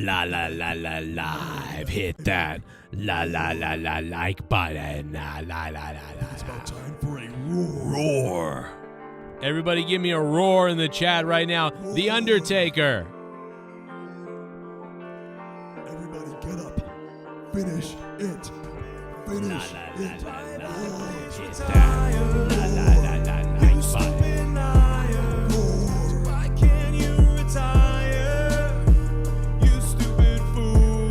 La la la la live. Hit that la la la la like button. La la la la la. It's about time for a roar. Everybody give me a roar in the chat right now. The Undertaker. Everybody get up. Finish it. Finish it. Hit that la la la la like button. Why can't you retire? You stupid fool.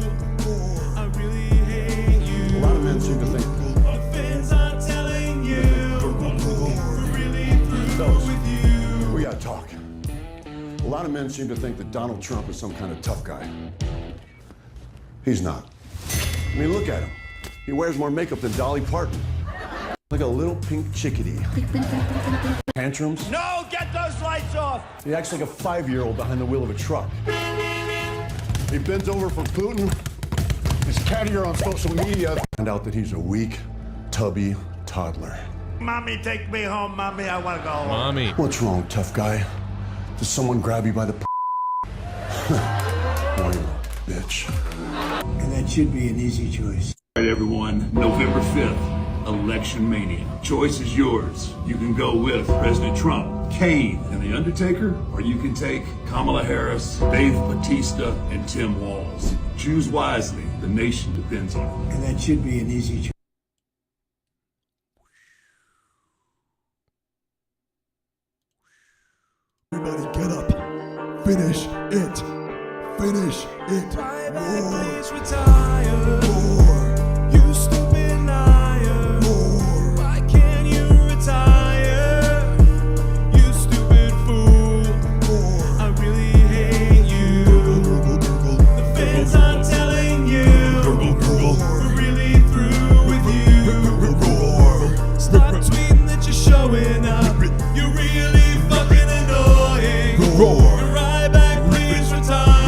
I really hate you. A lot of men seem to think The fans are telling you we're really through with you. we gotta talk. A lot of men seem to think that Donald Trump is some kind of tough guy. He's not. I mean, look at him. He wears more makeup than Dolly Parton. Like a little pink chickadee. Tantrums. No, get those lights off. He acts like a 5-year-old behind the wheel of a truck. He bends over for Putin. He's cattier on social media. Find out that he's a weak, tubby toddler. Mommy, take me home. Mommy, I want to go home. Mommy. What's wrong, tough guy? Does someone grab you by the Why, you bitch. And that should be an easy choice. All right, everyone, November 5th, Election Mania. Choice is yours. You can go with President Trump, KANE, and The Undertaker, or you can take Kamala Harris, Dave Batista, and Tim Walz. Choose wisely. The nation depends on it. And that should be an easy choice. Everybody get up. Finish it. Finish it. Roar. Roar. You stupid liar. Roar. Why can't you retire? You stupid fool. Roar. I really hate you. The fans are telling you we're really through with you. Stop tweeting that you're showing up. You're really fucking annoying. Roar. You're right back, please retire.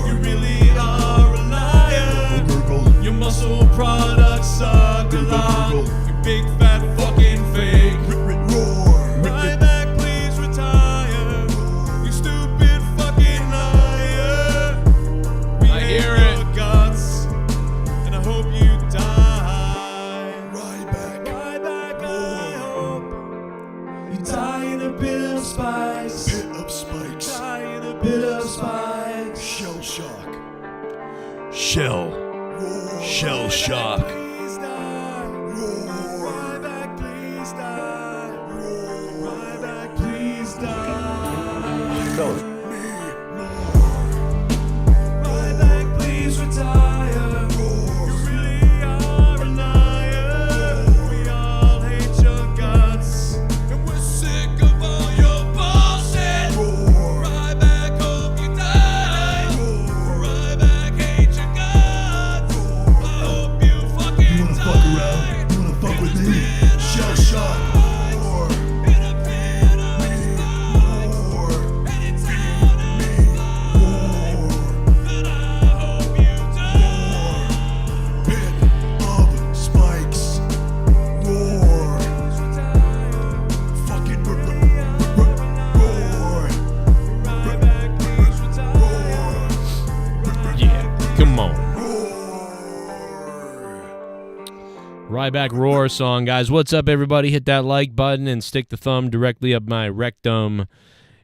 You really are a liar. Your muscle products suck a lot. You big fat fucking fake. Roar. Right back, please retire. You stupid fucking liar. We I hear hate it. your guts, and I hope you die. Ryback. Ryback, I hope you die in a pit of spikes. Pit of spikes. Die in a pit of spikes. Shell shock. Shell shock. Please die. Ryback, please die. Ryback, please die. Fellas, Ryback, please retire. You really are a liar. We all hate your guts, and we're sick of all your bullshit. Ryback, hope you die. Ryback, hate your guts. I hope you fucking You wanna fuck die. around? You wanna fuck with me? Shell shock. Roar. In a pit of spikes. Roar. And it's on a that I hope you die. Pit of spikes. Roar. Fucking roar. Ryback, please retire. Yeah, come on. Roar. Ryback Roar song, guys. What's up, everybody? Hit that like button and stick the thumb directly up my rectum.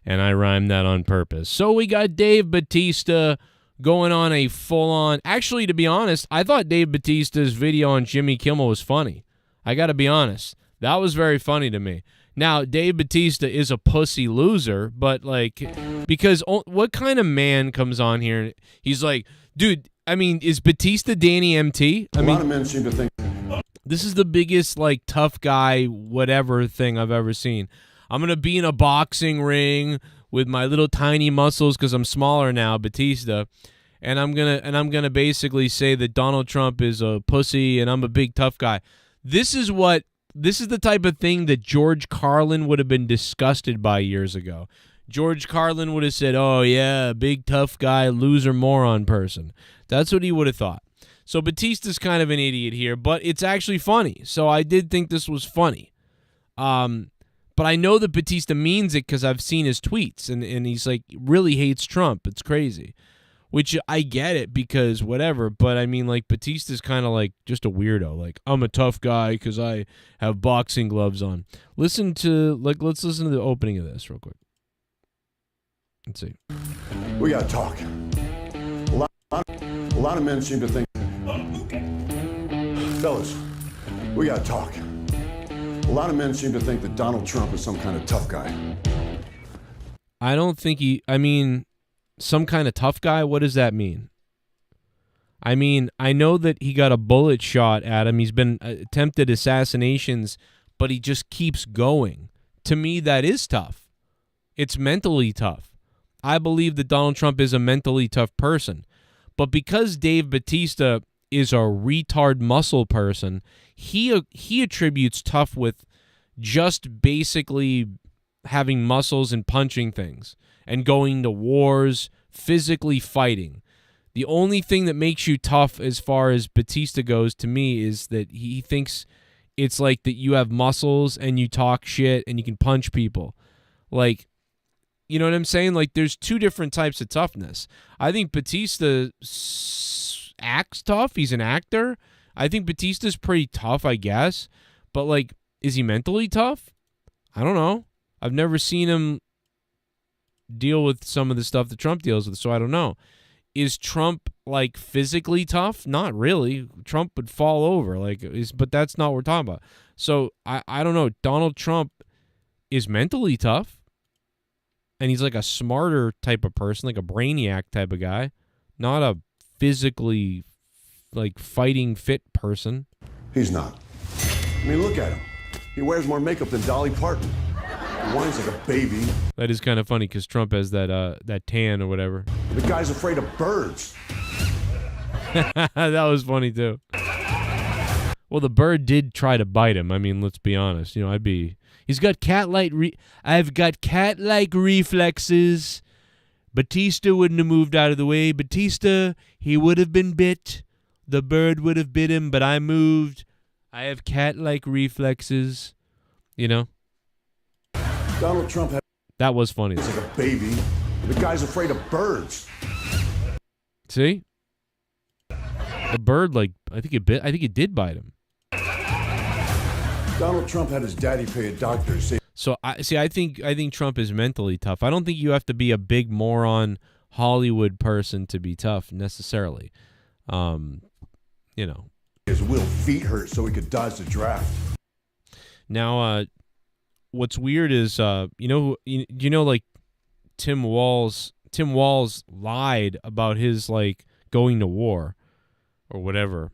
And I rhymed that on purpose. So we got Dave Batista going on a full-on... Actually, to be honest, I thought Dave Batista's video on Jimmy Kimmel was funny. I got to be honest. That was very funny to me. Now, Dave Batista is a pussy loser, but, like, because what kind of man comes on here and he's like, dude, I mean, is Batista Danny MT? I a mean, lot of men seem to think this is the biggest, like, tough guy whatever thing I've ever seen. I'm going to be in a boxing ring with my little tiny muscles because I'm smaller now, Batista, and I'm gonna basically say that Donald Trump is a pussy and I'm a big tough guy. This is the type of thing that George Carlin would have been disgusted by years ago. George Carlin would have said, oh, yeah, big tough guy, loser moron person. That's what he would have thought. So Batista's kind of an idiot here, but it's actually funny. So I did think this was funny. But I know that Batista means it because I've seen his tweets, and he's like, really hates Trump. It's crazy. which I get it because whatever. But I mean, like, Batista's kind of like just a weirdo. Like, I'm a tough guy because I have boxing gloves on. Let's listen to the opening of this real quick. Let's see. We gotta talk. A lot of men seem to think. Fellas, we gotta talk. A lot of men seem to think that Donald Trump is some kind of tough guy. I don't think some kind of tough guy? What does that mean? I mean, I know that he got a bullet shot at him. He's been attempted assassinations, but he just keeps going. To me, that is tough. It's mentally tough. I believe that Donald Trump is a mentally tough person. But because Dave Batista is a retard muscle person, he attributes tough with just basically having muscles and punching things and going to wars, physically fighting. The only thing that makes you tough as far as Batista goes to me is that he thinks it's like that you have muscles and you talk shit and you can punch people. Like, you know what I'm saying? Like, there's two different types of toughness. I think Batista acts tough. He's an actor. I think Batista's pretty tough, I guess. But, like, is he mentally tough? I don't know. I've never seen him deal with some of the stuff that Trump deals with, so I don't know. Is Trump, like, physically tough? Not really. Trump would fall over, but that's not what we're talking about. So I don't know. Donald Trump is mentally tough, and he's like a smarter type of person, like a brainiac type of guy, not a physically, like, fighting fit person. He's not. I mean, look at him. He wears more makeup than Dolly Parton. He whines like a baby. That is kind of funny because Trump has that tan or whatever. The guy's afraid of birds. That was funny too. Well, the bird did try to bite him. I mean, let's be honest. You know, he's got I've got cat-like reflexes. Batista wouldn't have moved out of the way. Batista, he would have been bit. The bird would have bit him, but I moved. I have cat-like reflexes. You know? Donald Trump that was funny. He's like a baby. The guy's afraid of birds. See? The bird, like, I think it did bite him. Donald Trump had his daddy pay a doctor to say. So I think Trump is mentally tough. I don't think you have to be a big moron Hollywood person to be tough necessarily. You know. His Will feet hurt so he could dodge the draft. Now, what's weird is like Tim Walz lied about his, like, going to war or whatever.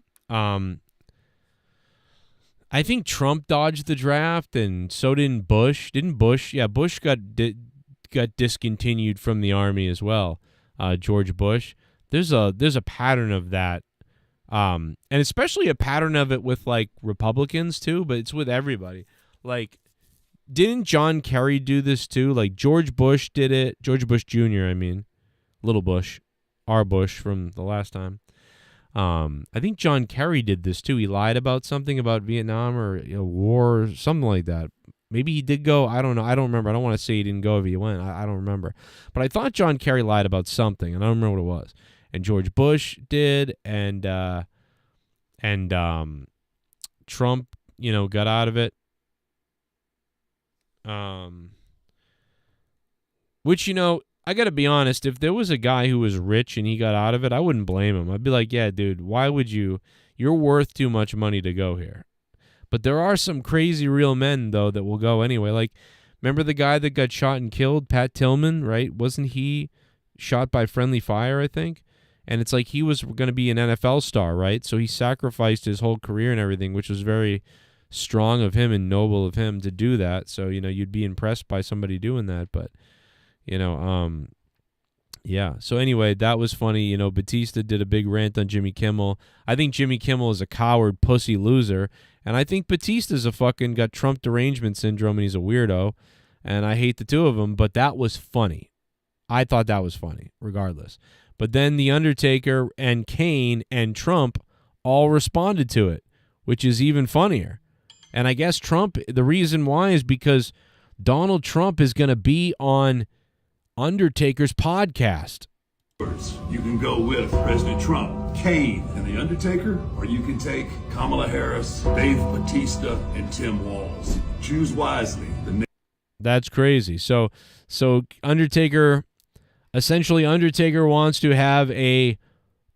I think Trump dodged the draft, and so didn't Bush. Didn't Bush? Yeah, Bush got discontinued from the army as well. George Bush. There's a pattern of that, and especially a pattern of it with, like, Republicans too. But it's with everybody. Like, didn't John Kerry do this too? Like, George Bush did it. George Bush Jr. I mean, little Bush, our Bush from the last time. I think John Kerry did this too. He lied about something about Vietnam or war or something like that. Maybe he did go. I don't know. I don't remember. I don't want to say he didn't go if he went. I don't remember. But I thought John Kerry lied about something, and I don't remember what it was. And George Bush did, and Trump, got out of it. Which, I got to be honest, if there was a guy who was rich and he got out of it, I wouldn't blame him. I'd be like, yeah, dude, why would you? You're worth too much money to go here. But there are some crazy real men, though, that will go anyway. Like, remember the guy that got shot and killed, Pat Tillman, right? Wasn't he shot by friendly fire, I think? And it's like he was going to be an NFL star, right? So he sacrificed his whole career and everything, which was very strong of him and noble of him to do that. So, you'd be impressed by somebody doing that. But, yeah. So anyway, that was funny. Batista did a big rant on Jimmy Kimmel. I think Jimmy Kimmel is a coward, pussy loser. And I think Batista's got Trump derangement syndrome and he's a weirdo. And I hate the two of them, but that was funny. I thought that was funny, regardless. But then The Undertaker and KANE and Trump all responded to it, which is even funnier. And I guess Trump, the reason why is because Donald Trump is going to be on Undertaker's podcast. You can go with President Trump, Kane, and The Undertaker, or you can take Kamala Harris, Dave Batista, and Tim Walz. Choose wisely. That's crazy. So Undertaker, essentially, Undertaker wants to have a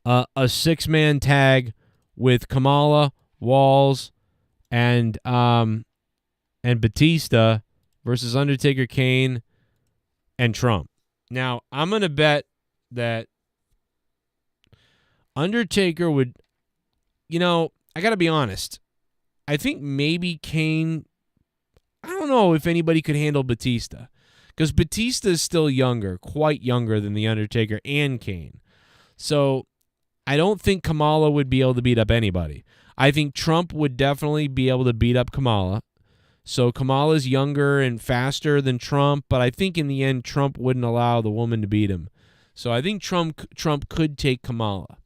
6-man tag with Kamala, Walz, and Batista versus Undertaker, Kane, and Trump. Now, I'm gonna bet that Undertaker would, I got to be honest. I think maybe Kane, I don't know if anybody could handle Batista, because Batista is still younger, quite younger than The Undertaker and Kane. So I don't think Kamala would be able to beat up anybody. I think Trump would definitely be able to beat up Kamala. So Kamala's younger and faster than Trump, but I think in the end Trump wouldn't allow the woman to beat him. So I think Trump could take Kamala.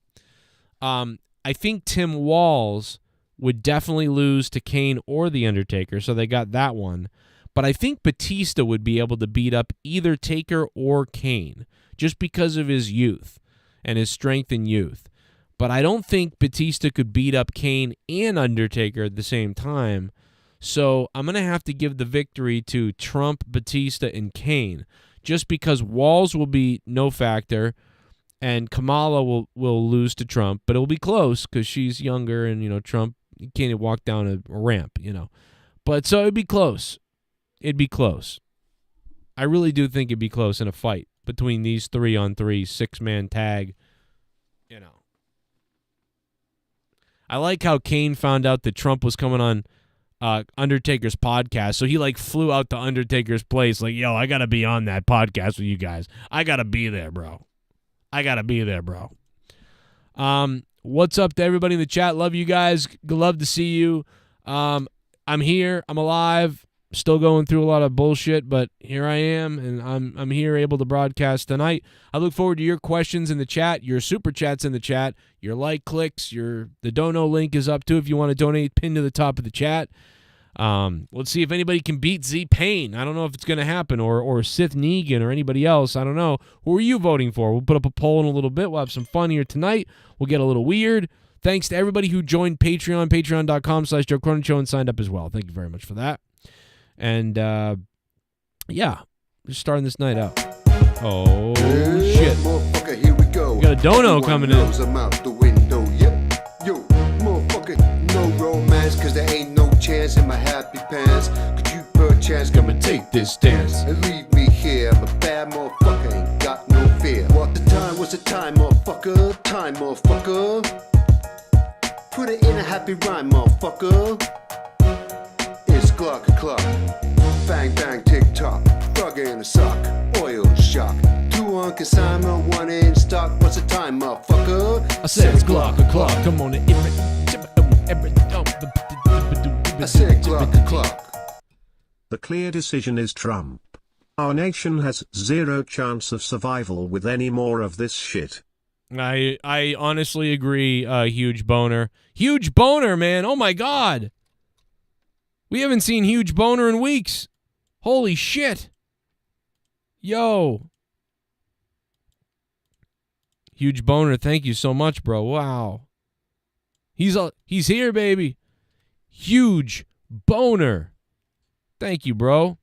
I think Tim Walz would definitely lose to Kane or The Undertaker, so they got that one. But I think Batista would be able to beat up either Taker or Kane, just because of his youth and his strength and youth. But I don't think Batista could beat up Kane and Undertaker at the same time. So I'm going to have to give the victory to Trump, Batista, and Kane, just because Walz will be no factor and Kamala will lose to Trump, but it'll be close because she's younger and, Trump, you can't walk down a ramp, But so it'd be close. It'd be close. I really do think it'd be close in a fight between these 3-on-3, 6-man tag, I like how Kane found out that Trump was coming on Undertaker's podcast, so he flew out to Undertaker's place yo, I gotta be on that podcast with you guys. I gotta be there, bro. What's up to everybody in the chat? Love you guys. Love to see you. I'm here. I'm alive. Still going through a lot of bullshit, but here I am, and I'm here able to broadcast tonight. I look forward to your questions in the chat, your super chats in the chat, your like clicks, the dono link is up too if you want to donate, pinned to the top of the chat. Let's see if anybody can beat Z-Pain. I don't know if it's going to happen, or Sith Negan or anybody else. I don't know. Who are you voting for? We'll put up a poll in a little bit. We'll have some fun here tonight. We'll get a little weird. Thanks to everybody who joined Patreon, patreon.com/Joe Cronin Show, and signed up as well. Thank you very much for that. And, yeah, just starting this night out. Oh, shit. Motherfucker, here we go. We got a dono coming in. I'm out the window. Yep. Yo, motherfucker, no romance, cause there ain't no chance in my happy pants. Could you perchance come and take this stance and leave me here? I'm a bad motherfucker, ain't got no fear. What the time was the time, motherfucker? Time, motherfucker. Put it in a happy rhyme, motherfucker. It's clock. Bang, bang, tick tock. Frog in a sock. Oil shock. 2 on consignment, 1 in stock. What's the time, motherfucker? I said it's clock. Come on. I said clock. The clear decision is Trump. Our nation has zero chance of survival with any more of this shit. I honestly agree, Huge Boner. Huge Boner, man. Oh, my God. We haven't seen Huge Boner in weeks. Holy shit. Yo. Huge Boner, thank you so much, bro. Wow. He's here, baby. Huge Boner. Thank you, bro.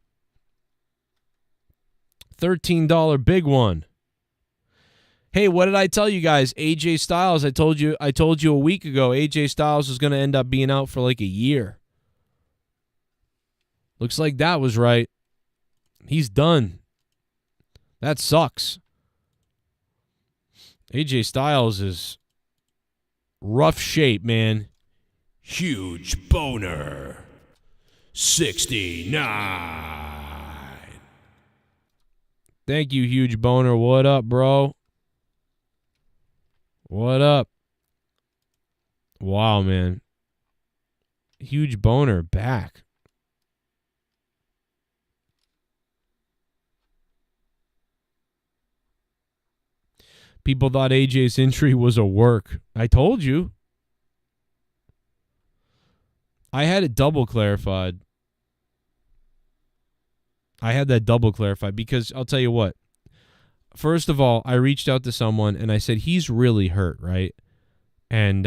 $13 big one. Hey, what did I tell you guys? AJ Styles, I told you a week ago, AJ Styles was going to end up being out for a year. Looks like that was right. He's done. That sucks. AJ Styles is rough shape, man. Huge Boner. 69. Thank you, Huge Boner. What up, bro? What up? Wow, man. Huge Boner back. People thought AJ's injury was a work. I told you. I had it double clarified. I had that double clarified because I'll tell you what. first of all, I reached out to someone and I said, he's really hurt, right? And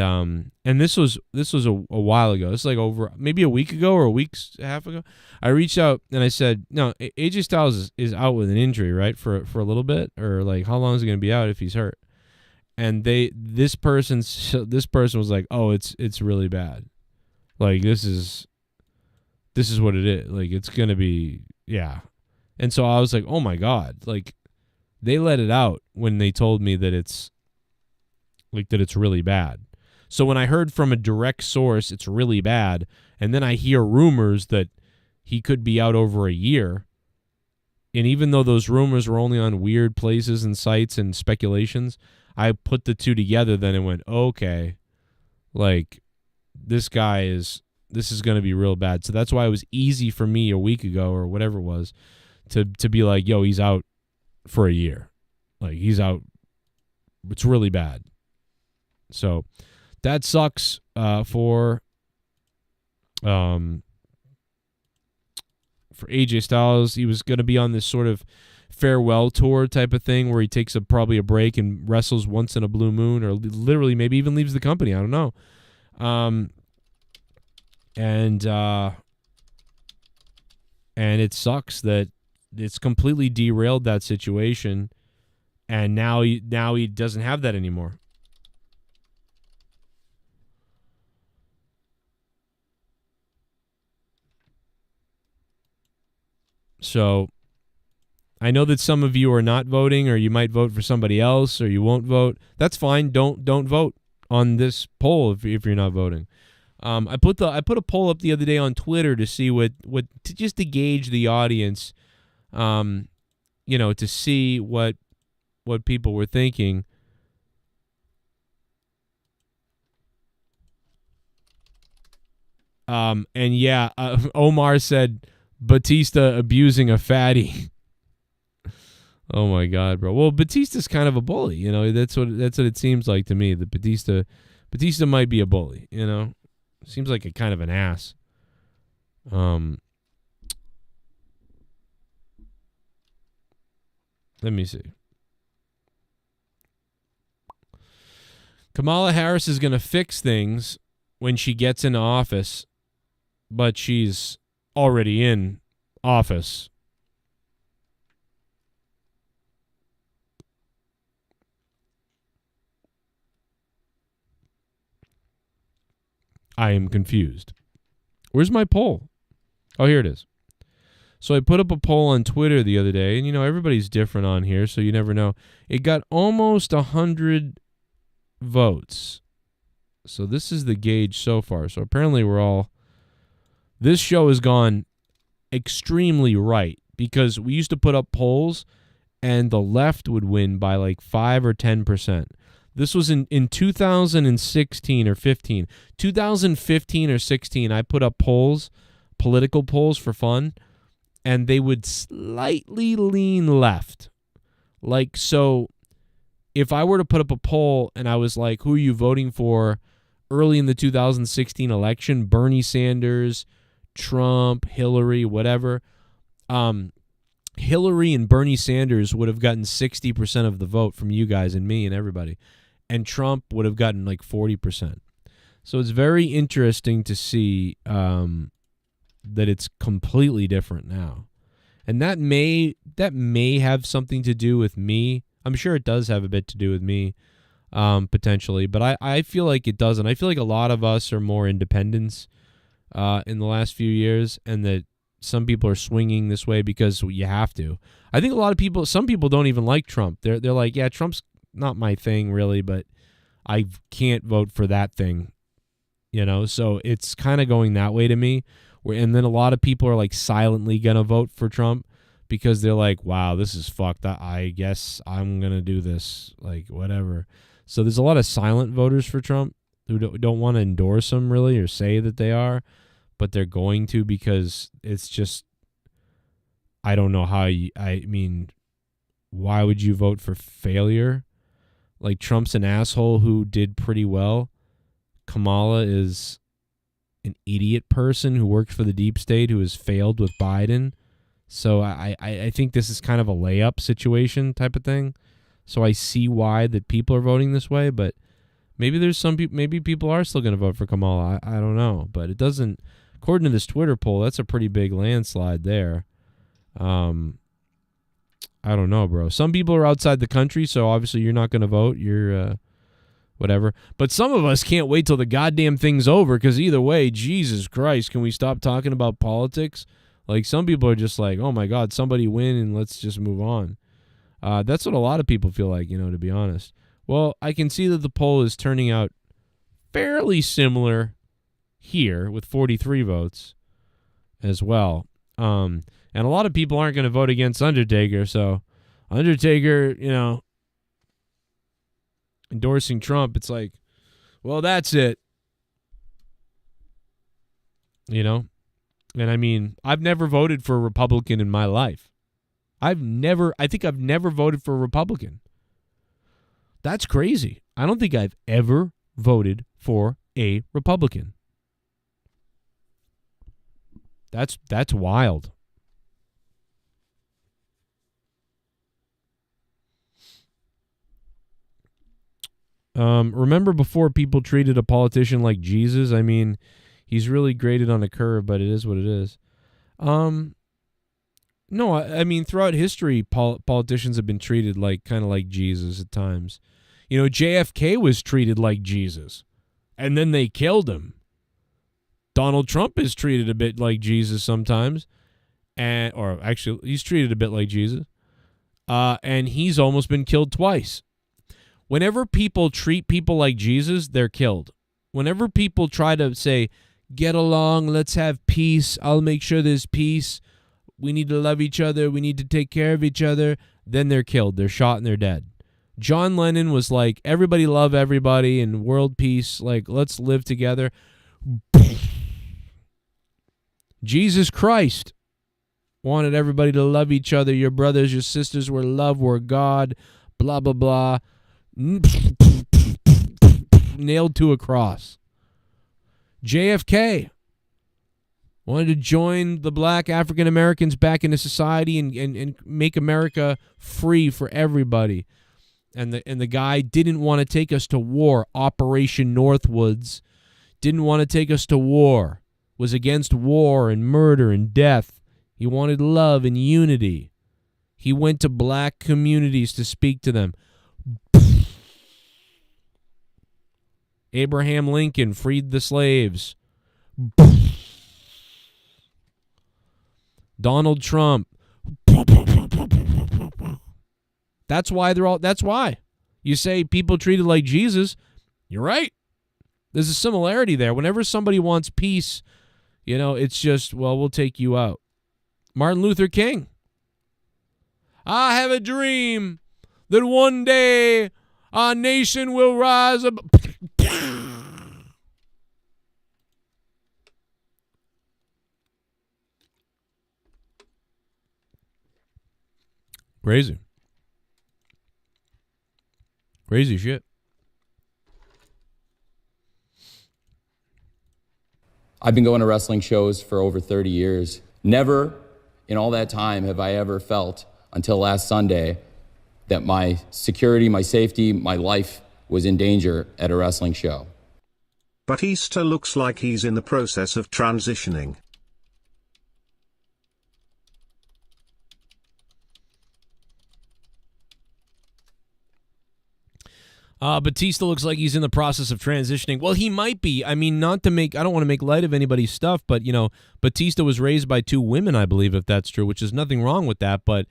this was a while ago. It's like over maybe a week ago or a week's half ago. I reached out and I said, no, AJ Styles is out with an injury, right? For a little bit, or like how long is he going to be out if he's hurt? And this person was like, oh, it's really bad. Like this is what it is. Like it's going to be, yeah. And so I was like, oh my God, like they let it out when they told me that it's really bad. So when I heard from a direct source it's really bad, and then I hear rumors that he could be out over a year, and even though those rumors were only on weird places and sites and speculations, I put the two together then and went, okay, like this is going to be real bad. So that's why it was easy for me a week ago or whatever it was to be like, yo, he's out for a year. Like he's out. It's really bad. So that sucks for AJ Styles. He was going to be on this sort of farewell tour type of thing where he takes probably a break and wrestles once in a blue moon, or literally maybe even leaves the company. I don't know. And it sucks that it's completely derailed that situation, and now he doesn't have that anymore. So I know that some of you are not voting, or you might vote for somebody else, or you won't vote. That's fine. Don't vote on this poll if you're not voting. I put a poll up the other day on Twitter to see just to gauge the audience, to see what people were thinking. And yeah, Omar said Batista abusing a fatty. Oh my God, bro. Well, Batista's kind of a bully, That's what it seems like to me. That Batista might be a bully, Seems like a kind of an ass. Let me see. Kamala Harris is going to fix things when she gets into office, but she's already in office. I am confused. Where's my poll? Oh, here it is. So I put up a poll on Twitter the other day, and everybody's different on here, so you never know. It got almost 100 votes. So this is the gauge so far. So apparently this show has gone extremely right, because we used to put up polls and the left would win by like 5 or 10%. This was in 2016 or 15. 2015 or 16, I put up polls, political polls for fun, and they would slightly lean left. Like, so if I were to put up a poll and I was like, who are you voting for early in the 2016 election? Bernie Sanders, Trump, Hillary, whatever. Hillary and Bernie Sanders would have gotten 60% of the vote from you guys and me and everybody. And Trump would have gotten like 40%. So it's very interesting to see that it's completely different now. And that may have something to do with me. I'm sure it does have a bit to do with me, potentially. But I feel like it doesn't. I feel like a lot of us are more independents in the last few years, and that some people are swinging this way because you have to. I think some people don't even like Trump. They're like, yeah, Trump's not my thing really, but I can't vote for that thing, so it's kind of going that way to me. And then a lot of people are like silently gonna vote for Trump because they're like, wow, this is fucked. I guess I'm gonna do this, like whatever. So there's a lot of silent voters for Trump who don't want to endorse him really or say that they are, but they're going to because it's just, I don't know how why would you vote for failure? Like, Trump's an asshole who did pretty well. Kamala is an idiot person who works for the deep state who has failed with Biden. So I think this is kind of a layup situation type of thing. So I see why that people are voting this way, but maybe there's some people. Maybe people are still going to vote for Kamala. I don't know, but it doesn't. According to this Twitter poll, that's a pretty big landslide there. I don't know, bro. Some people are outside the country, so obviously you're not going to vote. You're whatever. But some of us can't wait till the goddamn thing's over, because either way, Jesus Christ, can we stop talking about politics? Like, some people are just like, oh my God, somebody win and let's just move on. That's what a lot of people feel like, to be honest. Well, I can see that the poll is turning out fairly similar here with 43 votes as well. And a lot of people aren't going to vote against Undertaker, so Undertaker, endorsing Trump, it's like, well, that's it. And I mean, I've never voted for a Republican in my life. I think I've never voted for a Republican. That's crazy. I don't think I've ever voted for a Republican. That's wild. Remember before people treated a politician like Jesus? I mean, he's really graded on a curve, but it is what it is. No, I mean, throughout history, politicians have been treated kind of like Jesus at times. JFK was treated like Jesus, and then they killed him. Donald Trump is treated a bit like Jesus sometimes, or actually, he's treated a bit like Jesus, and he's almost been killed twice. Whenever people treat people like Jesus, they're killed. Whenever people try to say, get along, let's have peace, I'll make sure there's peace, we need to love each other, we need to take care of each other, then they're killed. They're shot and they're dead. John Lennon was like, everybody love everybody and world peace, let's live together. Jesus Christ wanted everybody to love each other. Your brothers, your sisters were love, were God, blah, blah, blah. Nailed to a cross. JFK wanted to join the black African Americans back into society and make America free for everybody. And the guy didn't want to take us to war. Operation Northwoods didn't want to take us to war. Was against war and murder and death. He wanted love and unity. He went to black communities to speak to them. Abraham Lincoln freed the slaves. Donald Trump. That's why. You say people treated like Jesus. You're right. There's a similarity there. Whenever somebody wants peace, it's just, well, we'll take you out. Martin Luther King. I have a dream that one day our nation will rise up. Crazy. Crazy shit. I've been going to wrestling shows for over 30 years. Never in all that time have I ever felt, until last Sunday, that my security, my safety, my life was in danger at a wrestling show. Batista looks like he's in the process of transitioning. Batista looks like he's in the process of transitioning. Well, he might be. I mean, I don't want to make light of anybody's stuff, but, Batista was raised by two women, I believe, if that's true, which is nothing wrong with that. But,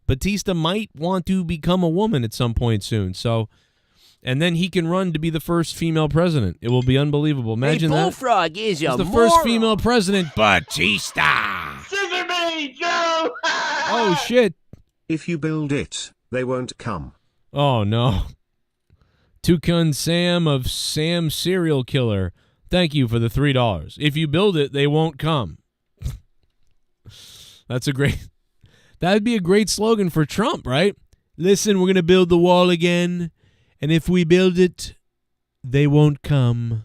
Batista might want to become a woman at some point soon. So, and then he can run to be the first female president. It will be unbelievable. Imagine that. Bullfrog is He's the first female president, Batista. Scissor me, Joe! Oh, shit. If you build it, they won't come. Oh, no. Toucan Sam of Sam Serial Killer. Thank you for the $3. If you build it, they won't come. That'd be a great slogan for Trump, right? Listen, we're going to build the wall again, and if we build it, they won't come.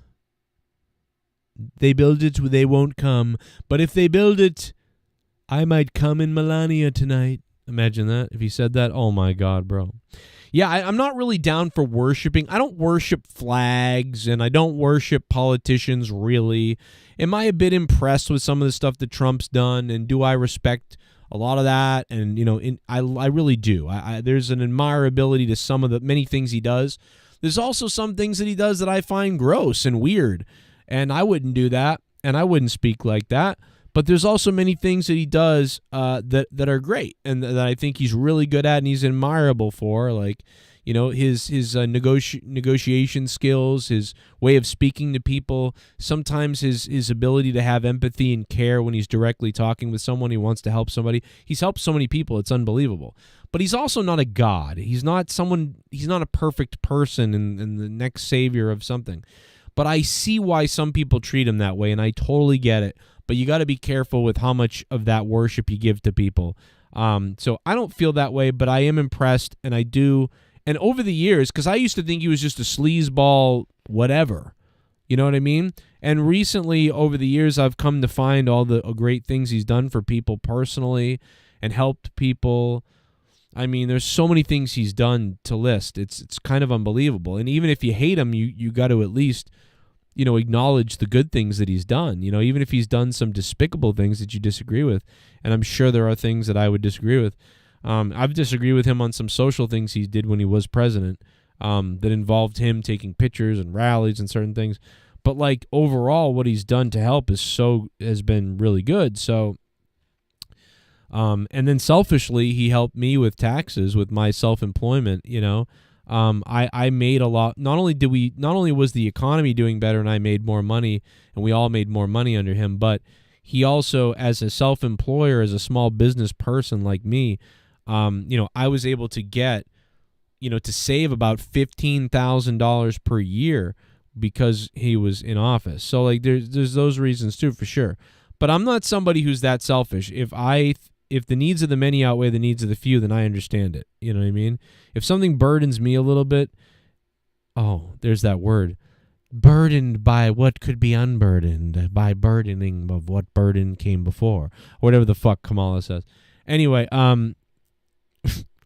They build it, they won't come. But if they build it, I might come in Melania tonight. Imagine that if he said that. Oh my God, bro. Yeah, I'm not really down for worshiping. I don't worship flags, and I don't worship politicians, really. Am I a bit impressed with some of the stuff that Trump's done, and do I respect a lot of that? And, you know, I really do. There's an admirability to some of the many things he does. There's also some things that he does that I find gross and weird, and I wouldn't do that, and I wouldn't speak like that. But there's also many things that he does that are great and that I think he's really good at and he's admirable for, like, you know, his negotiation skills, his way of speaking to people, sometimes his ability to have empathy and care when he's directly talking with someone he wants to help somebody. He's helped so many people, it's unbelievable. But he's also not a god. He's not a perfect person and the next savior of something. But I see why some people treat him that way, and I totally get it. But you got to be careful with how much of that worship you give to people. So I don't feel that way, but I am impressed, and I do. And over the years, because I used to think he was just a sleazeball whatever, you know what I mean? And recently, over the years, I've come to find all the great things he's done for people personally and helped people. I mean, there's so many things he's done to list. It's kind of unbelievable. And even if you hate him, you got to at least, you know, acknowledge the good things that he's done, you know, even if he's done some despicable things that you disagree with. And I'm sure there are things that I would disagree with. I've disagreed with him on some social things he did when he was president that involved him taking pictures and rallies and certain things. But, like, overall, what he's done to help has been really good. So, and then selfishly, he helped me with taxes, with my self-employment, you know. I made a lot. Not only was the economy doing better and I made more money and we all made more money under him, but he also, as a self-employer, as a small business person like me, you know, I was able to get, you know, to save about $15,000 per year because he was in office. So, like, there's those reasons too, for sure. But I'm not somebody who's that selfish. If the needs of the many outweigh the needs of the few, then I understand it. You know what I mean? If something burdens me a little bit, oh, there's that word. Burdened by what could be unburdened, by burdening of what burden came before. Whatever the fuck Kamala says. Anyway,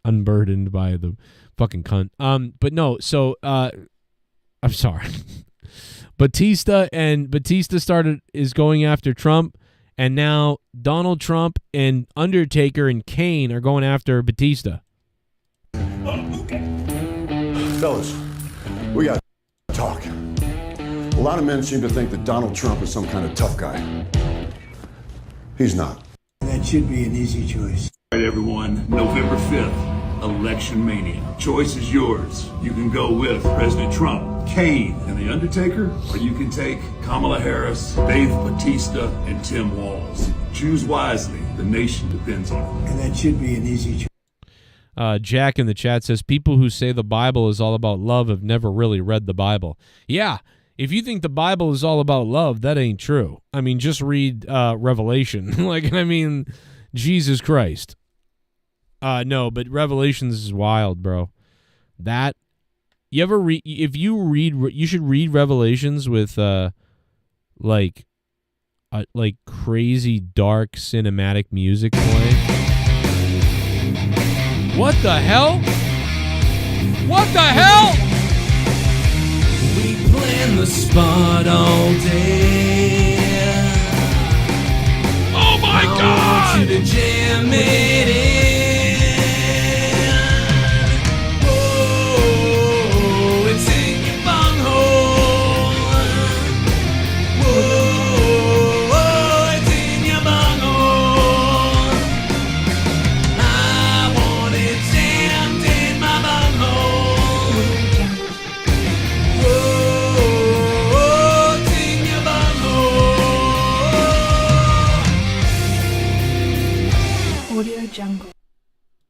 unburdened by the fucking cunt. But no, so, I'm sorry. Batista is going after Trump. And now Donald Trump and Undertaker and KANE are going after Batista. Fellas, we got to talk. A lot of men seem to think that Donald Trump is some kind of tough guy. He's not. That should be an easy choice. All right, everyone, November 5th. Election mania. Choice is yours. You can go with President Trump, KANE, and the Undertaker, or you can take Kamala Harris, Dave Batista, and Tim Walz. Choose wisely. The nation depends on it. And that should be an easy choice. Jack in the chat says, people who say the Bible is all about love have never really read the Bible. Yeah, if you think the Bible is all about love, that ain't true. I mean, just read Revelation. Like, I mean, Jesus Christ. No, but Revelations is wild, bro. That you ever read? If you read, you should read Revelations with like crazy dark cinematic music playing. What the hell? What the hell? We plan the spot all day. Oh my God! I want you to jam it in.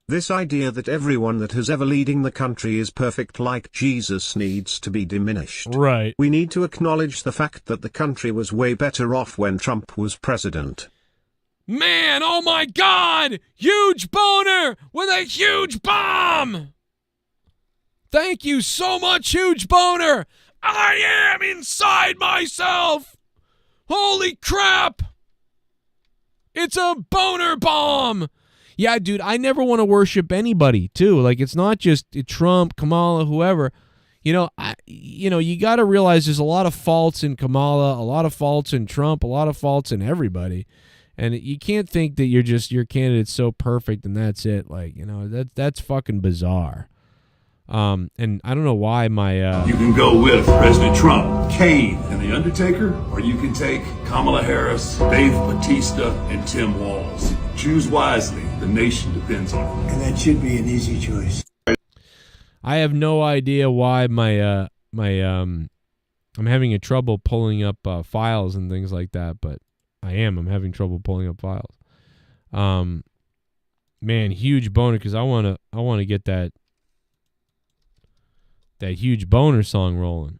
This idea that everyone that has ever leading the country is perfect like Jesus needs to be diminished. Right. We need to acknowledge the fact that the country was way better off when Trump was president. Man, oh my God! Huge boner with a huge bomb! Thank you so much, huge boner! I am inside myself! Holy crap! It's a boner bomb. Yeah, dude, I never want to worship anybody, too. Like, it's not just Trump, Kamala, whoever. You got to realize there's a lot of faults in Kamala, a lot of faults in Trump, a lot of faults in everybody. And you can't think that your candidate's so perfect and that's it. Like, that's fucking bizarre. And I don't know why my... You can go with President Trump, KANE, and The Undertaker, or you can take Kamala Harris, Dave Batista, and Tim Walz. Choose wisely. The nation depends on it. And that should be an easy choice. I have no idea why I'm having a trouble pulling up files and things like that, but I'm having trouble pulling up files. Man, huge boner, because I want to get that huge boner song rolling.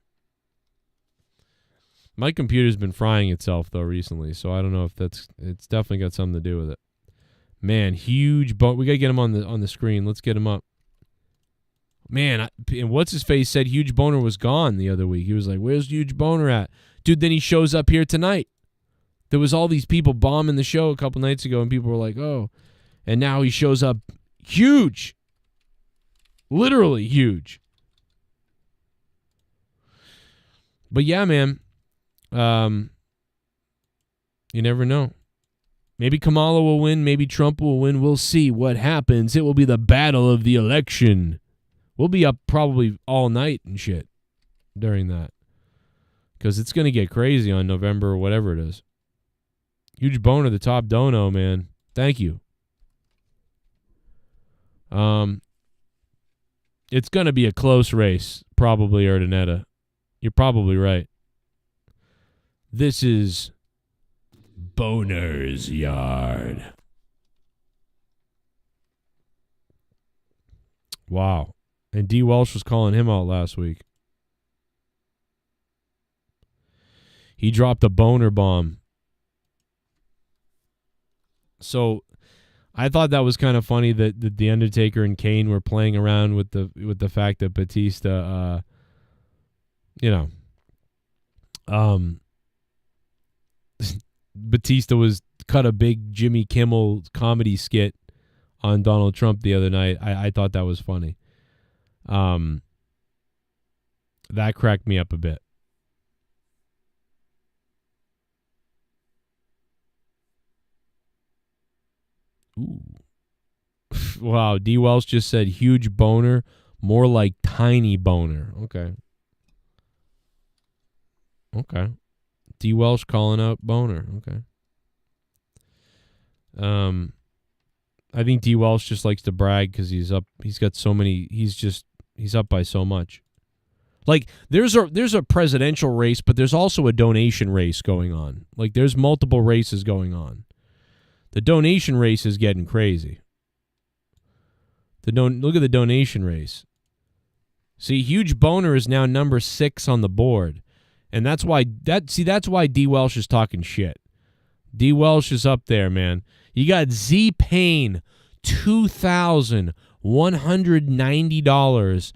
My computer's been frying itself though recently, so I don't know if it's definitely got something to do with it. Man, huge boner. We got to get him on the screen. Let's get him up. Man, and what's his face said huge boner was gone the other week. He was like, "Where's huge boner at?" Dude, then he shows up here tonight. There was all these people bombing the show a couple nights ago, and people were like, "Oh," and now he shows up huge, literally huge. But yeah, man, you never know. Maybe Kamala will win. Maybe Trump will win. We'll see what happens. It will be the battle of the election. We'll be up probably all night and shit during that, because it's going to get crazy on November or whatever it is. Huge boner, the top dono, man. Thank you. It's going to be a close race, probably, Erdanetta. You're probably right. This is Boner's Yard. Wow. And D. Welsh was calling him out last week. He dropped a boner bomb. So I thought that was kind of funny that the Undertaker and KANE were playing around with the fact that Batista, Batista was cut a big Jimmy Kimmel comedy skit on Donald Trump the other night. I thought that was funny. That cracked me up a bit. Ooh. Wow, D. Welsh just said huge boner, more like tiny boner. Okay. D. Welsh calling out boner. Okay. I think D. Welsh just likes to brag because he's up. He's got so many. He's up by so much. Like there's a presidential race, but there's also a donation race going on. Like there's multiple races going on. The donation race is getting crazy. Look at the donation race. See, huge boner is now number 6 on the board, and that's why D. Welsh is talking shit. D. Welsh is up there, man. You got Z Payne, $2,190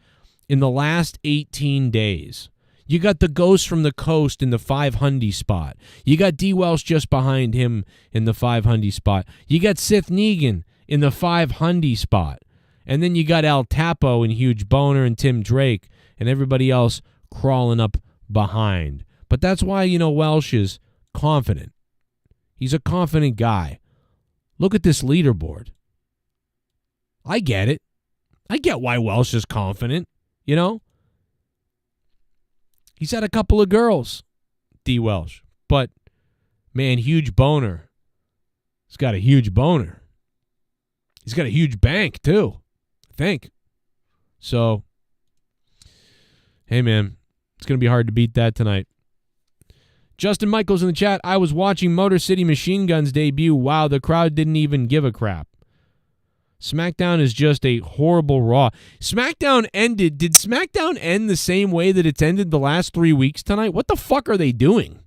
in the last 18 days. You got the Ghost from the Coast in the 500 spot. You got D. Welsh just behind him in the 500 spot. You got Sith Negan in the 500 spot. And then you got Al Tapo and Huge Boner and Tim Drake and everybody else crawling up behind. But that's why, Welsh is confident. He's a confident guy. Look at this leaderboard. I get it. I get why Welsh is confident, He's had a couple of girls, D. Welsh. But, man, huge boner. He's got a huge boner. He's got a huge bank, too, I think. So, hey, man, it's going to be hard to beat that tonight. Justin Michaels in the chat. I was watching Motor City Machine Guns debut. Wow, the crowd didn't even give a crap. Smackdown is just a horrible Raw. Smackdown ended. Did Smackdown end the same way that it's ended the last 3 weeks tonight? What the fuck are they doing?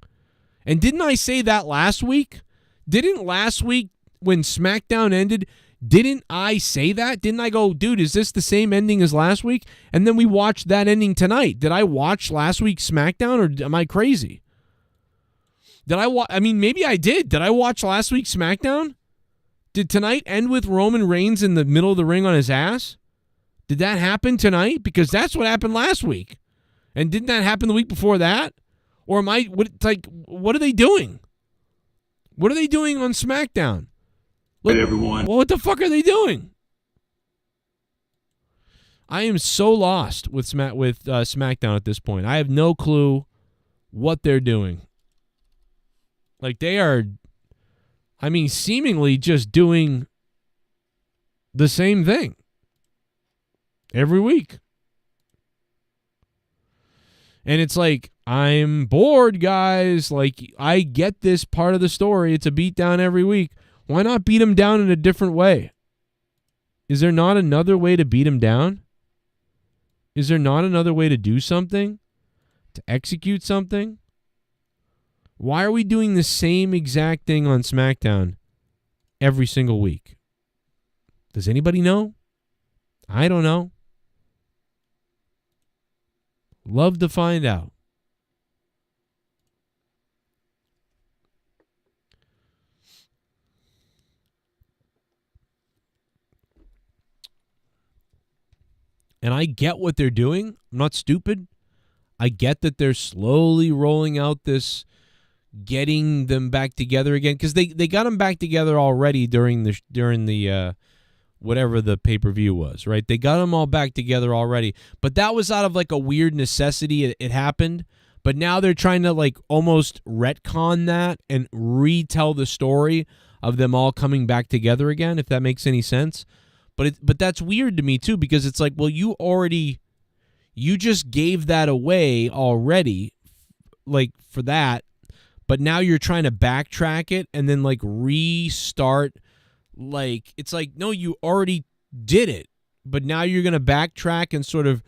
And didn't I say that last week? Didn't last week when Smackdown ended, didn't I say that? Didn't I go, dude, is this the same ending as last week? And then we watched that ending tonight. Did I watch last week's Smackdown or am I crazy? Did I watch? I mean, maybe I did. Did I watch last week's SmackDown? Did tonight end with Roman Reigns in the middle of the ring on his ass? Did that happen tonight? Because that's what happened last week. And didn't that happen the week before that? Or am I, what are they doing? What are they doing on SmackDown? Hey, everyone. Well, what the fuck are they doing? I am so lost with SmackDown at this point. I have no clue what they're doing. Like, they are, I mean, seemingly just doing the same thing every week. And it's like, I'm bored, guys. Like, I get this part of the story. It's a beatdown every week. Why not beat him down in a different way? Is there not another way to beat him down? Is there not another way to do something? To execute something? Why are we doing the same exact thing on SmackDown every single week? Does anybody know? I don't know. Love to find out. And I get what they're doing. I'm not stupid. I get that they're slowly rolling out this, getting them back together again, because they got them back together already during the whatever the pay-per-view was, right? They got them all back together already, but that was out of like a weird necessity. It happened, but now they're trying to like almost retcon that and retell the story of them all coming back together again, if that makes any sense. But that's weird to me too, because it's like, well, you just gave that away already, like, for that. But now you're trying to backtrack it and then, like, restart. Like, it's like, no, you already did it. But now you're going to backtrack and sort of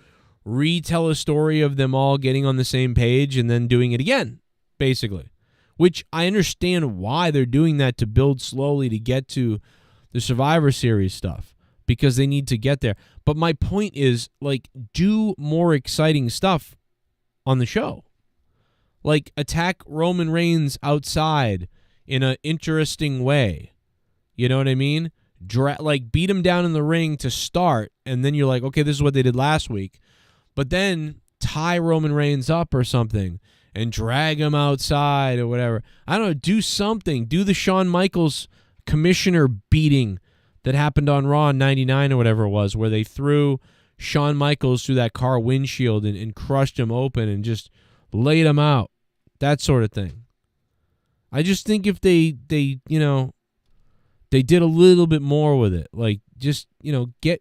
retell a story of them all getting on the same page and then doing it again, basically. Which I understand why they're doing that, to build slowly to get to the Survivor Series stuff, because they need to get there. But my point is, like, do more exciting stuff on the show. Like, attack Roman Reigns outside in an interesting way. You know what I mean? Like, beat him down in the ring to start, and then you're like, okay, this is what they did last week. But then tie Roman Reigns up or something and drag him outside or whatever. I don't know, do something. Do the Shawn Michaels commissioner beating that happened on Raw in 99 or whatever it was, where they threw Shawn Michaels through that car windshield and crushed him open and just laid him out. That sort of thing. I just think if they did a little bit more with it, like, just,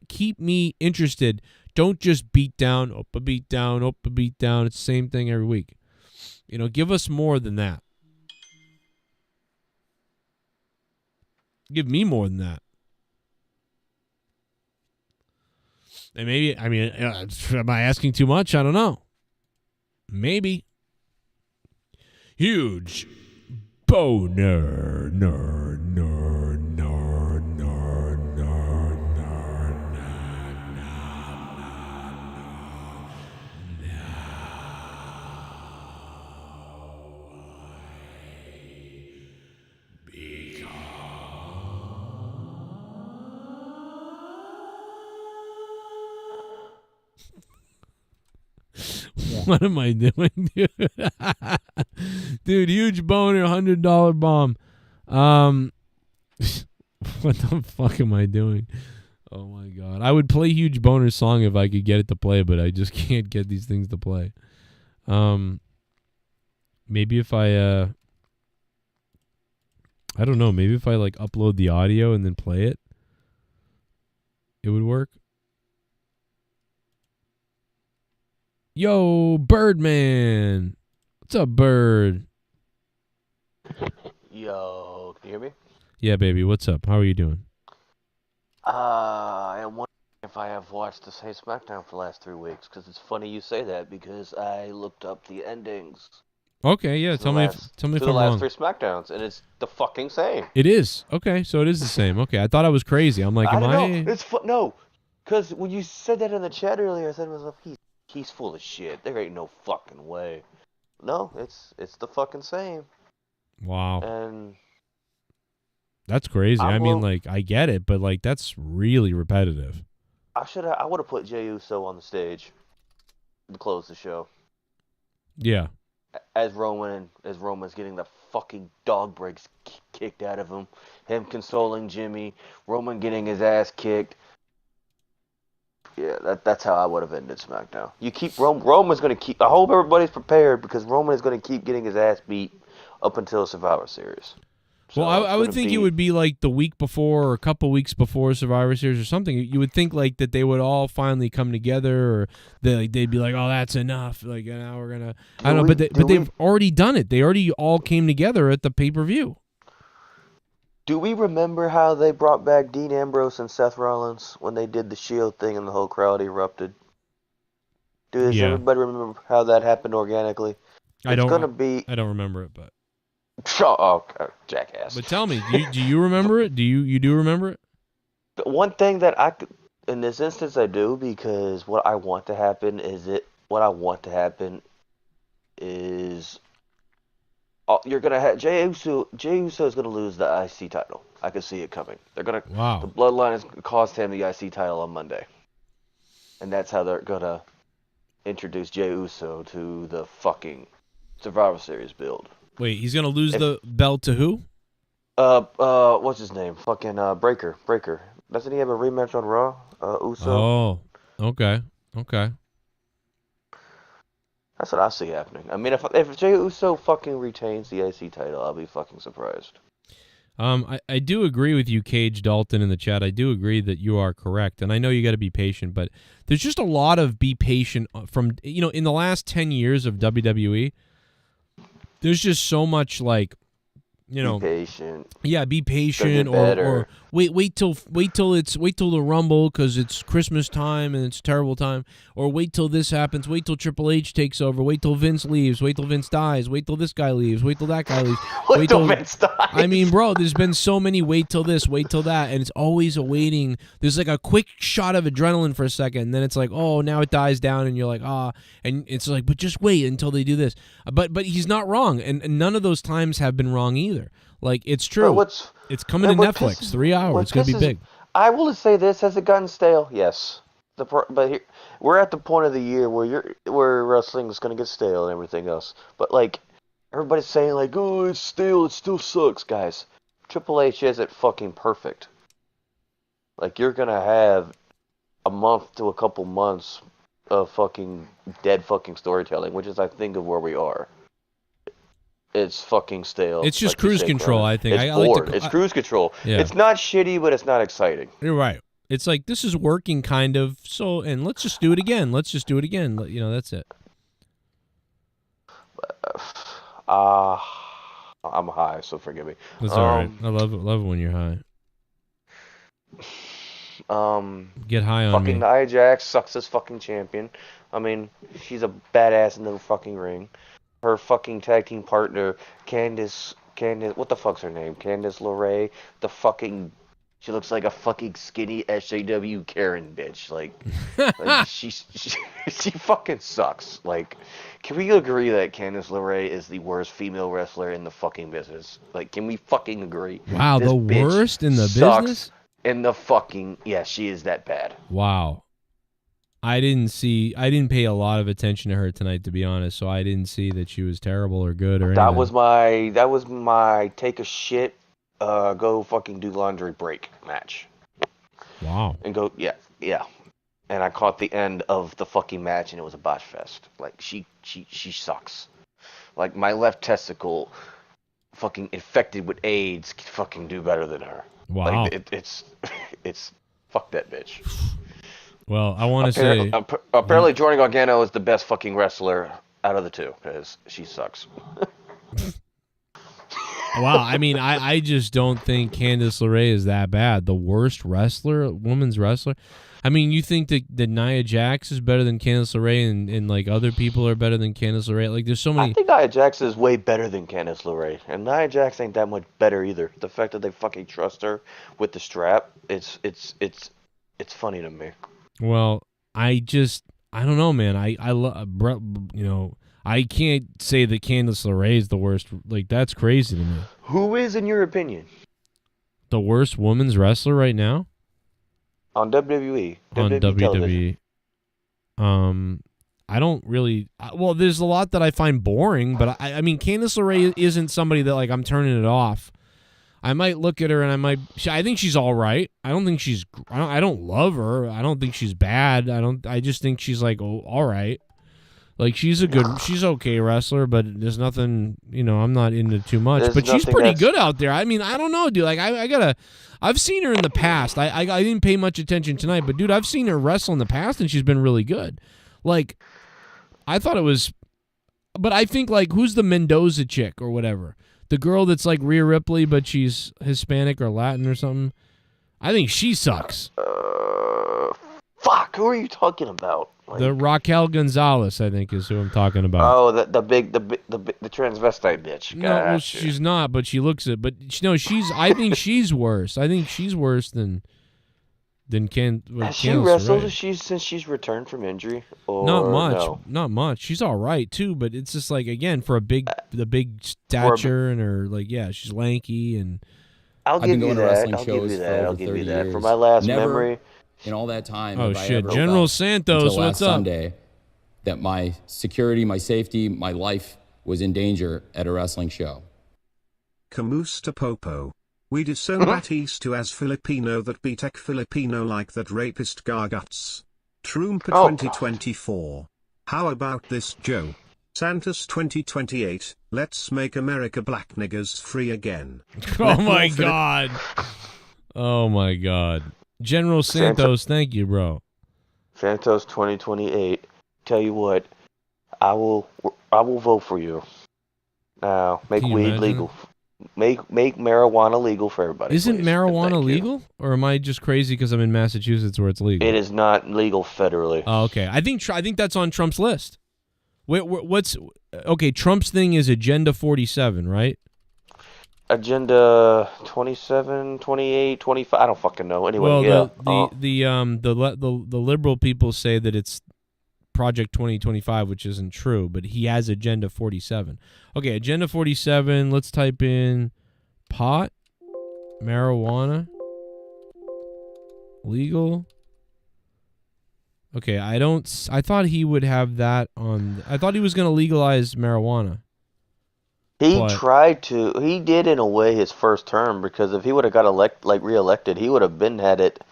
keep me interested. Don't just beat down, up a beat down, up a beat down. It's the same thing every week. Give us more than that. Give me more than that. And maybe, am I asking too much? I don't know. Maybe. Huge boner. What am I doing, dude? Dude, huge boner, $100 bomb. What the fuck am I doing? Oh my god. I would play Huge Boner's song if I could get it to play, but I just can't get these things to play. Maybe if I don't know, maybe if I like upload the audio and then play it, it would work. Yo, Birdman. What's up, Bird? Yo, can you hear me? Yeah, baby. What's up? How are you doing? I am wondering if I have watched the same SmackDown for the last 3 weeks, because it's funny you say that, because I looked up the endings. Okay, yeah. Tell me if I'm the last wrong. 3 SmackDowns, and it's the fucking same. It is. Okay, so it is the same. Okay, I thought I was crazy. I'm like, I am don't I? know. It's no, because when you said that in the chat earlier, I said to myself, he's full of shit. There ain't no fucking way. No, it's the fucking same. Wow. And That's crazy. I I mean, will- like, I get it, but like, that's really repetitive. I would have put Jey Uso on the stage to close the show Yeah. as Roman's getting the fucking dog breaks kicked out of him consoling Jimmy, Roman getting his ass kicked. Yeah, that's how I would have ended SmackDown. You keep Roman's going to keep. I hope everybody's prepared because Roman is going to keep getting his ass beat up until Survivor Series. So Well, it's I would gonna think be, it would be like the week before or a couple weeks before Survivor Series or something. You would think like that they would all finally come together, or they'd be like, "Oh, that's enough." Like now we're gonna. I don't know, but they've already done it. They already all came together at the pay-per-view. Do we remember how they brought back Dean Ambrose and Seth Rollins when they did the Shield thing and the whole crowd erupted? Does Yeah. everybody remember how that happened organically? I It's don't. gonna be. I don't remember it, but Oh, jackass. but tell me, do you remember it? Do you do remember it? The one thing that in this instance, I do because what I want to happen is you're gonna have Jey Uso. Jey Uso is gonna lose the IC title. I can see it coming. They're gonna. Wow. The Bloodline is gonna cost him the IC title on Monday, and that's how they're gonna introduce Jey Uso to the fucking Survivor Series build. Wait, he's gonna lose the belt to who? What's his name? Fucking Breaker. Doesn't he have a rematch on Raw? Uso. Oh, okay. That's what I see happening. I mean, if Jey Uso fucking retains the IC title, I'll be fucking surprised. I do agree with you, Cage Dalton, in the chat. I do agree that you are correct, and I know you got to be patient, but there's just a lot of be patient from in the last 10 years of WWE. There's just so much like, Be patient. Yeah, be patient, get or wait till the Rumble because it's Christmas time and it's a terrible time, or wait till this happens, wait till Triple H takes over, wait till Vince leaves, wait till Vince dies, wait till this guy leaves, wait till that guy leaves, Wait till Vince dies. I mean, bro, there's been so many wait till this, wait till that, and it's always a waiting. There's like a quick shot of adrenaline for a second, and then it's like, oh, now it dies down, and you're like, and it's like, but just wait until they do this. But he's not wrong, and none of those times have been wrong either. Like, it's true. It's coming to Netflix, 3 hours. It's going to be big. I will say this: has it gotten stale? Yes. But here, we're at the point of the year where wrestling is going to get stale and everything else. But like everybody's saying, like, oh, it's stale. It still sucks, guys. Triple H is it fucking perfect. Like you're gonna have a month to a couple months of fucking dead fucking storytelling, which is I think of where we are. It's fucking stale. It's just like you cruise say, control, Cronin. I think. It's I like bored. It's cruise control. Yeah. It's not shitty, but it's not exciting. You're right. It's like, this is working kind of, so, and let's just do it again. Let's just do it again. That's it. I'm high, so forgive me. That's all right. I love it when you're high. Get high on Fucking me. Nia Jax sucks as fucking champion. I mean, she's a badass in the fucking ring. Her fucking tag team partner, Candice, what the fuck's her name? Candice LeRae. She looks like a fucking skinny SJW Karen bitch. Like she fucking sucks. Like, can we agree that Candice LeRae is the worst female wrestler in the fucking business? Like, can we fucking agree? Wow, This the bitch worst in the sucks business? in the fucking, yeah, she is that bad. Wow. I didn't pay a lot of attention to her tonight, to be honest, so I didn't see that she was terrible or good or anything. That was my take a shit, go fucking do laundry break match. Wow. And go, yeah. And I caught the end of the fucking match and it was a botch fest. Like, she sucks. Like, my left testicle fucking infected with AIDS can fucking do better than her. Wow. Like, it's fuck that bitch. Well, I want to say... Apparently Johnny Gargano is the best fucking wrestler out of the two, because she sucks. Wow, I mean, I just don't think Candice LeRae is that bad. The worst wrestler, women's wrestler? I mean, you think that Nia Jax is better than Candice LeRae and like, other people are better than Candice LeRae? Like, there's so many... I think Nia Jax is way better than Candice LeRae, and Nia Jax ain't that much better either. The fact that they fucking trust her with the strap, it's funny to me. Well, I don't know, man. I love, I can't say that Candice LeRae is the worst. Like, that's crazy to me. Who is, in your opinion, The worst women's wrestler right now on WWE? on television? WWE. I don't really. Well, there's a lot that I find boring, but I mean, Candice LeRae isn't somebody that like I'm turning it off. I might look at her and I think she's all right. I don't think she's. I don't love her. I don't think she's bad. I just think she's like, oh, all right. Like she's okay wrestler, but there's nothing, I'm not into too much. There's but she's nothing pretty that's- good out there. I mean, I don't know, dude. Like I've seen her in the past. I didn't pay much attention tonight, but dude, I've seen her wrestle in the past, and she's been really good. Like, I thought it was, but I think like who's the Mendoza chick or whatever, the girl that's like Rhea Ripley, but she's Hispanic or Latin or something. I think she sucks. Fuck, who are you talking about? Like, The Raquel Gonzalez, I think, is who I'm talking about. oh, the transvestite bitch. No, well, Gotcha. she's not, but she looks it. But no, she's. I think she's worse. I think she's worse than Ken. Has she Candice wrestled LeRae. since she's returned from injury? Or Not much. No? Not much. She's all right too, but it's just like again for the big stature and her she's lanky and. I'll I've give been you going to that. wrestling I'll give shows you for that. I'll over give you 30 that. For years. my last Never memory, in all that time. Oh have I shit, ever General felt Santos, until what's last up? Sunday that my security, my safety, my life was in danger at a wrestling show. Kamusta Popo. We disown Batista as Filipino that beat ek Filipino like that rapist Garguts. Troompa Oh. 2024. How about this, Joe? Santos 2028, let's make America black niggers free again. Oh my god. Oh my god. General Santos, thank you, bro. Santos 2028. Tell you what, I will vote for you. Now make Can you weed imagine? legal. Make marijuana legal for everybody. Isn't please. marijuana Thank you. legal? Or am I just crazy because I'm in Massachusetts where it's legal? It is not legal federally. Oh, okay. I think that's on Trump's list. Okay, Trump's thing is Agenda 47, right? Agenda 27, 28, 25. I don't fucking know. Anyway, Well, yeah. the liberal people say that it's Project 2025, which isn't true, but he has Agenda 47. Okay, Agenda 47, let's type in pot, marijuana, legal. Okay, I thought he would have that on. I thought he was going to legalize marijuana. He But- tried to. He did in a way his first term, because if he would have got reelected, he would have been had it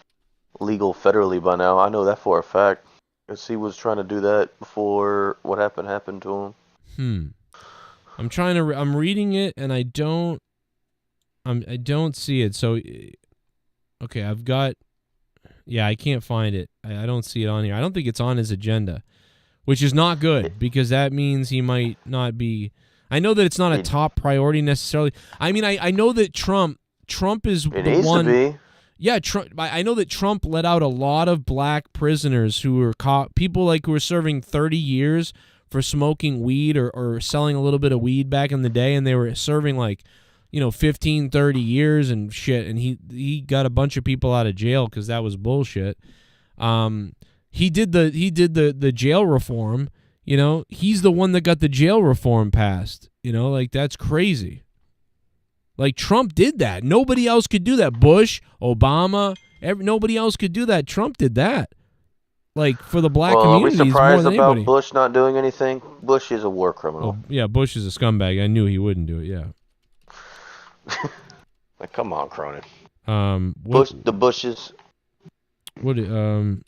legal federally by now. I know that for a fact, because he was trying to do that before what happened to him. I'm trying to. I'm reading it and I don't see it. So, okay, I've got. Yeah, I can't find it. I don't see it on here. I don't think it's on his agenda, which is not good because that means he might not be. I know that it's not a top priority necessarily. I mean, I know that Trump is It the needs one. to be. Yeah, Trump. I know that Trump let out a lot of black prisoners who were caught. People like who were serving 30 years for smoking weed or selling a little bit of weed back in the day, and they were serving like, 15, 30 years and shit. And he got a bunch of people out of jail because that was bullshit. He did the jail reform. He's the one that got the jail reform passed. Like that's crazy. Like Trump did that. Nobody else could do that. Bush, Obama, nobody else could do that. Trump did that. Like for the black Are we community, more surprised than about anybody. Bush not doing anything? Bush is a war criminal. Oh, yeah, Bush is a scumbag. I knew he wouldn't do it. Yeah. Like, come on, Cronin. What, The Bushes. What? I'm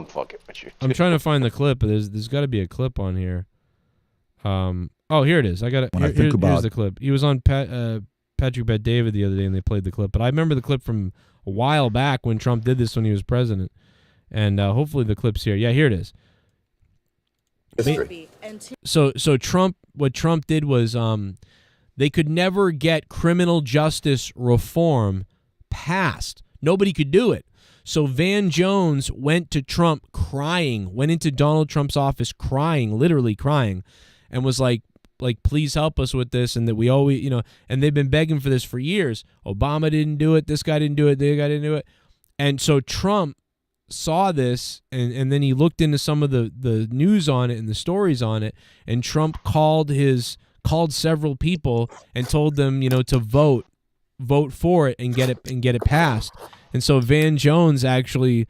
fucking with you. I'm trying to find the clip, but there's got to be a clip on here. Oh, here it is. I got it. Here's the clip. He was on Patrick Bet David the other day, and they played the clip. But I remember the clip from a while back when Trump did this when he was president, and hopefully the clip's here. Yeah, here it is. So Trump, what Trump did was, they could never get criminal justice reform passed. Nobody could do it. So Van Jones went to Trump crying, went into Donald Trump's office crying, literally crying, and was like, please help us with this, and that we always, and they've been begging for this for years. Obama didn't do it. This guy didn't do it. The other guy didn't do it. And so Trump saw this and then he looked into some of the news on it and the stories on it, and Trump called several people and told them, to vote for it and get it passed. And so Van Jones actually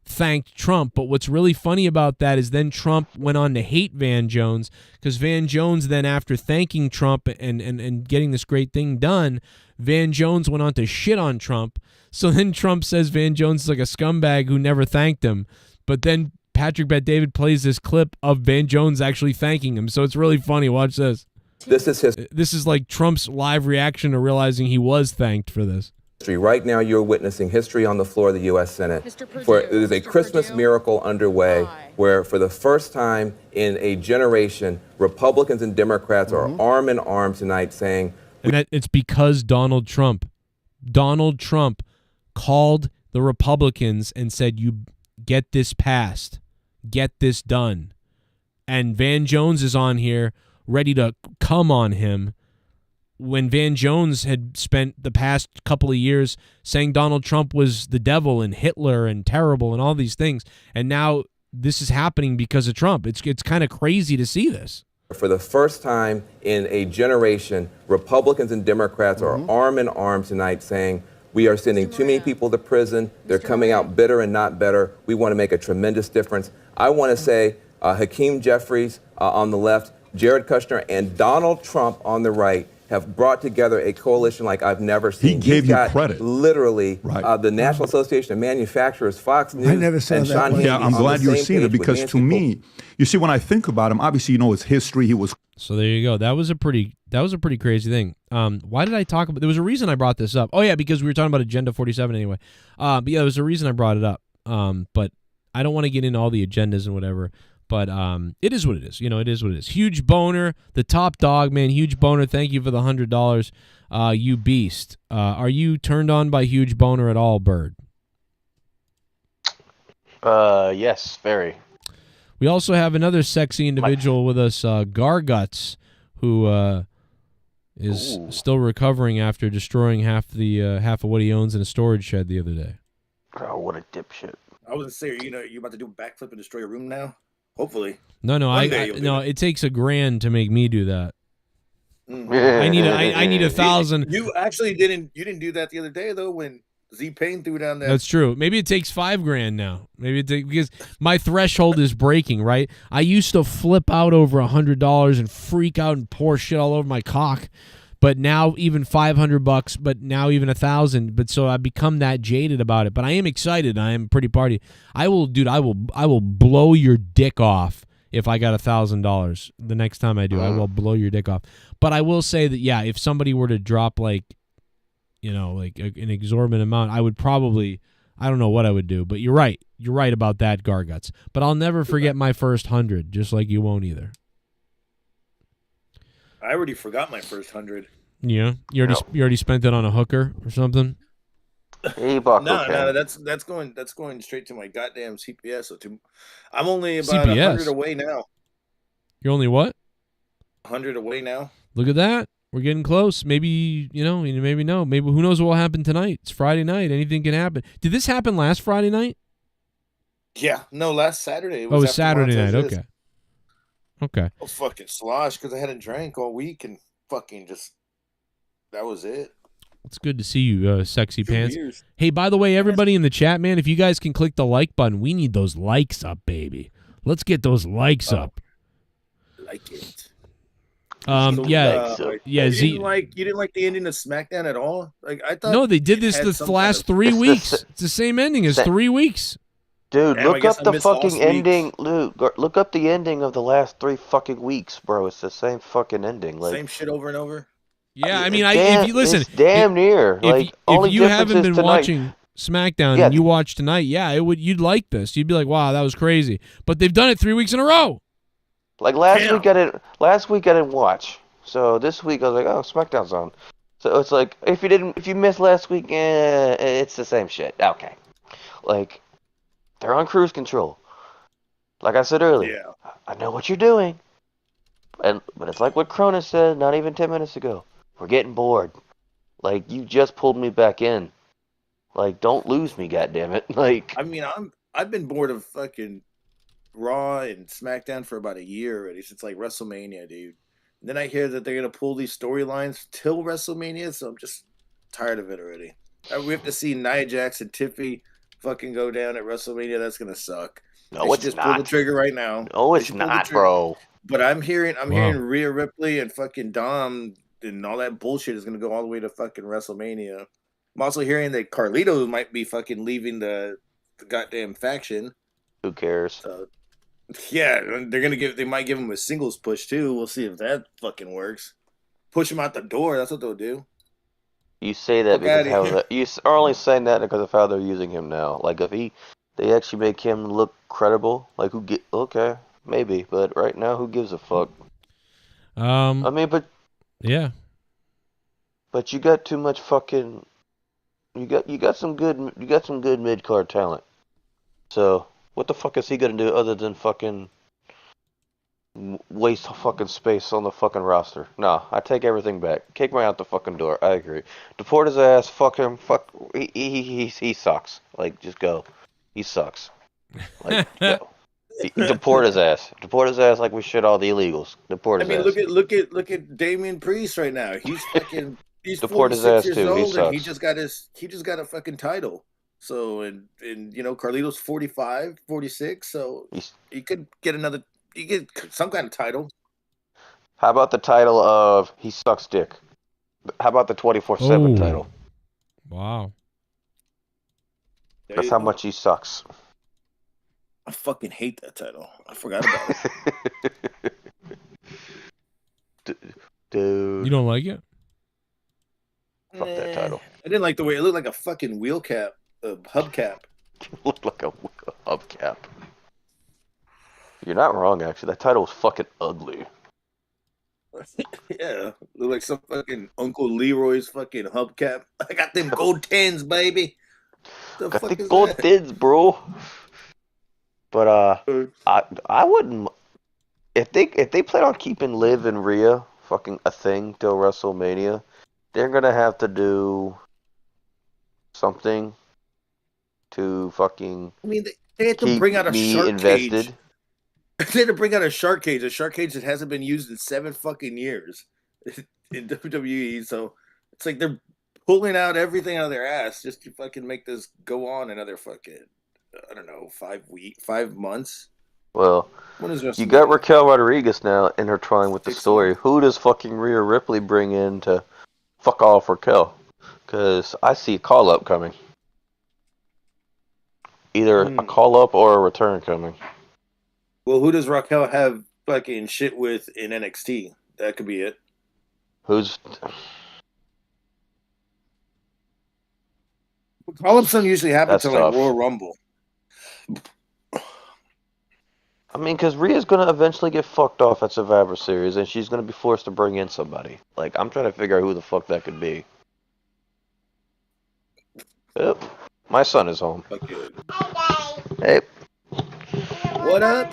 thanked Trump. But what's really funny about that is then Trump went on to hate Van Jones, because Van Jones then, after thanking Trump and getting this great thing done, Van Jones went on to shit on Trump. So then Trump says Van Jones is like a scumbag who never thanked him. But then Patrick Bet-David plays this clip of Van Jones actually thanking him. So it's really funny. Watch this. This is like Trump's live reaction to realizing he was thanked for this. Right now, you're witnessing history on the floor of the U.S. Senate. There's a Christmas miracle underway where, for the first time in a generation, Republicans and Democrats are arm in arm tonight saying... And it's because Donald Trump called the Republicans and said, you get this passed, get this done. And Van Jones is on here ready to come on him, when Van Jones had spent the past couple of years saying Donald Trump was the devil and Hitler and terrible and all these things. And now this is happening because of Trump. It's kind of crazy to see this. For the first time in a generation, Republicans and Democrats are arm in arm tonight saying, we are sending too many people to prison. They're coming out bitter and not better. We want to make a tremendous difference. I want to say Hakeem Jeffries on the left, Jared Kushner, and Donald Trump on the right have brought together a coalition like I've never seen. He gave you credit. Literally, the National Association of Manufacturers, Fox News, I never saw and that. Sean Hannity. Yeah, I'm glad you've seen it, because to me, you see, when I think about him, obviously, his history. He was. So there you go. That was a pretty crazy thing. Why did I talk about? There was a reason I brought this up. Oh yeah, because we were talking about Agenda 47 anyway. But yeah, there was a reason I brought it up. But I don't want to get into all the agendas and whatever. But it is what it is. It is what it is. Huge Boner, the top dog, man. Huge Boner, thank you for the $100. You beast. Are you turned on by Huge Boner at all, Bird? Yes, very. We also have another sexy individual with us, Garguts, who is still recovering after destroying half of what he owns in a storage shed the other day. Oh, what a dipshit. I was gonna say, you about to do a backflip and destroy a room now? Hopefully. No, it takes $1,000 to make me do that. I need $1,000. You actually didn't do that the other day though, when Z Payne threw down that. That's true. Maybe it takes $5,000 now. Because my threshold is breaking, right? I used to flip out over $100 and freak out and pour shit all over my cock. But now even $500, but now even $1,000. But so I've become that jaded about it. But I am excited. I am pretty party. I will blow your dick off if I got $1,000 the next time I do. I will blow your dick off. But I will say that, yeah, if somebody were to drop an exorbitant amount, I would probably, I don't know what I would do. But you're right. You're right about that, Garguts. But I'll never forget my first 100, just like you won't either. I already forgot my first 100. Yeah, you already spent it on a hooker or something. No, that's going straight to my goddamn CPS. So I'm only about 100 away now. You're only what? 100 away now. Look at that. We're getting close. Maybe maybe no. Maybe who knows what will happen tonight? It's Friday night. Anything can happen. Did this happen last Friday night? Yeah, no, last Saturday. It was Saturday night. Okay. Okay. I was fucking sloshed because I hadn't drank all week and fucking just, that was it. It's good to see you, sexy pants. Hey, by the way, everybody in the chat, man, if you guys can click the like button, we need those likes up, baby. Let's get those likes up. Like it. Yeah. You didn't like the ending of Smackdown at all? Like I thought. No, they did this the last 3 weeks. It's the same ending as 3 weeks. Dude, look up the fucking ending, Luke. Look up the ending of the last 3 fucking weeks, bro. It's the same fucking ending. Like same shit over and over. Yeah, I mean, if you listen, it's damn near. Like, if you haven't been watching SmackDown and you watch tonight, you'd like this. You'd be like, wow, that was crazy. But they've done it 3 weeks in a row. Like last week I didn't watch. So this week I was like, oh, SmackDown's on. So it's like if you missed last week, it's the same shit. Okay, like. They're on cruise control. Like I said earlier, I know what you're doing. But it's like what Cronin said not even 10 minutes ago. We're getting bored. Like, you just pulled me back in. Like, don't lose me, goddammit. Like, I mean, I've been bored of fucking Raw and SmackDown for about a year already, since like WrestleMania, dude. And then I hear that they're gonna pull these storylines till WrestleMania, so I'm just tired of it already. We have to see Nia Jax and Tiffy fucking go down at WrestleMania. That's gonna suck. No, it's just not. Pull the trigger right now. No, it's not, bro. But I'm hearing Rhea Ripley and fucking Dom and all that bullshit is gonna go all the way to fucking WrestleMania. I'm also hearing that Carlito might be fucking leaving the goddamn faction. Who cares? So, yeah, they might give him a singles push too. We'll see if that fucking works. Push him out the door. That's what they'll do. You say that because you are only saying that because of how they're using him now. Like if they actually make him look credible, like okay, maybe, but right now, who gives a fuck? I mean, but yeah, but you got too much fucking. You got some good mid card talent. So what the fuck is he gonna do other than fucking waste fucking space on the fucking roster? Nah, I take everything back. Kick me out the fucking door. I agree. Deport his ass. Fuck him. Fuck. He sucks. Like just go. He sucks. Like go. Deport his ass. Deport his ass like we shit all the illegals. Deport his ass. Look at Damian Priest right now. He's fucking. He's Deport his 46 ass years too. old, He and sucks. he just got a fucking title. So and you know Carlito's 45, 46, so he could get some kind of title. How about the title of he sucks dick? How about the 24/7 title? Wow. That's how much he sucks. I fucking hate that title. I forgot about it. Dude. You don't like it? Fuck that title. I didn't like the way it looked like a fucking wheel cap, a hubcap. It looked like a hubcap. You're not wrong, actually. That title was fucking ugly. Yeah, look like some fucking Uncle Leroy's fucking hubcap. I got them gold tens, baby. Got the gold tens, bro. But I wouldn't if they plan on keeping Liv and Rhea fucking a thing till WrestleMania. They're gonna have to do something to fucking. I mean, they had to bring out a shark invested. cage. They had to bring out a shark cage that hasn't been used in 7 fucking years in WWE. So it's like they're pulling out everything out of their ass just to fucking make this go on another fucking, I don't know, 5 months. Well, you got Raquel Rodriguez now intertwined with the story. Who does fucking Rhea Ripley bring in to fuck off Raquel? Because I see a call up coming. Either a call up or a return coming. Well, who does Raquel have fucking shit with in NXT? That could be it. Who's... Call ups don't usually happen to like Royal Rumble. I mean, because Rhea's going to eventually get fucked off at Survivor Series, and she's going to be forced to bring in somebody. Like, I'm trying to figure out who the fuck that could be. Yep. My son is home. Okay. Hey. What up?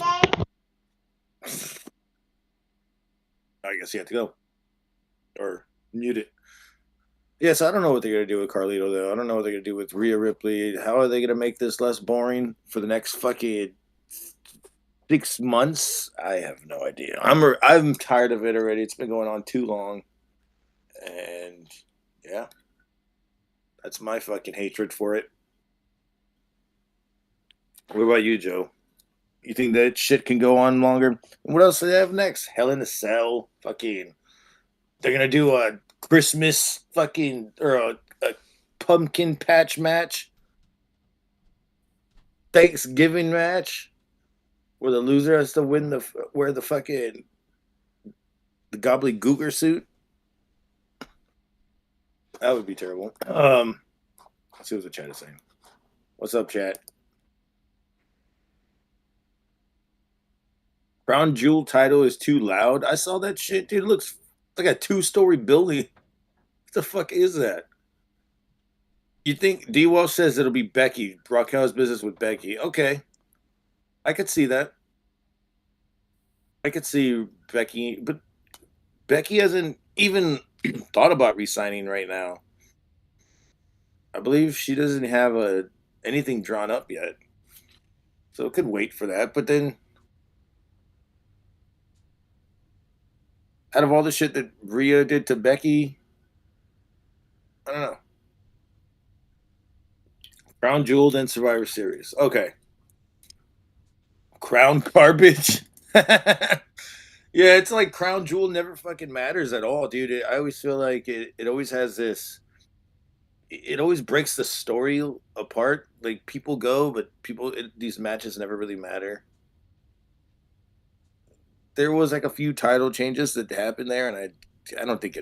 I guess you have to go. Or mute it. Yes, I don't know what they're going to do with Carlito, though. I don't know what they're going to do with Rhea Ripley. How are they going to make this less boring for the next fucking 6 months? I have no idea. I'm tired of it already. It's been going on too long. And, yeah. That's my fucking hatred for it. What about you, Joe? You think that shit can go on longer? And what else do they have next? Hell in a Cell. Fucking. They're going to do a Christmas fucking. Or a pumpkin patch match. Thanksgiving match. Where the loser has to wear the fucking. The gobbledygooker suit. That would be terrible. Let's see what the chat is saying. What's up, chat? Crown Jewel title is too loud. I saw that shit, dude. It looks like a 2-story building. What the fuck is that? You think D. Walsh says it'll be Becky. Raquel's business with Becky. Okay. I could see that. I could see Becky, but Becky hasn't even thought about re-signing right now. I believe she doesn't have anything drawn up yet. So it could wait for that. But then, out of all the shit that Rhea did to Becky, I don't know. Crown Jewel, then Survivor Series. Okay. Crown garbage. Yeah, it's like Crown Jewel never fucking matters at all, dude. I always feel like it always has this. It always breaks the story apart. Like people go, but these matches never really matter. There was like a few title changes that happened there, and I don't think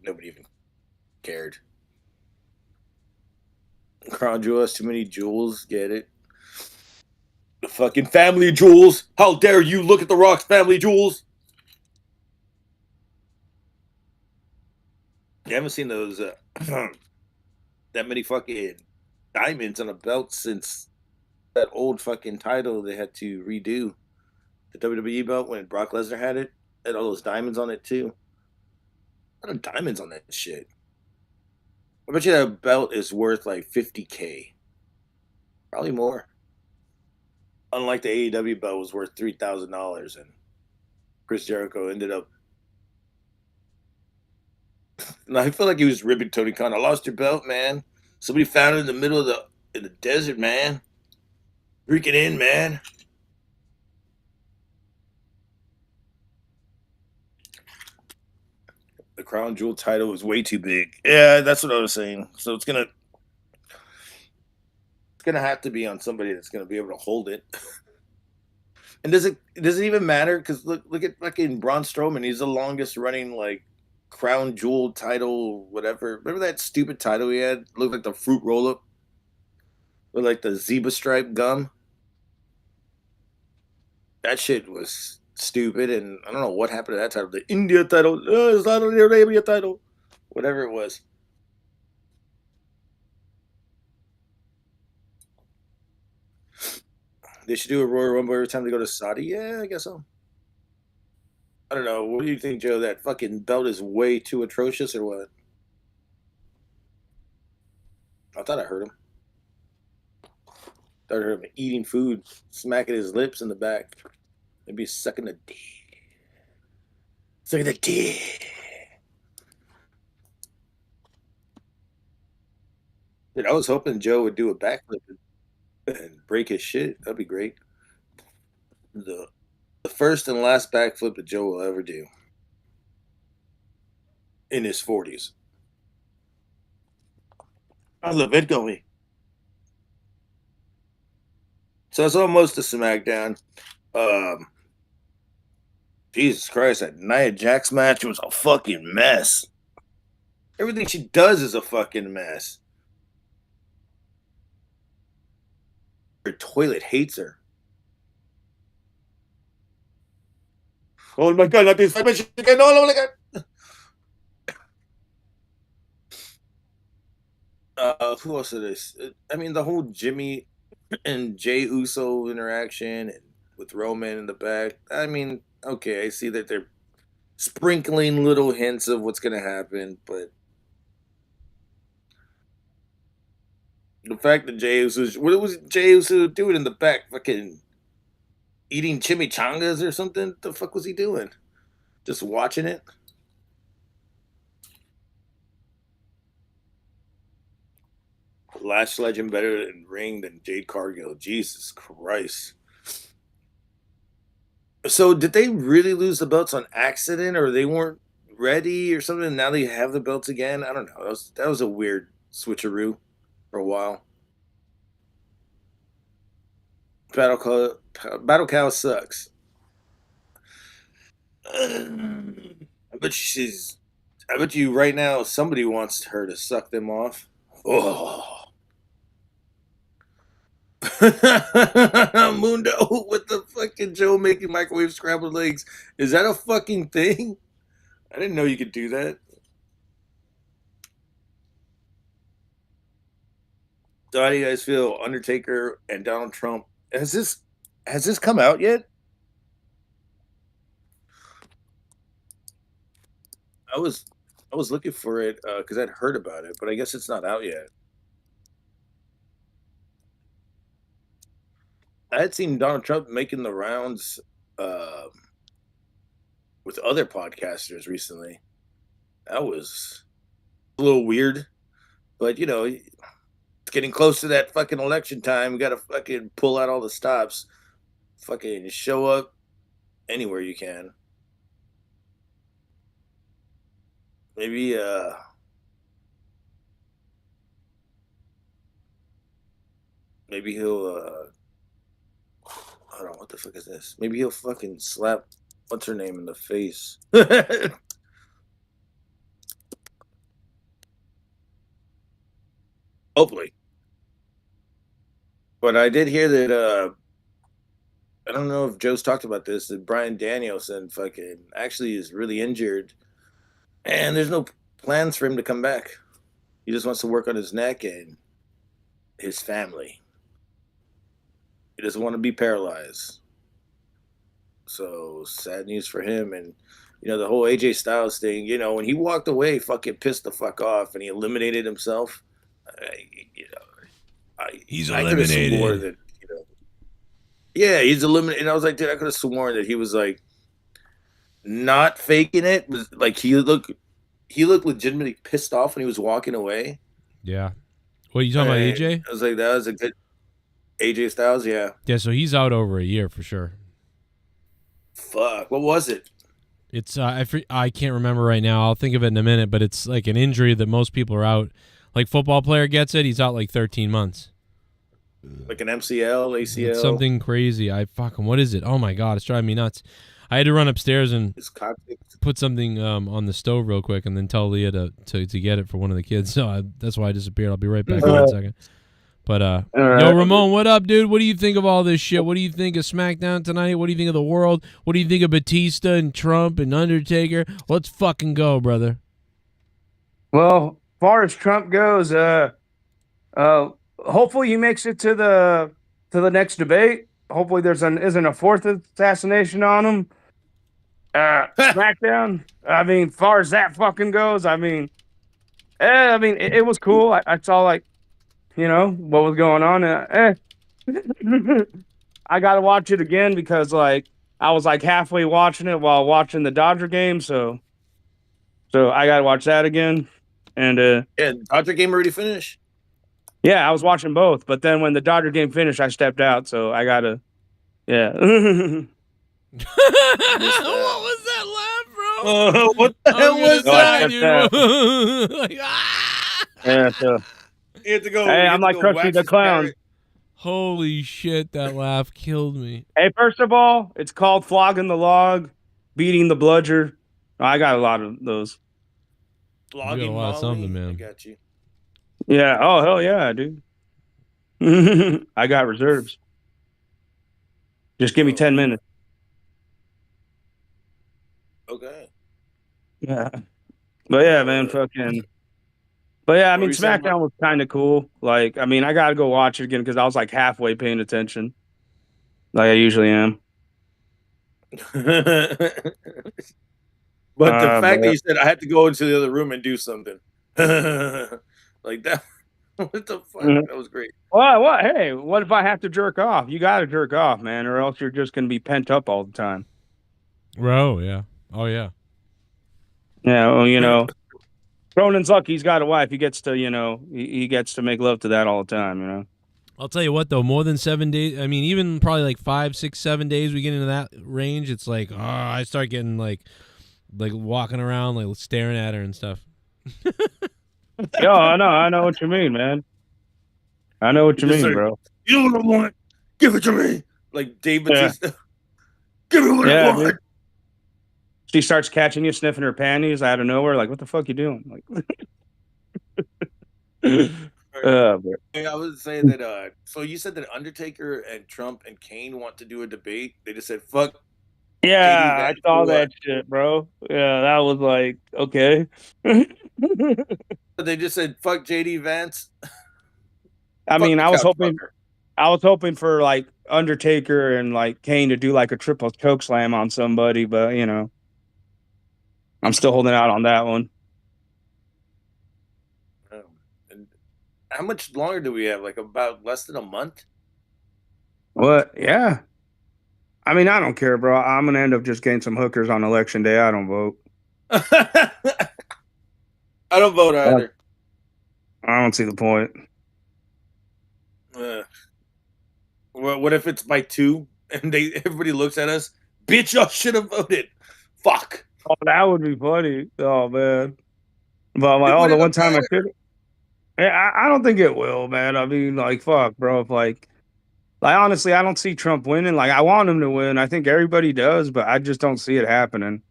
nobody even cared. Crown Jewel has too many jewels. Get it? The fucking family jewels. How dare you look at the Rock's family jewels? You haven't seen those that many fucking diamonds on a belt since that old fucking title they had to redo. The WWE belt when Brock Lesnar had it. Had all those diamonds on it too. A lot of diamonds on that shit. I bet you that belt is worth like $50K. Probably more. Unlike the AEW belt was worth $3,000 and Chris Jericho ended up. And I feel like he was ribbing Tony Khan. I lost your belt, man. Somebody found it in the middle of the desert, man. Freak it in, man. The Crown Jewel title was way too big. Yeah, that's what I was saying. So it's gonna have to be on somebody that's gonna be able to hold it. And does it even matter? Because look at fucking Braun Strowman. He's the longest running like Crown Jewel title, whatever. Remember that stupid title he had? Looked like the fruit roll up with like the zebra stripe gum. That shit was stupid, and I don't know what happened to that title. The India title, it's not an Arabia title, whatever it was. They should do a Royal Rumble every time they go to Saudi. Yeah, I guess so. I don't know. What do you think, Joe? That fucking belt is way too atrocious, or what? I thought I heard him. I heard him eating food, smacking his lips in the back. Maybe sucking the dick. Sucking the dick. Dude, I was hoping Joe would do a backflip and break his shit. That'd be great. The first and last backflip that Joe will ever do in his 40s. I love it going. So it's almost a Smackdown. Jesus Christ, that Nia Jax match was a fucking mess. Everything she does is a fucking mess. Her toilet hates her. Oh my god, not this fight again. No, oh my god. Who else is this? I mean, the whole Jimmy and Jey Uso interaction and with Roman in the back. I mean, okay, I see that they're sprinkling little hints of what's gonna happen, but the fact that Jey Uso, what was Jey Uso doing in the back? Fucking eating chimichangas or something? What the fuck was he doing? Just watching it? Lash Legend better in ring than Jade Cargill. Jesus Christ. So did they really lose the belts on accident, or they weren't ready or something? And now they have the belts again? I don't know. That was a weird switcheroo for a while. Battle Cow sucks. I bet you right now somebody wants her to suck them off. Oh. Mundo with the fucking Joe making microwave scrambled eggs. Is that a fucking thing? I didn't know you could do that. So how do you guys feel? Undertaker and Donald Trump. Has this come out yet? I was looking for it because I'd heard about it, but I guess it's not out yet. I had seen Donald Trump making the rounds with other podcasters recently. That was a little weird, but you know, it's getting close to that fucking election time. We got to fucking pull out all the stops. Fucking show up anywhere you can. Maybe maybe he'll hold on, what the fuck is this? Maybe he'll fucking slap what's her name in the face. Hopefully. But I did hear that I don't know if Joe's talked about this, that Brian Danielson fucking actually is really injured and there's no plans for him to come back. He just wants to work on his neck and his family. He doesn't want to be paralyzed. So sad news for him. And you know, the whole AJ Styles thing, you know, when he walked away, fucking pissed the fuck off and he eliminated himself. He's I could have eliminated. sworn that, you know, yeah, he's eliminated. And I was like, dude, I could have sworn that he was like not faking it. Was like he looked legitimately pissed off when he was walking away. Yeah. What are you talking about, And AJ? I was like, that was a good AJ Styles, yeah. Yeah, so he's out over a year for sure. Fuck, what was it? It's I can't remember right now. I'll think of it in a minute, but it's like an injury that most people are out. Like football player gets it, he's out like 13 months. Like an MCL, ACL, It's something crazy. What is it? Oh my god, it's driving me nuts. I had to run upstairs and put something on the stove real quick, and then tell Leah to get it for one of the kids. So that's why I disappeared. I'll be right back in a second. But yo, Ramon, what up, dude? What do you think of all this shit? What do you think of SmackDown tonight? What do you think of the world? What do you think of Batista and Trump and Undertaker? Let's fucking go, brother. Well, as far as Trump goes, hopefully he makes it to the next debate. Hopefully isn't a fourth assassination on him. SmackDown. I mean, as far as that fucking goes, I mean, it was cool. I saw like, you know, what was going on. I got to watch it again because like I was like halfway watching it while watching the Dodger game, so I got to watch that again. And yeah, Dodger game already finished. Yeah, I was watching both, but then when the Dodger game finished, I stepped out, so I gotta, yeah. What was that laugh, bro? What the hell was that, dude? Like, yeah, so. You have to go. Hey, I'm like Krusty the Clown. Holy shit, that laugh killed me. Hey, first of all, it's called flogging the log, beating the bludger. I got a lot of those. You got a lot of something, man. I got you. Yeah. Oh, hell yeah, dude. I got reserves. Just give me 10 minutes. Okay. Yeah. But yeah, man, fucking. But yeah, I mean, were you saying, SmackDown was kind of cool. Like, I mean, I got to go watch it again because I was like halfway paying attention. Like I usually am. But the fact that you said I had to go into the other room and do something. Like that. What the fuck? That was great. What? Hey, what if I have to jerk off? You got to jerk off, man, or else you're just going to be pent up all the time. Bro, yeah. Oh, yeah. Yeah, well, you know, Cronin's lucky he's got a wife. He gets to, you know, he gets to make love to that all the time, you know. I'll tell you what, though, more than 7 days, I mean, even probably like 5, 6, 7 days we get into that range, it's like, I start getting like walking around, like staring at her and stuff. Yo, I know what you mean, man. I know what you mean, like, bro. You know what I want? Give it to me. Like Dave Batista. Give me what I want. Dude. She starts catching you sniffing her panties out of nowhere. Like, what the fuck you doing? Like, Hey, I was saying that. So you said that Undertaker and Trump and KANE want to do a debate. They just said, "Fuck." yeah, I saw that shit, bro. Yeah, that was like, okay. They just said, "Fuck JD Vance." I mean, I was hoping for like Undertaker and like Kane to do like a triple choke slam on somebody, but you know, I'm still holding out on that one. And how much longer do we have? Like about less than a month. What? Yeah. I mean, I don't care, bro. I'm gonna end up just getting some hookers on election day. I don't vote. I don't vote either. I don't see the point. Well, what if it's by 2 and everybody looks at us? Bitch, y'all should have voted. Fuck. Oh, that would be funny. Oh man. But like, It oh, the wouldn't one time I matter. should. I don't think it will, man. I mean, like, fuck, bro. If like honestly, I don't see Trump winning. Like, I want him to win. I think everybody does, but I just don't see it happening.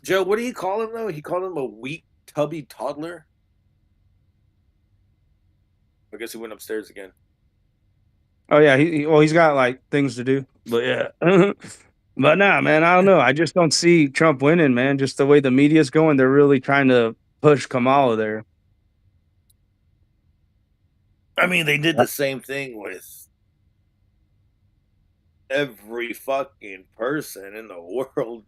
Joe, what do you call him though? He called him a weak, tubby toddler. I guess he went upstairs again. Oh yeah, he's got like things to do. But yeah. But nah, man, I don't know. I just don't see Trump winning, man. Just the way the media's going, they're really trying to push Kamala there. I mean, they did the same thing with every fucking person in the world.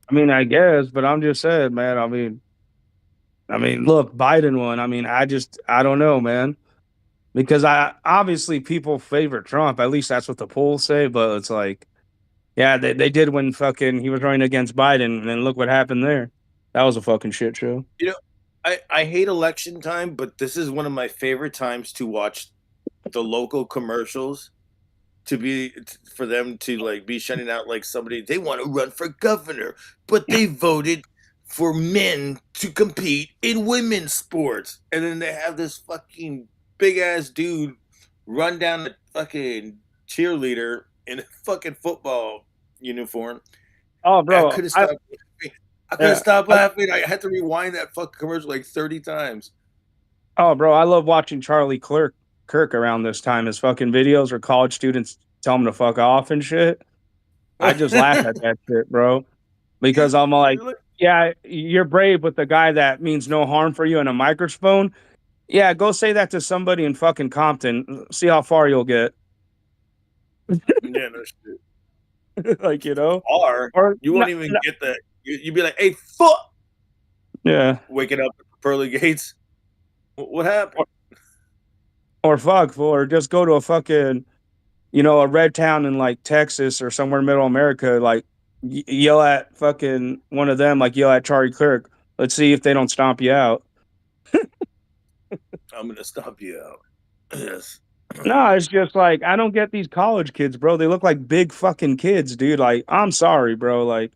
I mean, I guess, but I'm just saying, man. I mean, look, Biden won. I mean, I don't know, man. Because I obviously people favor Trump. At least that's what the polls say. But it's like, yeah, they did when fucking he was running against Biden, and then look what happened there. That was a fucking shit show. You know, I hate election time, but this is one of my favorite times to watch the local commercials. For them to like be shutting out like somebody they want to run for governor, but they voted for men to compete in women's sports, and then they have this fucking big ass dude run down the fucking cheerleader in a fucking football uniform. Oh, bro, I couldn't stop. I couldn't stop laughing. I had to rewind that fucking commercial like 30 times. Oh, bro, I love watching Charlie Kirk around this time. His fucking videos where college students tell him to fuck off and shit. I just laugh at that shit, bro. Because I'm like, yeah, you're brave with the guy that means no harm for you in a microphone. Yeah, go say that to somebody in fucking Compton. See how far you'll get. Yeah, no shit. Like, you know? Or you won't even get that. You'd be like, hey, fuck! Yeah. Waking up at the pearly gates. What happened? Or fuck, or just go to a fucking, you know, a red town in like Texas or somewhere in middle America, like yell at fucking one of them, like yell at Charlie Kirk. Let's see if they don't stomp you out. I'm gonna stomp you out. Yes. No, it's just like I don't get these college kids, bro. They look like big fucking kids, dude. Like, I'm sorry, bro. Like,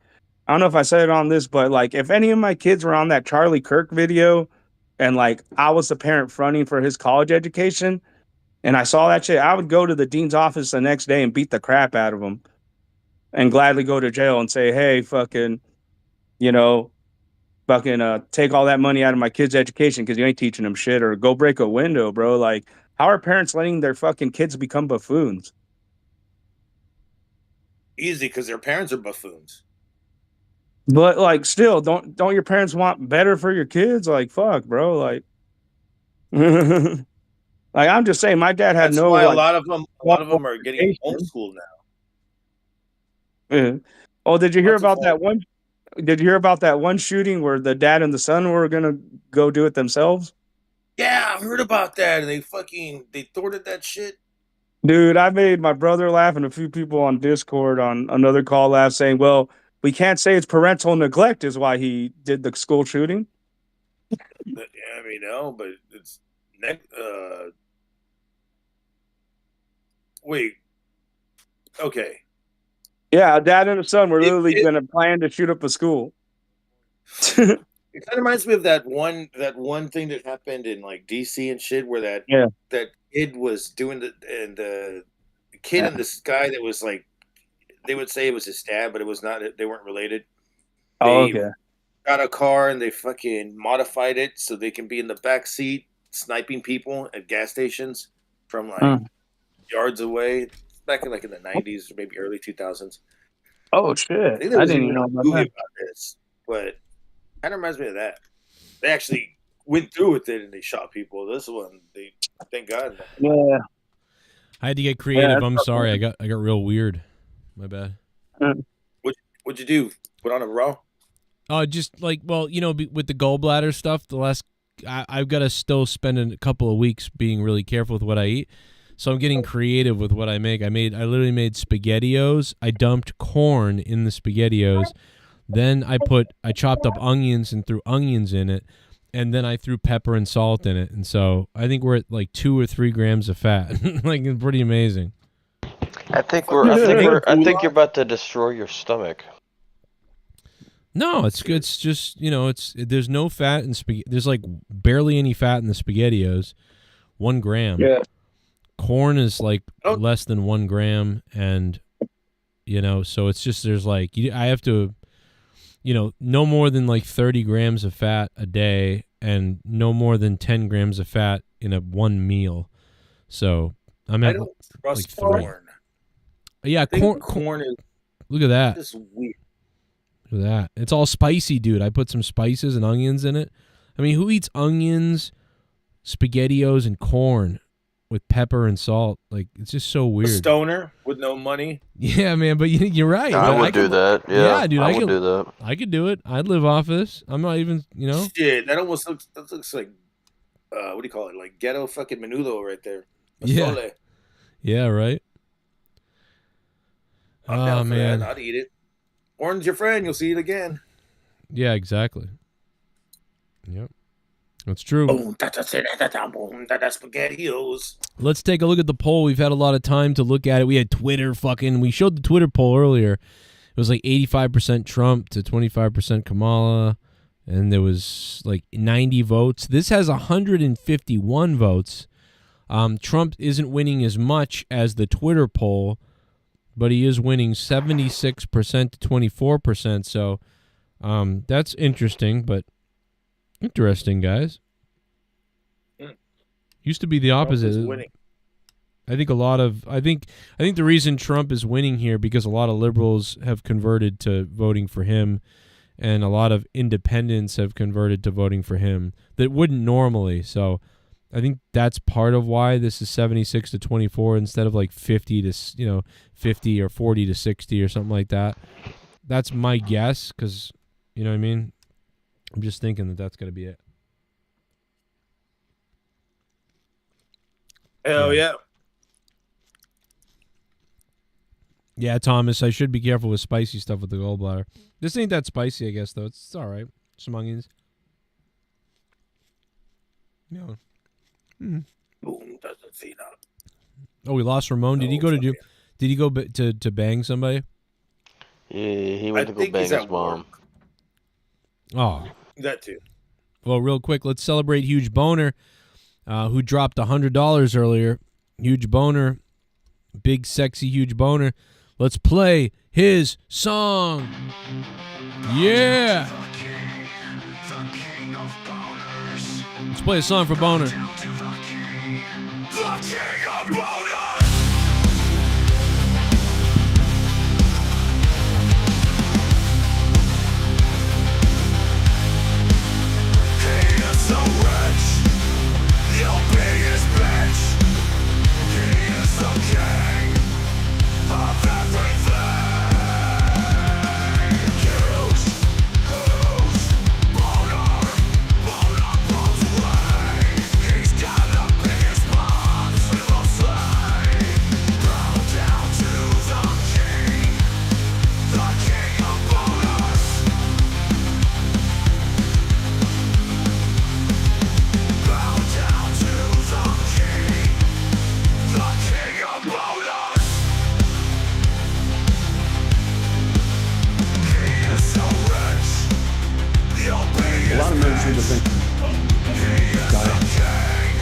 I don't know if I said it on this, but like if any of my kids were on that Charlie Kirk video and like I was the parent fronting for his college education and I saw that shit, I would go to the dean's office the next day and beat the crap out of him and gladly go to jail and say, hey, fucking, you know, fucking take all that money out of my kid's education because you ain't teaching them shit, or go break a window, bro. Like, how are parents letting their fucking kids become buffoons? Easy, because their parents are buffoons. But like, still, don't your parents want better for your kids? Like, fuck, bro. Like, like I'm just saying, my dad had That's no. why Like, a lot of them are getting homeschooled now. Yeah. Oh, did you hear about that one? Did you hear about that one shooting where the dad and the son were gonna go do it themselves? Yeah, I heard about that. And they thwarted that shit. Dude, I made my brother laugh and a few people on Discord on another call laugh, saying, well, we can't say it's parental neglect is why he did the school shooting. Yeah, I mean, no, but it's wait. Okay. Yeah, a dad and a son were literally gonna plan to shoot up a school. It kind of reminds me of that one thing that happened in like DC and shit, where that kid was doing the kid and this guy that was like, they would say it was his dad, but it was not. They weren't related. They got a car and they fucking modified it so they can be in the back seat sniping people at gas stations from like yards away. Back in like in the 90s or maybe early 2000s. Oh shit! I didn't even know about this, but kind of reminds me of that. They actually went through with it and they shot people. This one, they thank God. Yeah. I had to get creative. I'm sorry. I got real weird. My bad. What'd you do? Put on a bra? Just like, well, you know, with the gallbladder stuff, I've got to still spend a couple of weeks being really careful with what I eat. So I'm getting creative with what I make. I literally made SpaghettiOs. I dumped corn in the SpaghettiOs. Then I chopped up onions and threw onions in it. And then I threw pepper and salt in it. And so I think we're at like 2 or 3 grams of fat. Like, it's pretty amazing. I think you're about to destroy your stomach. No, it's just, there's no fat in spaghetti. There's like barely any fat in the SpaghettiOs. 1 gram. Yeah. Corn is like less than 1 gram, and so it's just there's like I have to, no more than like 30 grams of fat a day, and no more than 10 grams of fat in one meal. So I'm at don't trust like 3. corn. Yeah, corn is. Look at that. This is weird. Look at that. It's all spicy, dude. I put some spices and onions in it. I mean, who eats onions, SpaghettiOs, and corn with pepper and salt? Like, it's just so weird. A stoner with no money. Yeah, man, but you're right. I would do that. Yeah, dude, I would do that. I could do it. I'd live off this. I'm not even, Shit, that looks like, what do you call it? Like ghetto fucking menudo right there. Yeah. Pozole. Yeah, right. I'm down for that. I'd eat it. Orange your friend, you'll see it again. Yeah, exactly. Yep. That's true. Boom, SpaghettiOs. Let's take a look at the poll. We've had a lot of time to look at it. We had Twitter we showed the Twitter poll earlier. It was like 85% Trump to 25% Kamala, and there was like 90 votes. This has 151 votes. Trump isn't winning as much as the Twitter poll, but he is winning 76% to 24%. So that's interesting, but interesting, guys. Used to be the opposite. I think the reason Trump is winning here because a lot of liberals have converted to voting for him, and a lot of independents have converted to voting for him that wouldn't normally. So I think that's part of why this is 76 to 24 instead of like 50 to 50 or 40 to 60 or something like that. That's my guess, because you know what I mean. I'm just thinking that that's going to be it. Hell yeah. Yeah, Thomas, I should be careful with spicy stuff with the gallbladder. This ain't that spicy, I guess, though. It's all right. Some onions. Yeah. Boom, doesn't see that. Oh, we lost Ramon. Did he go to bang somebody? Yeah, he went to go bang his mom. Oh. That too. Well, real quick, let's celebrate Huge Boner, who dropped $100 earlier. Huge Boner, big sexy Huge Boner. Let's play his song. Yeah. Let's play a song for Boner.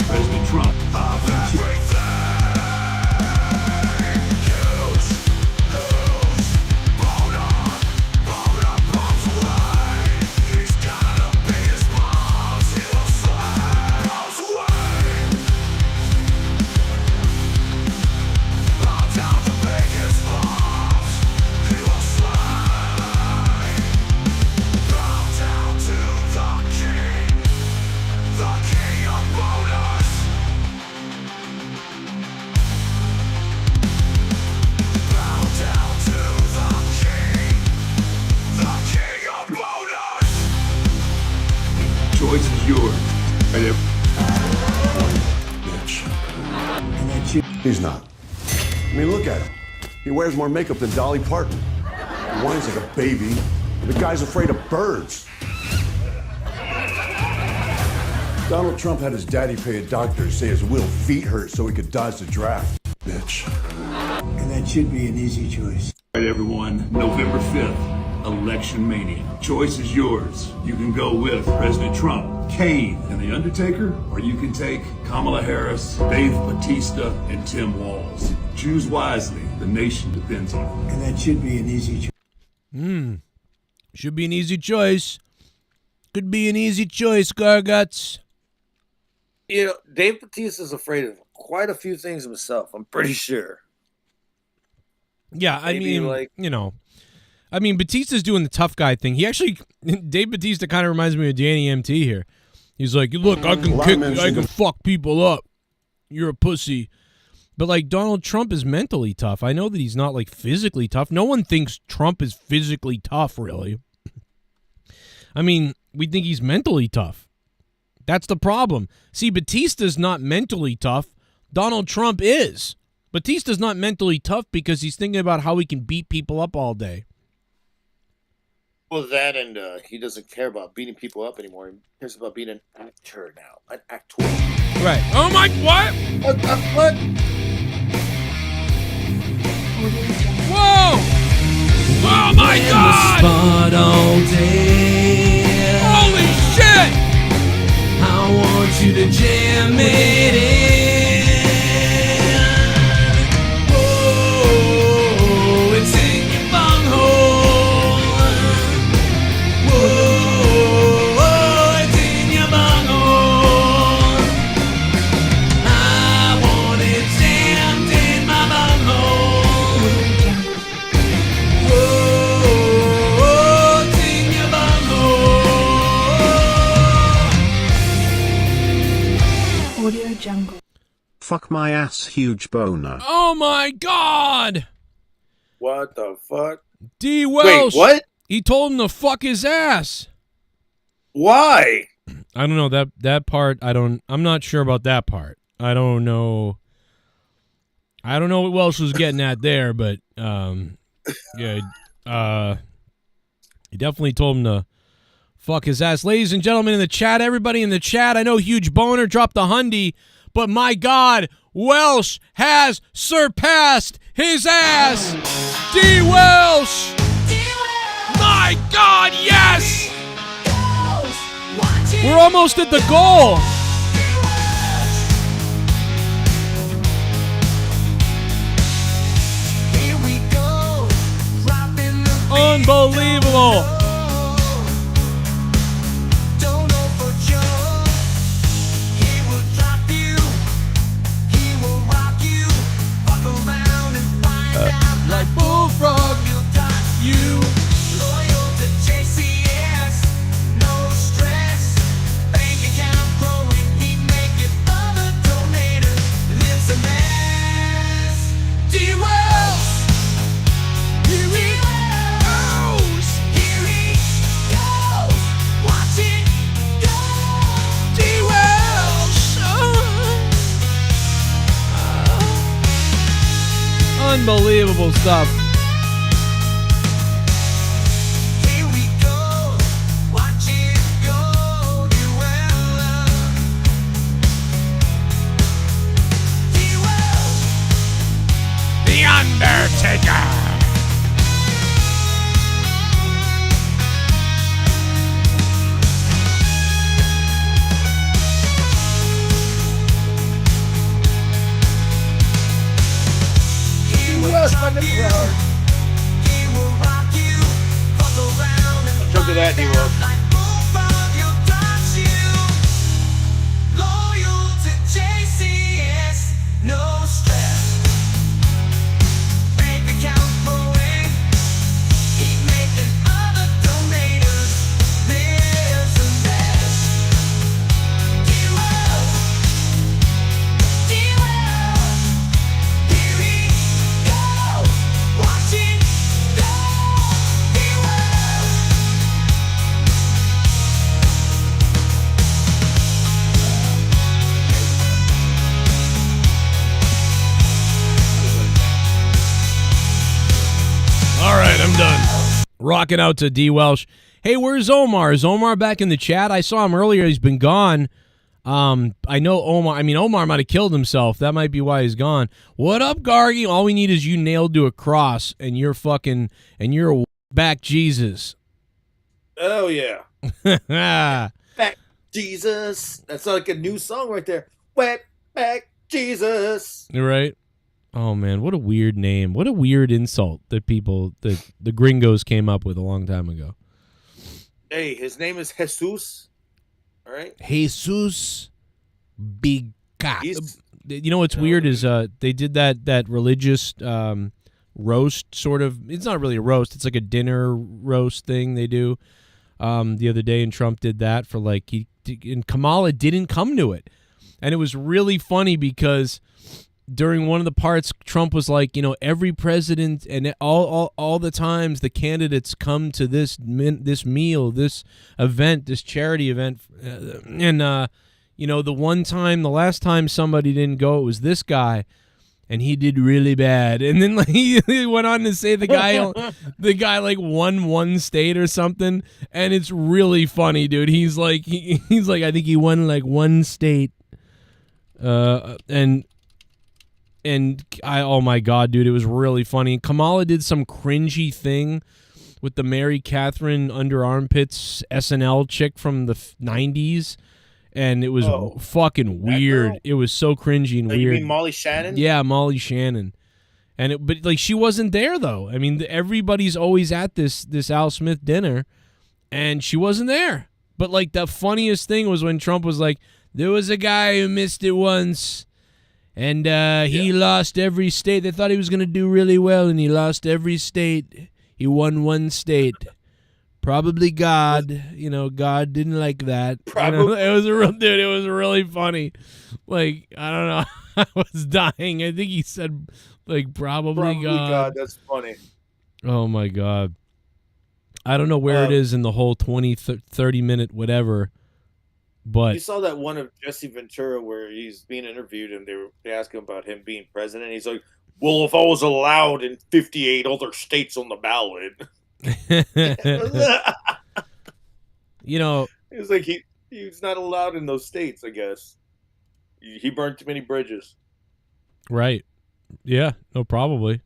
President Trump. Choice is yours. Bitch. And that He's not. I mean, look at him. He wears more makeup than Dolly Parton. He whines like a baby. The guy's afraid of birds. Donald Trump had his daddy pay a doctor to say his Will feet hurt so he could dodge the draft. Bitch. And that should be an easy choice. All right, everyone, November 5th, Election Mania. Choice is yours. You can go with President Trump, KANE, and The Undertaker, or you can take Kamala Harris, Dave Batista, and Tim Walz. Choose wisely. The nation depends on it. And that should be an easy choice. Should be an easy choice. Could be an easy choice, Garguts. You know, Dave Bautista's afraid of quite a few things himself, I'm pretty sure. Yeah, Maybe, I mean, like- you know, I mean, Batista's doing the tough guy thing. He actually, Dave Batista kind of reminds me of Danny MT here. He's like, look, I can kick, I can fuck people up. You're a pussy. But like Donald Trump is mentally tough. I know that he's not like physically tough. No one thinks Trump is physically tough, really. I mean, we think he's mentally tough. That's the problem. See, Batista's not mentally tough. Donald Trump is. Batista's not mentally tough because he's thinking about how he can beat people up all day. Well, that and he doesn't care about beating people up anymore. He cares about being an actor now. An actor. Right. Oh my, what? What? Whoa! Oh my God! Spot all day. Holy shit! I want you to jam it in. Oh, it's in your bunghole. Oh, it's in your bunghole. I want it jammed in my bunghole. Oh, it's in your bunghole. Audio Jungle. Fuck my ass, huge boner. Oh my God! What the fuck? D. Welsh. Wait, what? He told him to fuck his ass. Why? I don't know that part. I'm not sure about that part. I don't know what Welsh was getting at there, but yeah, he definitely told him to fuck his ass. Ladies and gentlemen in the chat, everybody in the chat, I know Huge Boner dropped the hundy, but my God, Welsh has surpassed his ass. D. Welsh. My God, yes. We're almost at the goal. Unbelievable. Like bullfrog, you loyal to JCS, no stress, bank account growing, he make it other donators, lives a mess. D-Wells, here he goes, watch it go. D-Wells, unbelievable stuff. Here we go, watch it go, The Undertaker. Chunk of that, D-Wells. No stress. Bank account growing. He making other donators. There's a mess. D-Wells. Here he goes. Watch it go. D-Wells. Rocking out to D. Welsh. Hey, where's Omar? Is Omar back in the chat? I saw him earlier. He's been gone. I know Omar. I mean, Omar might have killed himself. That might be why he's gone. What up, Gargi? All we need is you nailed to a cross, and you're a back Jesus. Oh yeah. Back Jesus. That's like a new song right there. Wet back Jesus. You're right. Oh man, what a weird name. What a weird insult that the gringos came up with a long time ago. Hey, his name is Jesus. All right. Jesus Big Cock. You know what's weird is they did that religious roast sort of. It's not really a roast. It's like a dinner roast thing they do the other day, and Trump did that for and Kamala didn't come to it, and it was really funny because during one of the parts, Trump was like, every president and all the times the candidates come to this meal, this event, this charity event, and the last time somebody didn't go, it was this guy, and he did really bad. And then he went on to say the guy like won one state or something, and it's really funny, dude. He's like I think he won like one state, And oh my God, dude, it was really funny. Kamala did some cringy thing with the Mary Catherine under armpits SNL chick from the 90s, and it was fucking weird. It was so cringy and weird. You mean Molly Shannon? Yeah, Molly Shannon. But she wasn't there though. I mean, everybody's always at this Al Smith dinner, and she wasn't there. But like the funniest thing was when Trump was like, "There was a guy who missed it once." And he lost every state. They thought he was going to do really well, and he lost every state. He won one state. Probably God. God didn't like that. Probably. It was really funny. Like, I don't know. I was dying. I think he said, like, probably God. That's funny. Oh, my God. I don't know where it is in the whole 20, 30-minute whatever. But you saw that one of Jesse Ventura where he's being interviewed and they ask him about him being president. He's like, "Well, if I was allowed in 58 other states on the ballot," it's like he's not allowed in those states. I guess he burned too many bridges. Right? Yeah. No, probably.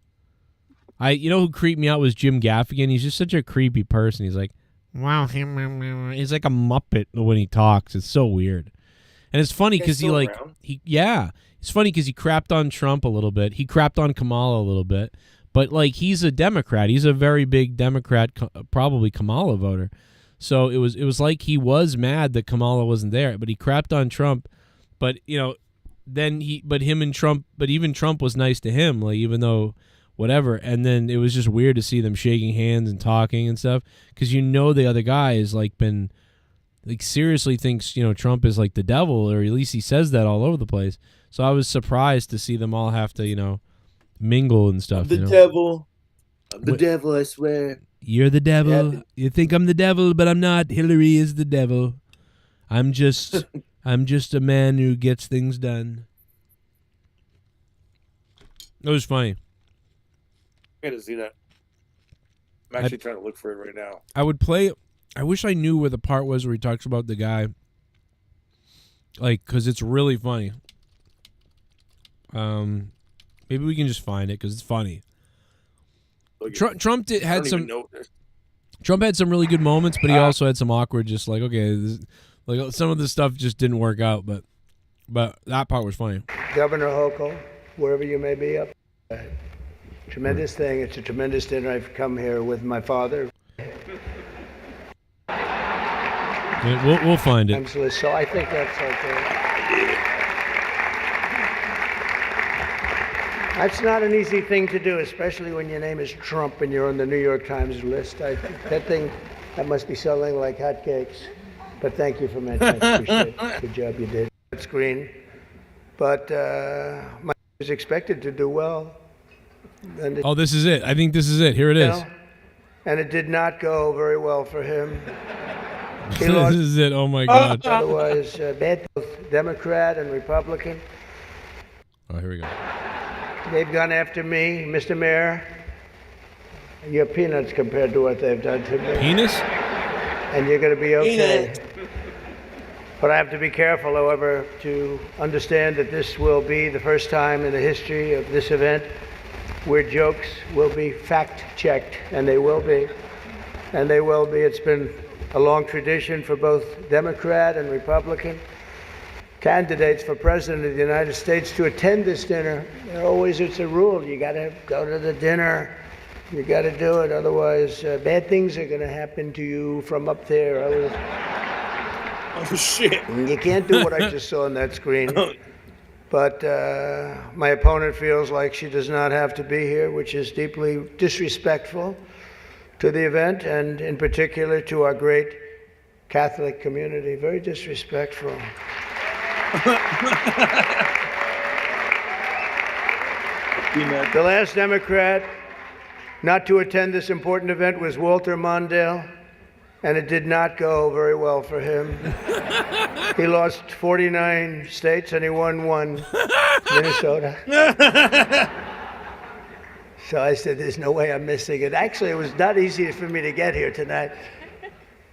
Who creeped me out was Jim Gaffigan. He's just such a creepy person. He's like, wow, he's like a Muppet when he talks. It's so weird, and it's funny because it's funny because he crapped on Trump a little bit. He crapped on Kamala a little bit, but like he's a Democrat. He's a very big Democrat, probably Kamala voter. So it was like he was mad that Kamala wasn't there, but he crapped on Trump. But even Trump was nice to him, like even though. Whatever, and then it was just weird to see them shaking hands and talking and stuff because the other guy has like been like seriously thinks Trump is like the devil, or at least he says that all over the place. So I was surprised to see them all have to mingle and stuff. I'm the devil, I swear. You're the devil. You think I'm the devil, but I'm not. Hillary is the devil. I'm just a man who gets things done. It was funny. I gotta see that. I'm actually trying to look for it right now. I wish I knew where the part was where he talks about the guy. Like, because it's really funny. Maybe we can just find it because it's funny. Trump had some really good moments, but he also had some awkward, just like, okay, some of the stuff just didn't work out, but that part was funny. Governor Hochul, wherever you may be up. Tremendous thing. It's a tremendous dinner. I've come here with my father. Yeah, we'll find it. So I think that's okay. That's not an easy thing to do, especially when your name is Trump and you're on the New York Times list. That must be selling like hotcakes. But thank you for mentioning it. Appreciate it. Good job you did. Screen. But my is expected to do well. Oh, this is it. I think this is it. Here it is. And it did not go very well for him. This is it. Oh, my God. Otherwise, bad, both Democrat and Republican. Oh, here we go. They've gone after me, Mr. Mayor. You're peanuts compared to what they've done to me. Penis? And you're going to be okay. Peanut. But I have to be careful, however, to understand that this will be the first time in the history of this event where jokes will be fact-checked, and they will be. And they will be. It's been a long tradition for both Democrat and Republican candidates for President of the United States to attend this dinner. It's a rule. You got to go to the dinner. You got to do it. Otherwise, bad things are going to happen to you from up there. Oh, shit. You can't do what I just saw on that screen. But my opponent feels like she does not have to be here, which is deeply disrespectful to the event, and in particular to our great Catholic community. Very disrespectful. The last Democrat not to attend this important event was Walter Mondale, and it did not go very well for him. He lost 49 states and he won one, Minnesota. So I said, there's no way I'm missing it. Actually, it was not easy for me to get here tonight.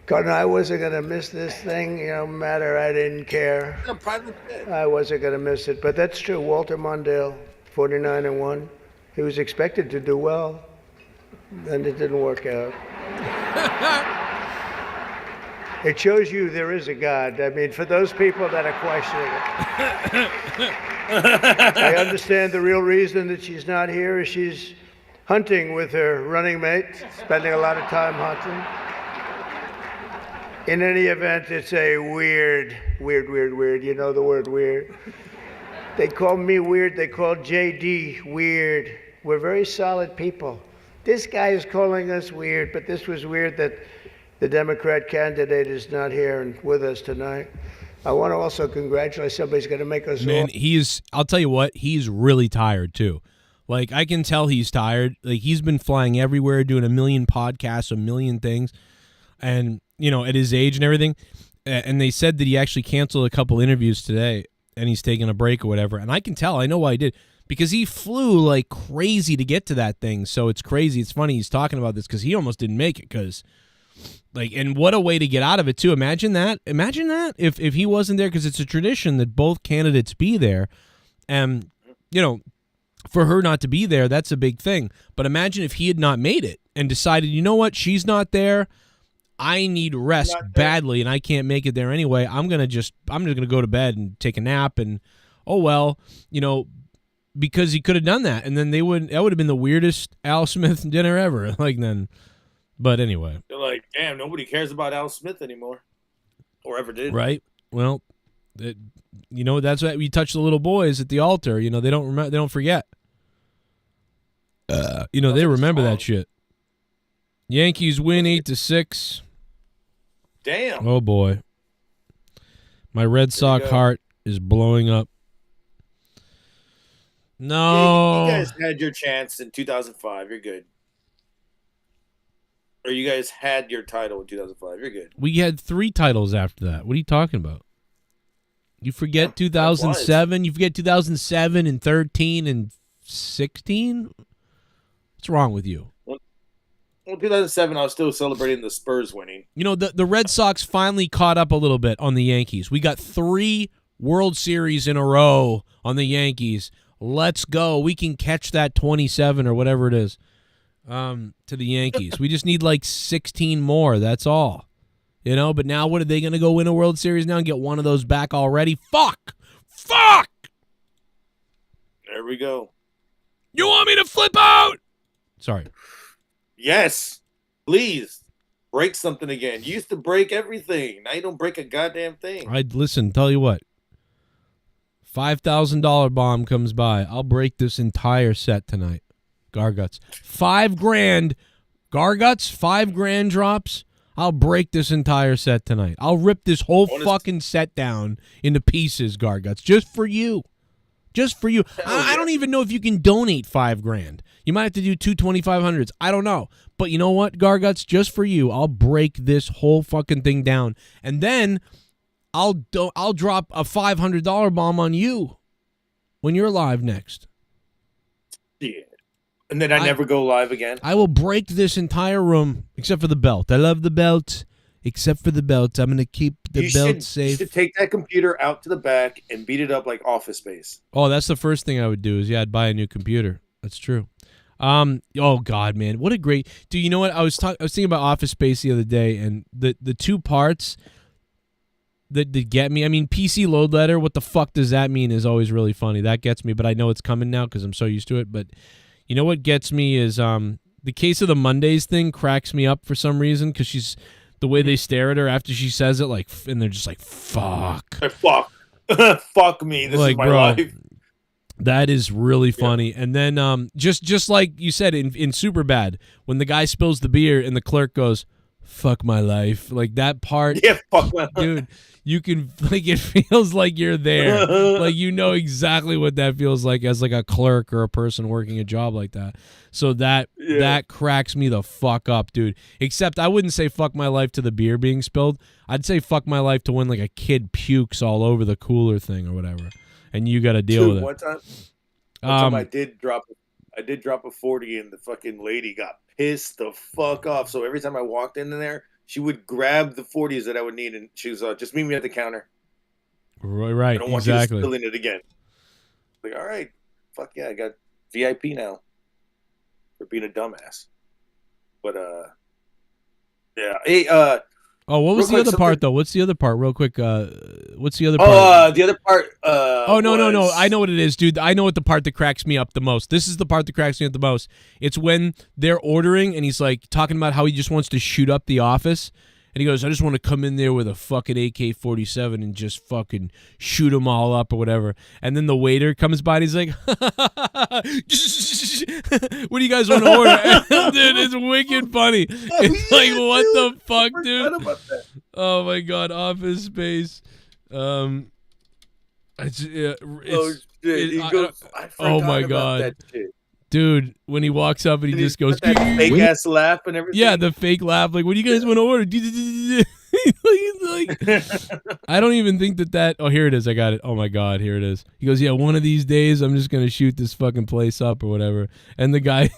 Because I wasn't going to miss this thing, no matter, I didn't care. I wasn't going to miss it. But that's true. Walter Mondale, 49 and 1. He was expected to do well, and it didn't work out. It shows you there is a God. I mean, for those people that are questioning it. I understand the real reason that she's not here is she's hunting with her running mate, spending a lot of time hunting. In any event, it's a weird. You know the word weird. They call me weird. They call JD weird. We're very solid people. This guy is calling us weird, but this was weird that the Democrat candidate is not here and with us tonight. I want to also congratulate somebody's going to make us Man, all. I'll tell you what, he's really tired too. Like, I can tell he's tired. Like, he's been flying everywhere, doing a million podcasts, a million things. And, you know, at his age and everything. And they said that he actually canceled a couple interviews today and he's taking a break or whatever. And I can tell, I know why he did. Because he flew like crazy to get to that thing. So it's crazy. It's funny he's talking about this because he almost didn't make it. Because, like, and what a way to get out of it too. Imagine that. Imagine that if he wasn't there, because it's a tradition that both candidates be there. And, you know, for her not to be there, that's a big thing. But imagine if he had not made it and decided, you know what, she's not there. I need rest badly, and I can't make it there anyway. I'm just gonna go to bed and take a nap, and oh well, you know, because he could have done that, and then that would have been the weirdest Al Smith dinner ever. Like then, but anyway, They're like, damn, nobody cares about Al Smith anymore, or ever did. Right? Well, you know, that's why we touch the little boys at the altar. You know, they don't remember, they don't forget. You know, they remember that shit. Yankees win 8-6. Damn. Oh boy, my Red Sox heart is blowing up. No, you guys had your chance in 2005. You're good. Or you guys had your title in 2005. You're good. we had 3 titles after that. What are you talking about? You forget 2007. You forget 2007 and 13 and 16. What's wrong with you? Well, 2007, I was still celebrating the Spurs winning. You know, the Red Sox finally caught up a little bit on the Yankees. We got 3 World Series in a row on the Yankees. Let's go. We can catch that 27 or whatever it is to the Yankees. We just need like 16 more. That's all. You know, but now what are they going to go win a World Series now and get one of those back already? Fuck! There we go. You want me to flip out? Sorry. Yes. Please. Break something again. You used to break everything. Now you don't break a goddamn thing. I'd listen, tell you what. $5,000 bomb comes by. I'll break this entire set tonight. Garguts. $5,000. Garguts, $5,000 drops. I'll break this entire set tonight. I'll rip this whole fucking set down into pieces, Garguts, just for you. Just for you. I don't even know if you can donate $5,000. You might have to do 2 2,500s. I don't know. But you know what, Garguts? Just for you, I'll break this whole fucking thing down. And then I'll drop a $500 bomb on you when you're live next. Yeah. And then I never go live again. I will break this entire room except for the belt. I love the belt, except for the belt. I'm gonna keep the belt safe. You should take that computer out to the back and beat it up like Office Space. Oh, that's the first thing I would do. Is I'd buy a new computer. That's true. Oh God, man, what a great. Dude, you know what? I was thinking about Office Space the other day, and the two parts that get me. I mean, PC load letter. What the fuck does that mean? Is always really funny. That gets me, but I know it's coming now because I'm so used to it. But you know what gets me is the case of the Mondays thing cracks me up for some reason because she's the way they stare at her after she says it, like, and they're just like, fuck, fuck, fuck me. This like, is my bro, life. That is really funny. And then just like you said in Superbad, when the guy spills the beer and the clerk goes, fuck my life. Like that part. Yeah, fuck my life. Dude, you can, like, it feels like you're there. Like, you know exactly what that feels like as like a clerk or a person working a job like that. So that cracks me the fuck up, dude. Except I wouldn't say fuck my life to the beer being spilled. I'd say fuck my life to when like a kid pukes all over the cooler thing or whatever. And you got to deal with it. One time I did drop a 40 and the fucking lady got pissed the fuck off. So every time I walked in there, she would grab the 40s that I would need and she was just meet me at the counter. Right, I don't want you to spill in it again. Like, all right, fuck yeah, I got VIP now for being a dumbass. But yeah, hey, oh, what was the other part though? What's the other part, real quick? What's the other part? Oh, the other part. No. I know what it is, dude. I know what the part that cracks me up the most. This is the part that cracks me up the most. It's when they're ordering and he's like talking about how he just wants to shoot up the office. And he goes, I just want to come in there with a fucking AK-47 and just fucking shoot them all up or whatever. And then the waiter comes by and he's like, what do you guys want to order? Dude, it's wicked funny. It's like, what the fuck, dude? Oh, my God. Office Space. Oh, my God. That shit. Dude, when he walks up and he just goes, that fake ass laugh and everything. Yeah, the fake laugh. Like, what do you guys want to order? I don't even think that. Oh, here it is. I got it. Oh my God, here it is. He goes, yeah, one of these days I'm just gonna shoot this fucking place up or whatever. And the guy,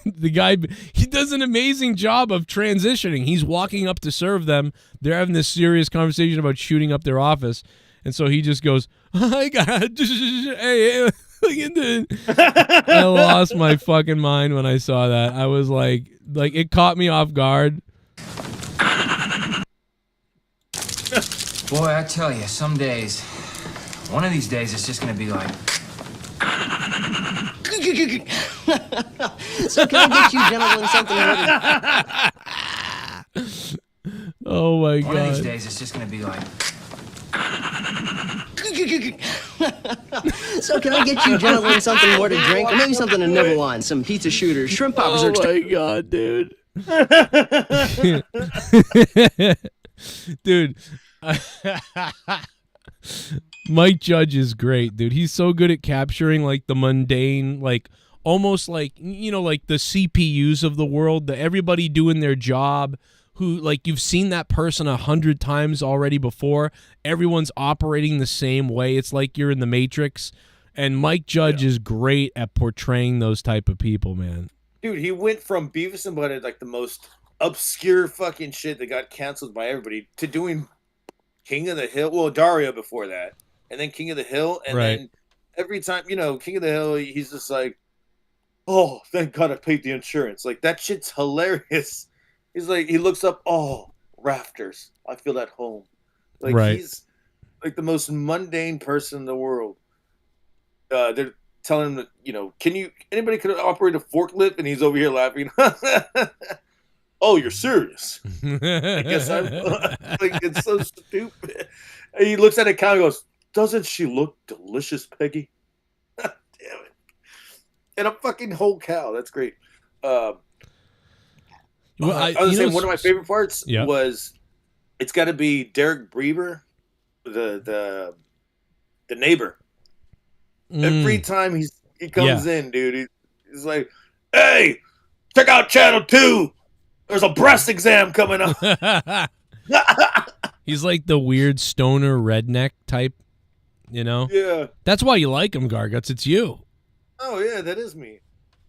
he does an amazing job of transitioning. He's walking up to serve them. They're having this serious conversation about shooting up their office, and so he just goes, "I got, hey." I lost my fucking mind when I saw that. I was like it caught me off guard. Boy, I tell you, some days, one of these days, it's just gonna be like. So can I get you gentlemen something? Oh my God! One of these days, it's just gonna be like. So can I get you gentlemen something more to drink, or maybe something to nibble on? Some pizza shooters, shrimp poppers. Oh my God, dude! Dude, Mike Judge is great, dude. He's so good at capturing like the mundane, like almost like, you know, like the CPUs of the world, the everybody doing their job. Who, like, you've seen that person 100 times already before. Everyone's operating the same way. It's like you're in the Matrix. And Mike Judge is great at portraying those type of people, man. Dude, he went from Beavis and Butthead, like the most obscure fucking shit that got canceled by everybody, to doing King of the Hill. Well, Dario before that. And then King of the Hill. And then every time, you know, King of the Hill, he's just like, oh, thank God I paid the insurance. Like, that shit's hilarious. He's like, he looks up, oh, rafters. I feel at home. Like, he's like the most mundane person in the world. They're telling him that, you know, anybody could operate a forklift? And he's over here laughing. Oh, you're serious? I guess I'm like, it's so stupid. And he looks at a cow and goes, doesn't she look delicious, Peggy? Damn it. And a fucking whole cow. That's great. Well, I was saying one of my favorite parts was it's got to be Derek Brewer, the neighbor. Every time he comes in, dude, he's like, "Hey, check out Channel 2. There's a breast exam coming up." He's like the weird stoner redneck type, you know? Yeah. That's why you like him, Garguts. It's you. Oh yeah, that is me.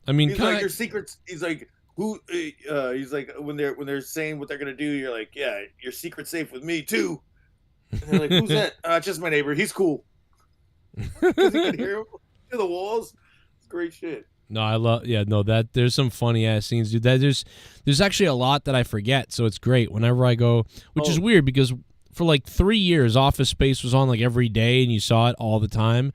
I mean, he's like your secrets. He's like who? He's like when they're saying what they're gonna do, you're like, yeah, your secret's safe with me too. And they're like, who's that? Just my neighbor. He's cool. Because you can hear him through the walls. It's great shit. No, I love. Yeah, no, that there's some funny ass scenes, dude. There's actually a lot that I forget, so it's great whenever I go, which is weird because for like 3 years, Office Space was on like every day, and you saw it all the time,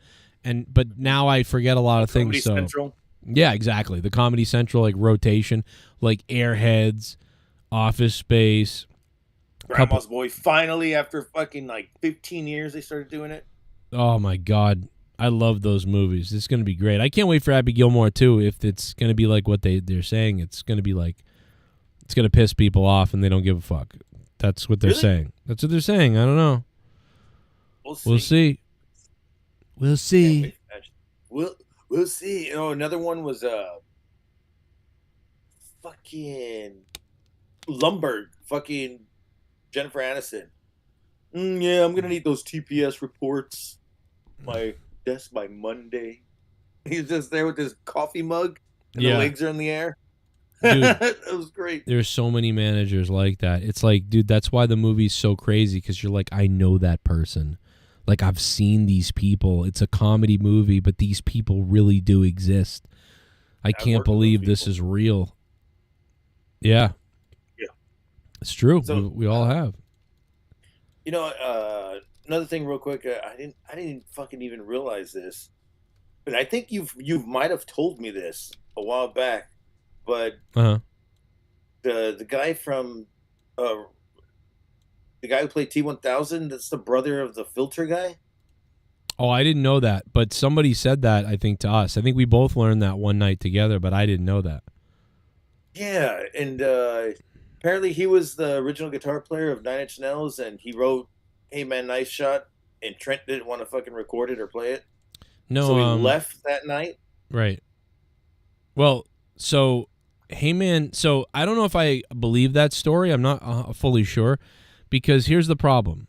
but now I forget a lot of things. So Central. yeah, exactly. The Comedy Central like rotation, like Airheads, Office Space. Grandma's Boy. Finally, after fucking like 15 years, they started doing it. Oh my God, I love those movies. It's gonna be great. I can't wait for Happy Gilmore too. If it's gonna be like what they're saying, it's gonna be like it's gonna piss people off and they don't give a fuck. That's what they're saying. That's what they're saying. I don't know. We'll see. We'll see. We'll see. Oh, another one was fucking Lumberg. Fucking Jennifer Aniston. Yeah, I'm gonna need those TPS reports. My desk by Monday. He's just there with his coffee mug, and the legs are in the air. Dude, that was great. There's so many managers like that. It's like, dude, that's why the movie's so crazy, because you're like, I know that person. Like, I've seen these people. It's a comedy movie, but these people really do exist. I can't believe this is real. Yeah. Yeah. It's true. So, we all have. You know, another thing real quick, I didn't fucking even realize this, but I think you might have told me this a while back, but the guy from the guy who played T-1000, that's the brother of the Filter guy. Oh, I didn't know that, but somebody said that, I think, to us. I think we both learned that one night together, but I didn't know that. Yeah, and apparently he was the original guitar player of 9 Inch Nails, and he wrote "Hey Man, Nice Shot," and Trent didn't want to fucking record it or play it. No, so he left that night. Right. Well, so, Hey Man, so I don't know if I believe that story. I'm not fully sure, because here's the problem.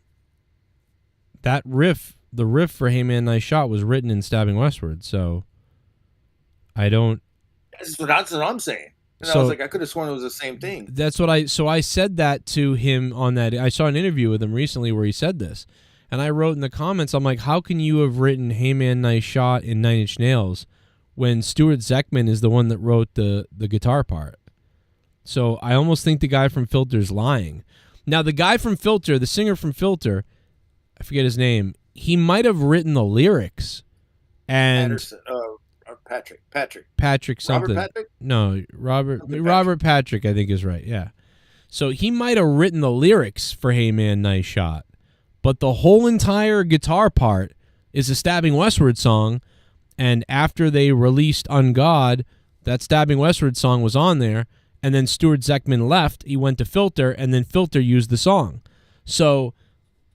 That riff, the riff for "Hey Man, Nice Shot" was written in Stabbing Westward, so I don't... That's what I'm saying. And I was like, I could have sworn it was the same thing. That's what I said that to him on that. I saw an interview with him recently where he said this. And I wrote in the comments, I'm like, how can you have written "Hey Man, Nice Shot" in 9 Inch Nails when Stuart Zekman is the one that wrote the guitar part? So I almost think the guy from Filter's lying. Now, the guy from Filter, the singer from Filter, I forget his name, he might have written the lyrics. And Patrick something. Robert Patrick? No, Robert Patrick, I think is right. Yeah. So he might have written the lyrics for "Hey Man, Nice Shot," but the whole entire guitar part is a Stabbing Westward song. And after they released "On God," that Stabbing Westward song was on there. And then Stuart Zekman left. He went to Filter, and then Filter used the song. So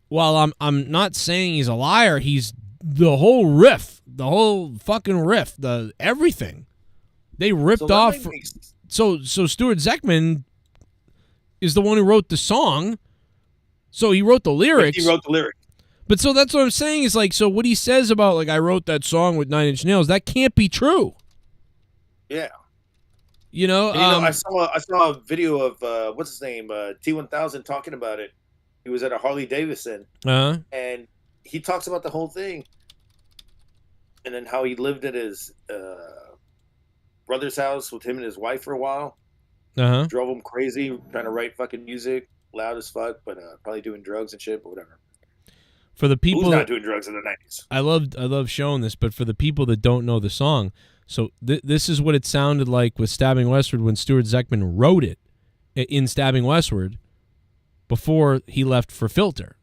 while I'm not saying he's a liar, he's the whole riff, the whole fucking riff, the everything. They ripped off. So Stuart Zekman is the one who wrote the song. So he wrote the lyrics. He wrote the lyrics. But so that's what I'm saying is like, so what he says about like, I wrote that song with 9 Inch Nails, that can't be true. Yeah. You know, I saw a video of what's his name, T-1000 talking about it. He was at a Harley Davidson, and he talks about the whole thing, and then how he lived at his brother's house with him and his wife for a while. Drove him crazy, trying to write fucking music, loud as fuck, but probably doing drugs and shit, but whatever. For the people who's not doing drugs in the 90s? I love showing this, but for the people that don't know the song, so this is what it sounded like with Stabbing Westward when Stuart Zekman wrote it in Stabbing Westward before he left for Filter.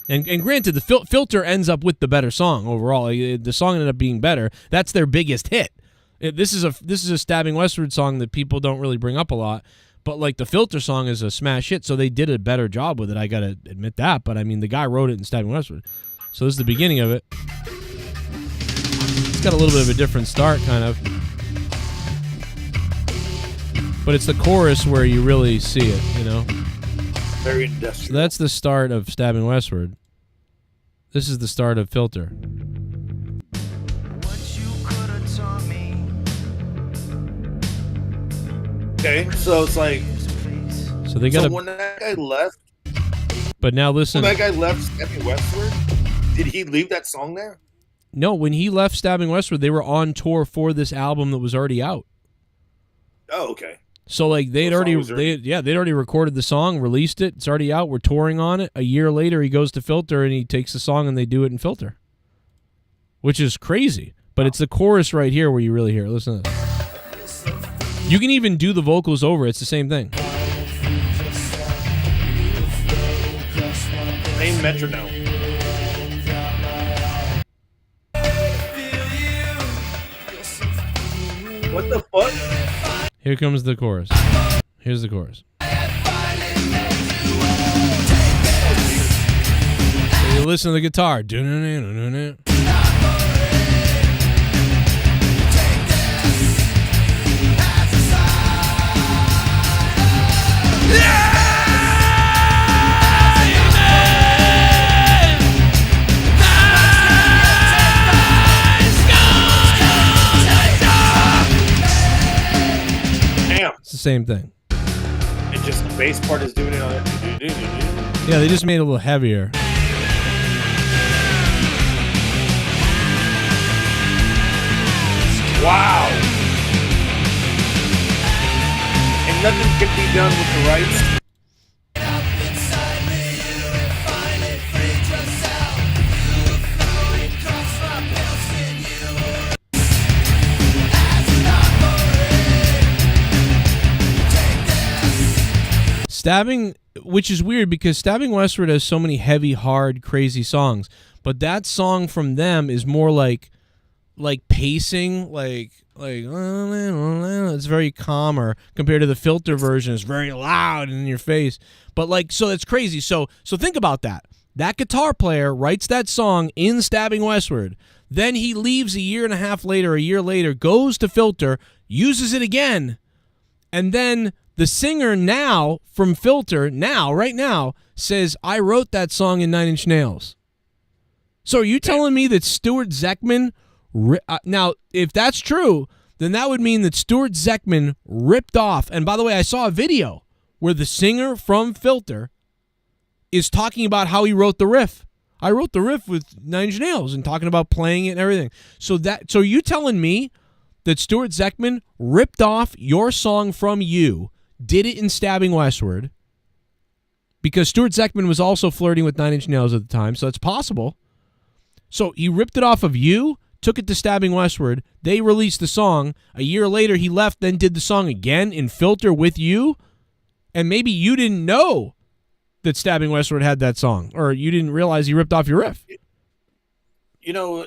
And granted, the Filter ends up with the better song overall. The song ended up being better. That's their biggest hit. This is a Stabbing Westward song that people don't really bring up a lot. But like the Filter song is a smash hit, so they did a better job with it. I gotta admit that. But I mean, the guy wrote it in Stabbing Westward, so this is the beginning of it. It's got a little bit of a different start, kind of, but it's the chorus where you really see it, you know. Very industrial. So that's the start of Stabbing Westward. This is the start of Filter. What you could have taught me Okay, so it's like, So they got so when that guy left, But now listen. when that guy left Stabbing Westward, did he leave that song there? No, when he left Stabbing Westward, they were on tour for this album that was already out. Oh, okay. So like they'd already recorded the song, released it. It's already out. We're touring on it. A year later, he goes to Filter and he takes the song and they do it in Filter, which is crazy. But it's the chorus right here where you really hear it. Listen to this. You can even do the vocals over. It's the same thing. Same metronome. What the fuck? Here comes the chorus. Here's the chorus. So you listen to the guitar. It's the same thing. And just the bass part is doing it on it. Yeah, they just made it a little heavier. Wow. And nothing can be done with the rights. Stabbing, which is weird because Stabbing Westward has so many heavy, hard, crazy songs, but that song from them is more like pacing, like it's very calmer compared to the Filter version. It's very loud and in your face. But like, so it's crazy. So think about that. That guitar player writes that song in Stabbing Westward. Then he leaves a year and a half later, a year later, goes to Filter, uses it again, and then the singer now from Filter, right now, says, I wrote that song in 9 Inch Nails. So are you telling me that Stuart Zekman, now, if that's true, then that would mean that Stuart Zekman ripped off, and by the way, I saw a video where the singer from Filter is talking about how he wrote the riff. I wrote the riff with 9 Inch Nails and talking about playing it and everything. So are you telling me that Stuart Zekman ripped off your song from you, did it in Stabbing Westward, because Stuart Zekman was also flirting with 9 Inch Nails at the time, so it's possible. So he ripped it off of you, took it to Stabbing Westward, they released the song, a year later he left, then did the song again in Filter with you, and maybe you didn't know that Stabbing Westward had that song, or you didn't realize he ripped off your riff. You know,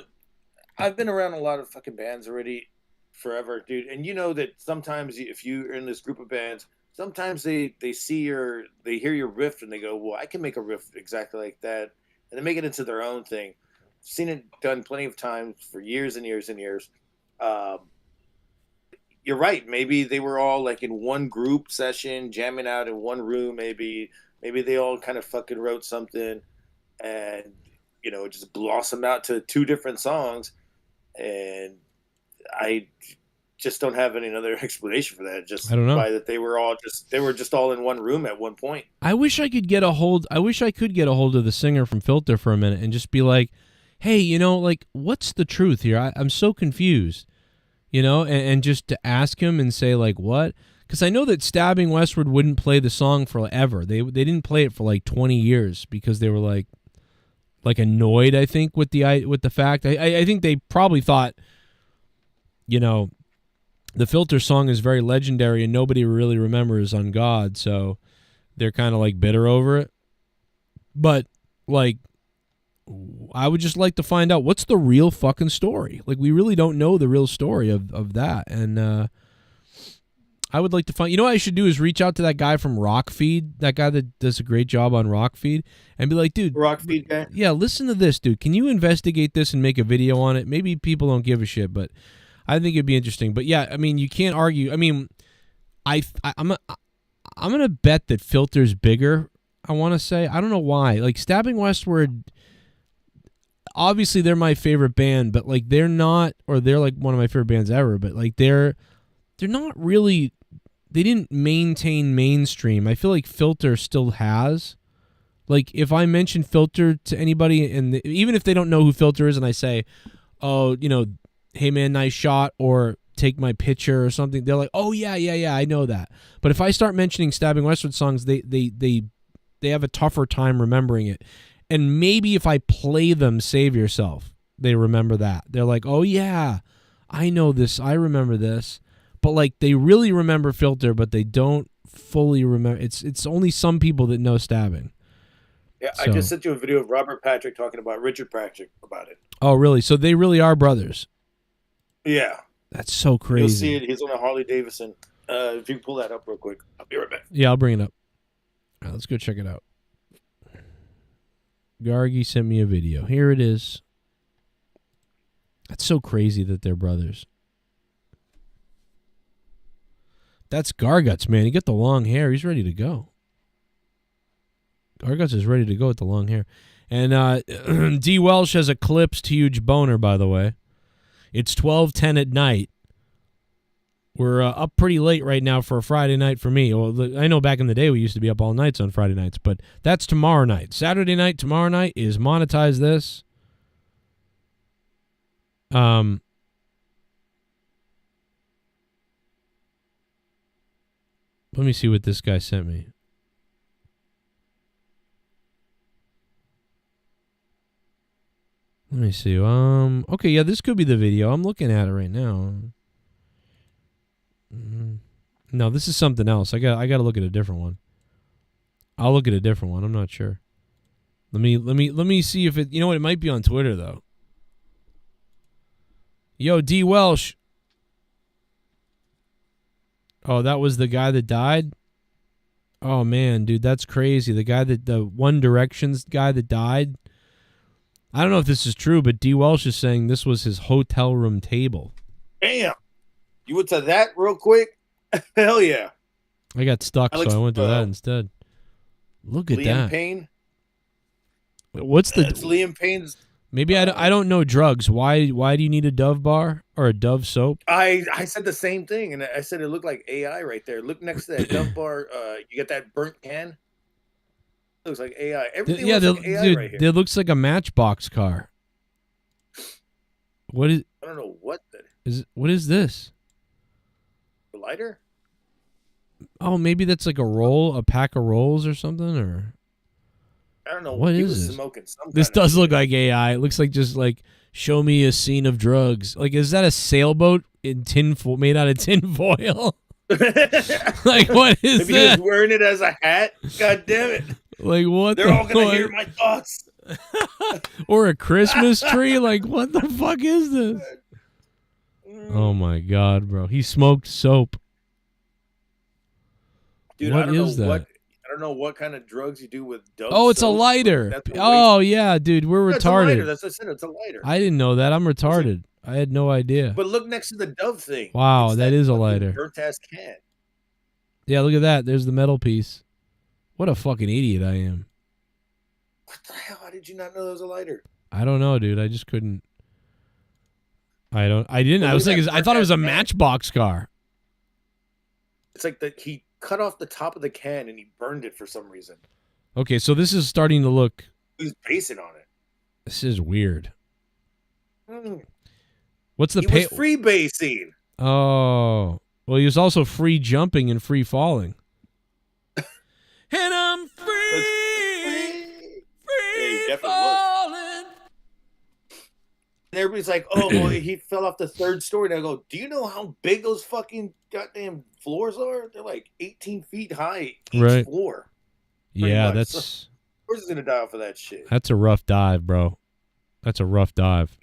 I've been around a lot of fucking bands already forever, dude, and you know that sometimes if you're in this group of bands, sometimes they hear your riff and they go, well, I can make a riff exactly like that, and they make it into their own thing. I've seen it done plenty of times for years and years and years. You're right. Maybe they were all like in one group session, jamming out in one room. Maybe they all kind of fucking wrote something, and you know, it just blossomed out to 2 different songs. And I just don't have any other explanation for that. Just I don't know. By that they were just all in one room at one point. I wish I could get a hold of the singer from Filter for a minute and just be like, hey, you know, like, what's the truth here? I'm so confused, you know, and just to ask him and say, like, what? Because I know that Stabbing Westward wouldn't play the song forever. They didn't play it for like 20 years because they were like annoyed, I think, with the fact. I think they probably thought, you know, the Filter song is very legendary and nobody really remembers On God, so they're kind of like bitter over it. But like, I would just like to find out what's the real fucking story. Like, we really don't know the real story of that. And I would like to find, you know what I should do is reach out to that guy from Rockfeed, that guy that does a great job on Rockfeed, and be like, dude, Rockfeed guy? Yeah, listen to this, dude. Can you investigate this and make a video on it? Maybe people don't give a shit, but I think it'd be interesting. But yeah, I mean, you can't argue. I mean, I'm gonna bet that Filter's bigger. I want to say, I don't know why. Like, Stabbing Westward, obviously they're my favorite band, but like they're not, or they're like one of my favorite bands ever. But like they're not really maintain mainstream. I feel like Filter still has. Like, if I mention Filter to anybody, and even if they don't know who Filter is, and I say, oh, hey man, nice shot, or take my picture or something, they're like, oh yeah, I know that. But if I start mentioning Stabbing Westward songs, they have a tougher time remembering it. And maybe if I play them Save Yourself, they remember that. They're like, oh yeah, I know this, I remember this. But like, they really remember Filter, but they don't fully remember. It's only some people that know Stabbing. Yeah, So. I just sent you a video of Robert Patrick talking about Richard Patrick about it. Oh, really? So they really are brothers. Yeah. That's so crazy. You'll see it. He's on a Harley Davidson. If you can pull that up real quick, I'll be right back. Yeah, I'll bring it up. All right, let's go check it out. Gargi sent me a video. Here it is. That's so crazy that they're brothers. That's Garguts, man. He got the long hair. He's ready to go. Garguts is ready to go with the long hair. And D. Welsh has eclipsed huge boner, by the way. It's 12:10 at night. We're up pretty late right now for a Friday night for me. Well, I know back in the day we used to be up all nights on Friday nights, but that's tomorrow night. Saturday night, tomorrow night is Monetize This. Let me see what this guy sent me. Let me see. Okay, yeah, this could be the video. I'm looking at it right now. No, this is something else. I got to look at a different one. I'll look at a different one. I'm not sure. Let me see if it. You know what? It might be on Twitter though. Yo, D. Welsh. Oh, that was the guy that died? Oh man, dude, that's crazy. The One Direction's guy that died. I don't know if this is true, but D. Welsh is saying this was his hotel room table. Damn. You went to that real quick? Hell yeah. I got stuck, so I went to that instead. Look at Liam that. Payne? What's the... It's Liam Payne's... Maybe I don't know drugs. Why do you need a Dove bar or a Dove soap? I said the same thing, and I said it looked like AI right there. Look next to that Dove bar. You get that burnt can? Looks like AI. Everything looks like AI dude, right here. It looks like a Matchbox car. What is... I don't know what that is. What is this? The lighter? Oh, maybe that's like a pack of rolls or something, or... I don't know. What he is was this? Smoking some This kind does look like AI. It looks like just like, show me a scene of drugs. Like, is that a sailboat in made out of tin foil? Like, what is Maybe that? he was wearing it as a hat. God damn it! Like, what? They're all gonna hear my thoughts. Or a Christmas tree? Like, what the fuck is this? Oh my god, bro! He smoked soap. Dude, What I don't is know that? I don't know what kind of drugs you do with Dove. Oh, it's a soap, but lighter. that's a Oh waste. yeah, dude, we're Yeah, it's a lighter. retarded. That's what I said. It's a lighter. I didn't know that. I'm retarded. I had no idea. But look next to the Dove thing. Wow, It's that is a fucking lighter. burnt ass can. Yeah, look at that. There's the metal piece. What a fucking idiot I am. What the hell? How did you not know that was a lighter? I don't know, dude. I just couldn't. I didn't. Well, I was look at thinking. that I thought it was a burnt-ass can. Matchbox car. It's like that he cut off the top of the can and he burned it for some reason. Okay, so this is starting to look. He was basing on it. This is weird. Mm. What's the He pay? was free basing. Oh, well, he was also free jumping and free falling. And I'm free, Yeah, he definitely was. And everybody's like, oh, well, he fell off the third story. And I go, do you know how big those fucking goddamn floors are? They're like 18 feet high each Right. floor. Pretty Yeah, much. that's So, where's gonna die off of that shit? a rough dive, bro. That's a rough dive.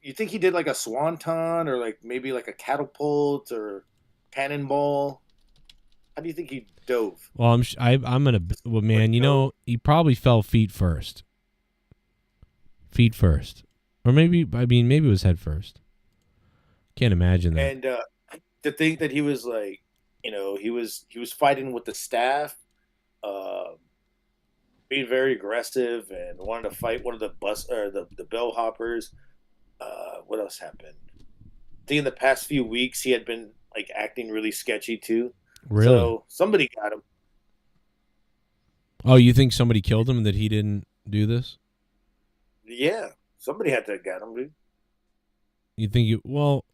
You think he did like a swanton or like maybe like a catapult or cannonball? How do you think he dove? Well, I'm gonna. Well, man, you know, he probably fell feet first. Feet first, or maybe maybe it was head first. Can't imagine that. And to think that he was like, you know, he was fighting with the staff, being very aggressive and wanted to fight one of the the bellhoppers. What else happened? I think in the past few weeks he had been like acting really sketchy too. Really? So somebody got him. Oh, you think somebody killed him that he didn't do this? Yeah, somebody had to get him, dude. You think you well?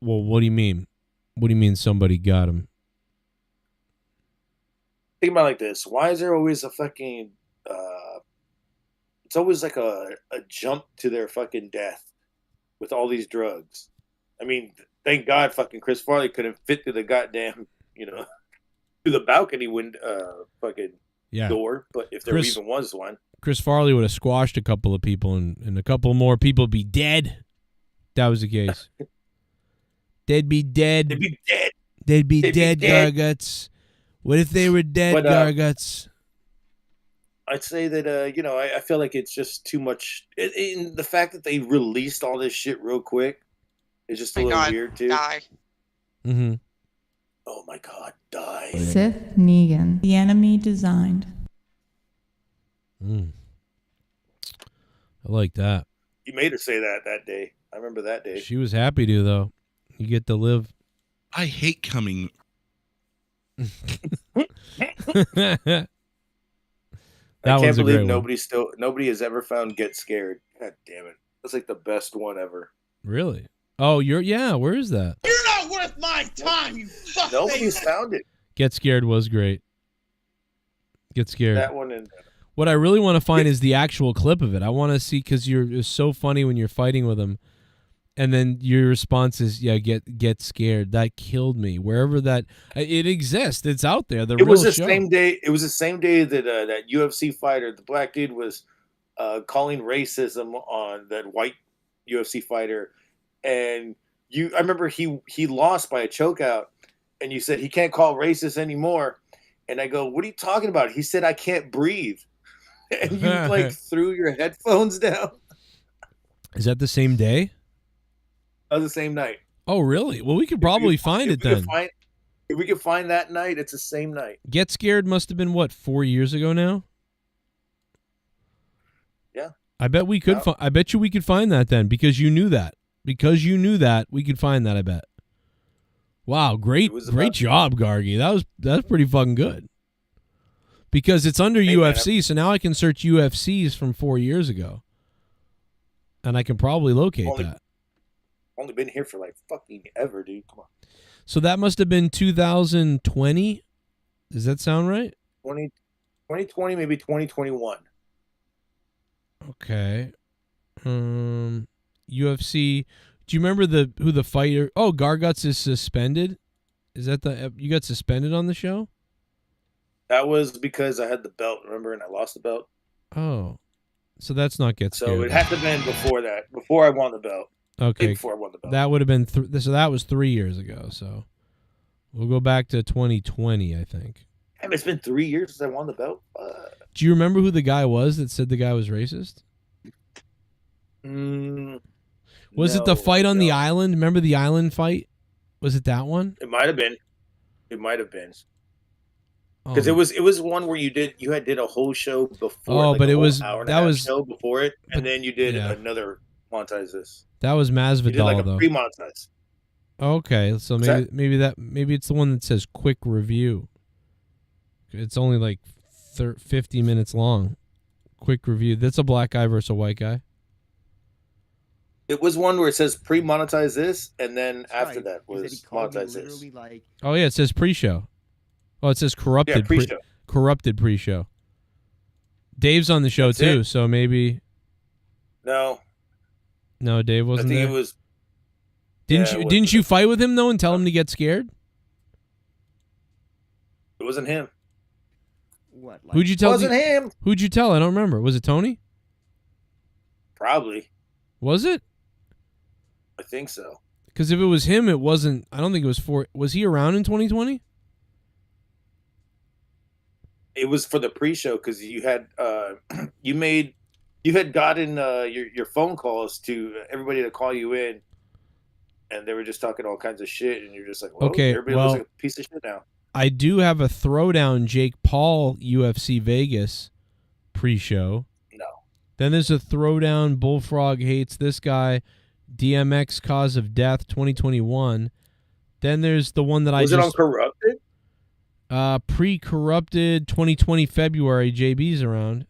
What do you mean? What do you mean somebody got him? Think about it like this. Why is there always a fucking it's always like a jump to their fucking death with all these drugs? I mean, thank God fucking Chris Farley couldn't fit through the goddamn, through the balcony fucking door, but if there even was one. Chris Farley would have squashed a couple of people and a couple more people would be dead. That was the case. They'd be dead. They'd be dead. They'd be dead, Garguts. What if they were dead, Garguts? I'd say that, I feel like it's just too much. In the fact that they released all this shit real quick is just a little weird, too. Die. Mm-hmm. Oh, my God, die. Sith Negan, the enemy designed. I like that. You made her say that day. I remember that day. She was happy to, though. You get to live. I hate coming. I can't believe nobody has ever found Get Scared. God damn it. That's like the best one ever. Really? Oh, where is that? You're not worth my time, you fuck. Nobody's found it. Get Scared was great. Get Scared. That one and what I really want to find is the actual clip of it. I want to see, because it's so funny when you're fighting with him, and then your response is, get scared. That killed me. Wherever it exists, it's out there. It was the same day. It was the same day that that UFC fighter, the black dude, was calling racism on that white UFC fighter, and I remember he lost by a chokeout, and you said he can't call racist anymore, and I go, what are you talking about? He said, I can't breathe. And you like threw your headphones down. Is that the same day? That was the same night. Oh, really? Well, we could probably find it then. If we could find that night, it's the same night. Get Scared must have been, 4 years ago now? Yeah. I bet we could. I bet you we could find that then, because you knew that. Because you knew that, we could find that. I bet. Wow, great job, Gargi. That's pretty fucking good. Because it's under UFC, so now I can search UFCs from 4 years ago, and I can probably locate that. Only been here for like fucking ever, dude. Come on. So that must have been 2020. Does that sound right? 2020, maybe 2021. Okay. UFC. Do you remember who the fighter? Oh, Garguts is suspended. Is that you got suspended on the show? That was because I had the belt, remember, and I lost the belt. Oh, so that's not Get Scared. So it had to have been before that, before I won the belt. Okay, before I won the belt. That would have been so that was 3 years ago. So we'll go back to 2020, I think. Damn, it's been 3 years since I won the belt. Do you remember who the guy was that said the guy was racist? Was it the fight on the island? Remember the island fight? Was it that one? It might have been. It might have been. Because it was one where you did a whole show before. Oh, like but it was show before it, and then you did another montage. That was Masvidal, you did like a though. pre-montage. Okay, so maybe it's the one that says quick review. It's only like 50 minutes long. Quick review. That's a black guy versus a white guy. It was one where it says pre-monetize this, and then after that was monetize this. Oh yeah, it says pre-show. Oh, it says corrupted pre-show. Corrupted pre-show. Dave's on the show too, so maybe. No, Dave wasn't I think there. it was. Didn't you fight with him though and tell him to get scared? It wasn't him. What? Who'd you tell? It wasn't him. Who'd you tell? I don't remember. Was it Tony? Probably. Was it? I think so. Because if it was him, it wasn't. I don't think it was for. Was he around in 2020? It was for the pre-show because you had you had gotten your phone calls to everybody to call you in, and they were just talking all kinds of shit, and you're just like, well, okay, everybody looks like a piece of shit now. I do have a Throwdown Jake Paul UFC Vegas pre-show. No. Then there's a Throwdown Bullfrog Hates This Guy DMX Cause of Death 2021. Then there's the one that Was it on Corrupted? Pre-corrupted 2020 February. JB's around.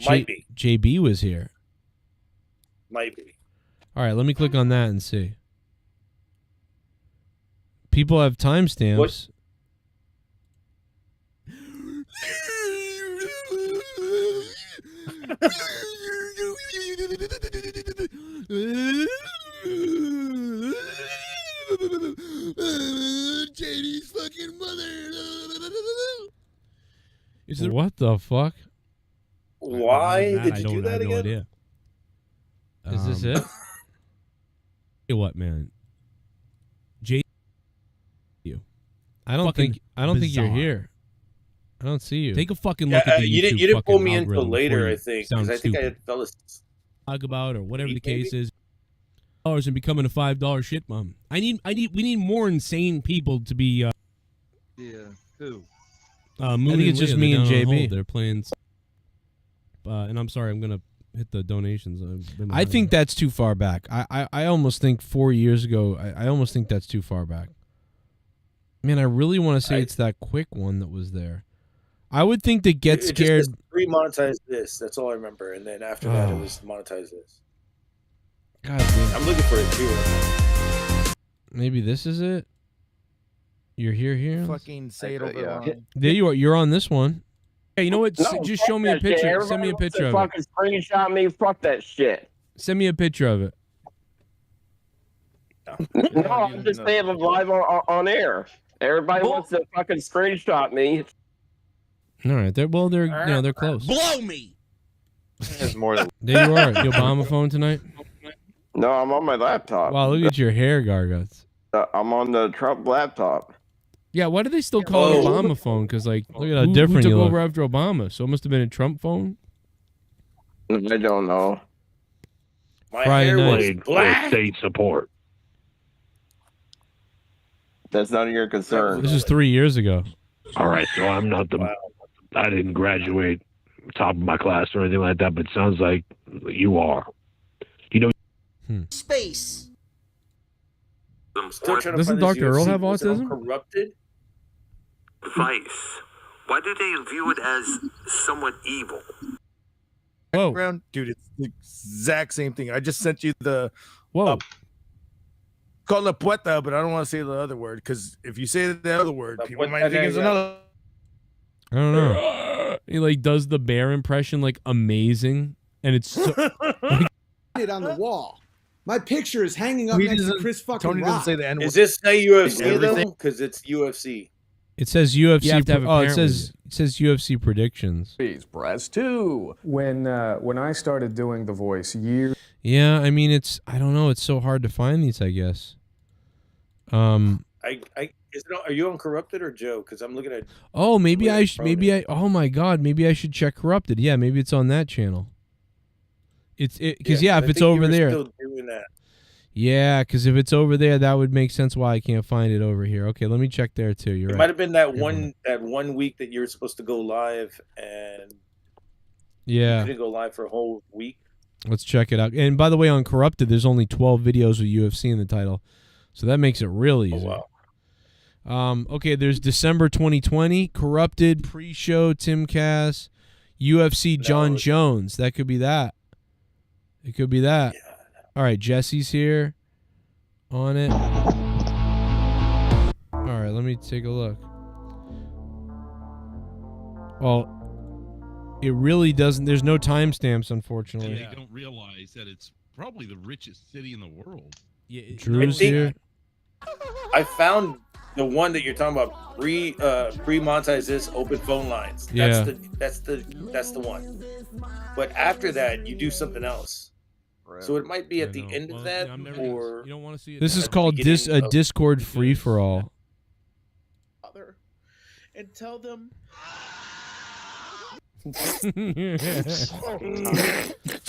Might be. JB was here. Might be. All right, let me click on that and see. People have timestamps. JD's fucking mother. What the fuck? Why did you do that I have again? no idea. Is this it? Hey, what, man? You. I don't think you're here. I don't see you. Take a fucking look at the YouTube you didn't pull fucking me until algorithm later, before I you think, sound because I think I stupid. had fell asleep. Talk about or whatever the case is. Dollars and becoming a $5 shit mom. We need more insane people to be. Yeah. Who? I think it's just me and JB. They're playing. And I'm sorry, I'm gonna hit the donations. I think that's too far back. I almost think 4 years ago. I almost think that's too far back. Man, I really want to say it's that quick one that was there. I would think that Get Scared. Just re-monetize this. That's all I remember. And then after that, it was monetize this. God damn. I'm looking for it too. Maybe this is it. You're here. Fucking say it over the line. There you are. You're on this one. Hey, you know what? No, Just fuck show me a that shit. picture. Everybody Send me a wants picture to of it. fucking screenshot me. Fuck that shit. Send me a picture of it. No, I'm just saying I'm live on air. Everybody wants to fucking screenshot me. All right. They're close. Blow me. There's more than. There you are. You Obama phone tonight? No, I'm on my laptop. Wow, look at your hair, Garguts. I'm on the Trump laptop. Yeah, why do they still call it Obama phone? Because, like, look at how different who you took look. over After Obama? So it must have been a Trump phone? I don't know. My Friday hair night. was black. State support. That's none of your concern. This is 3 years ago. All right, so I'm not the. I didn't graduate top of my class or anything like that, but it sounds like you are. You know. Space. I'm still trying to Doesn't find this Dr. Earl UFC. have Was it on autism? Corrupted? Vice. Why do they view it as somewhat evil? Background, dude, it's the exact same thing. I just sent you the. Whoa. Call it puerta, but I don't want to say the other word because if you say the other word, people might puerta think it's negra. another. I don't know. He, like, does the bear impression, like, amazing. And it's so... it on the wall. My picture is hanging up He next to doesn't- Chris fucking Tony Rock. doesn't say the N-word. Is this say UFC Everything. though? Because it's UFC. It says UFC. You have to have it says UFC predictions. Press 2. When I started doing the voice years. Yeah, I mean, I don't know. It's so hard to find these, I guess. Are you on Corrupted or Joe? Because I'm looking at. Oh, oh my God, maybe I should check Corrupted. Yeah, maybe it's on that channel. Because if it's over there. Still doing that. Yeah, because if it's over there, that would make sense why I can't find it over here. Okay, let me check there too. You're It right. might have been that one week that you were supposed to go live and you Yeah, couldn't go live for a whole week. let's check it out. And by the way, on Corrupted, there's only 12 videos with UFC in the title, so that makes it real easy. Okay, there's December 2020, Corrupted, pre-show, Tim Cass, UFC, John Jones. That could be that. It could be that. All right, Jesse's here on it. All right, let me take a look. Well, it really doesn't. There's no timestamps, unfortunately. They don't realize that it's probably the richest city in the world. Yeah, Drew's I think- here. I found the one that you're talking about. Pre-monetize this open phone lines. Yeah. That's the one. But after that, you do something else. So it might be at the end of that, or you don't want to see it. This is called a Discord free for all. And tell them.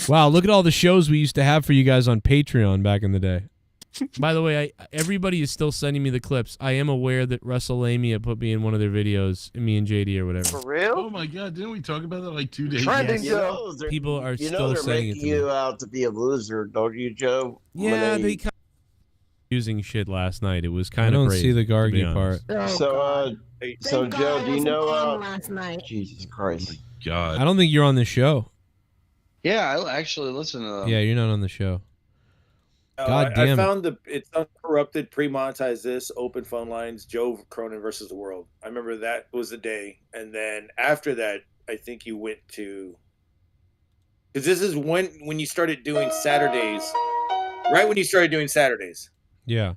Wow, look at all the shows we used to have for you guys on Patreon back in the day. By the way, everybody is still sending me the clips. I am aware that WrestleMania put me in one of their videos, me and JD or whatever. For real? Oh my God! Didn't we talk about that like 2 days Trending, ago? Joe. People are You know still they're saying it making to me. you out to be a loser, don't you, Joe? Yeah, they using shit last night. It was kind of don't crazy. see the to be Gargi honest. part. So Joe, do you know? last night. Jesus Christ. God. I don't think you're on the show. Yeah, I actually listen to them. Yeah, you're not on the show. No, God I damn it. found it's uncorrupted, pre-monetized this, open phone lines, Joe Cronin versus the world. I remember that was the day. And then after that, I think you went to... Because this is when you started doing Saturdays. Right when you started doing Saturdays. Yeah.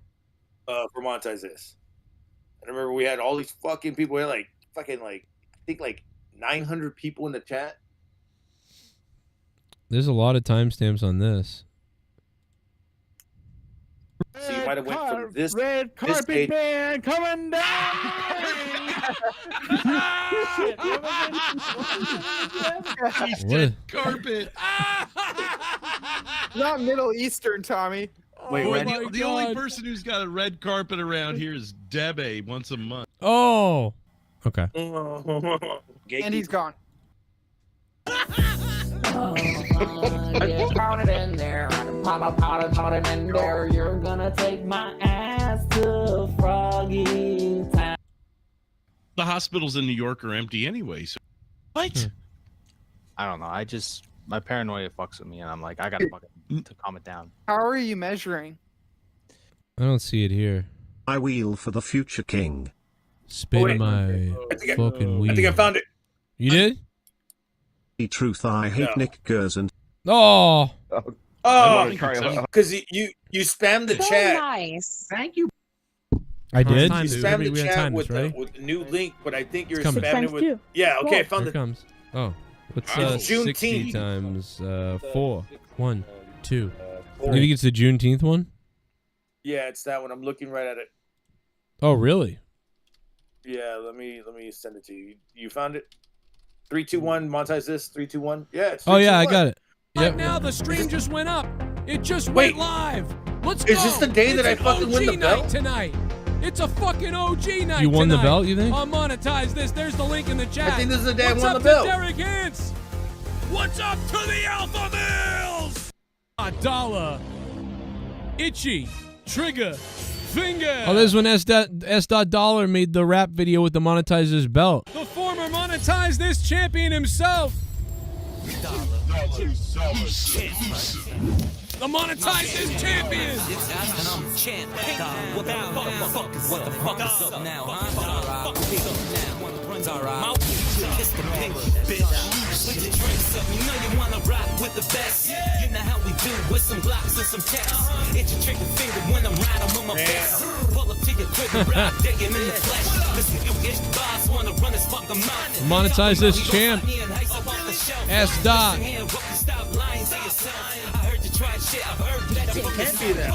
For monetize this. I remember we had all these fucking people. We had I think 900 people in the chat. There's a lot of timestamps on this. So you might have went from this red this carpet page. band coming down. He What? said carpet. Not Middle Eastern, Tommy. Wait, my the only God. person who's got a red carpet around here is Debe once a month. Oh. Okay. And he's gone. Pound it in there. Pound it in there. You're gonna take my ass to Froggy Town. The hospitals in New York are empty anyway. So what? I don't know. My paranoia fucks with me, and I'm like, I gotta fucking to calm it down. How are you measuring? I don't see it here. I wheel for the future king. Spin my fucking wheel. I think I found it. You did? The truth, I hate No. Nick Gerson. Oh. Oh, because you spammed the chat. Nice. Thank you. I did? You spammed the We had chat time, with, right? with the new link, but I think you're It's coming. spamming it with. Yeah, okay, I found Here the. it comes. Oh. What's It's 60 Juneteenth. times 4? 1, 2. Four. You think it's the Juneteenth one? Yeah, it's that one. I'm looking right at it. Oh, really? Yeah, let me send it to you. You found it? 3, 2, 1. Monetize this. 3, 2, 1. Yeah. It's 3, Oh, yeah, 2, I 1. got it. Right Yep. now, the stream just went up. It just Wait. went live. Let's go. Is this the day that It's I an fucking win OG the night belt? tonight. It's a fucking OG night. You won the tonight. belt, you think? I'll monetize this. There's the link in the chat. I think this is the day I What's won up the belt. to Derek Hintz? What's up to the Alpha Males? $1. Itchy. Trigger. Finger. Oh, this is when S.Dollar made the rap video with the monetize this belt. The former monetize this champion himself. The monetize this champion. What the fuck is up now, huh? It's alright. It's the pink bitch. Switch your drinks up. You know you wanna rock with the best. You know how we do with some Glocks and some texts. It's your trigger finger when I'm riding with my best. Pull up to your crib and ride digging in the flesh. Listen, you ish boss wanna run his fucking mouth. Monetize this champ. S. Dot. Can't be that.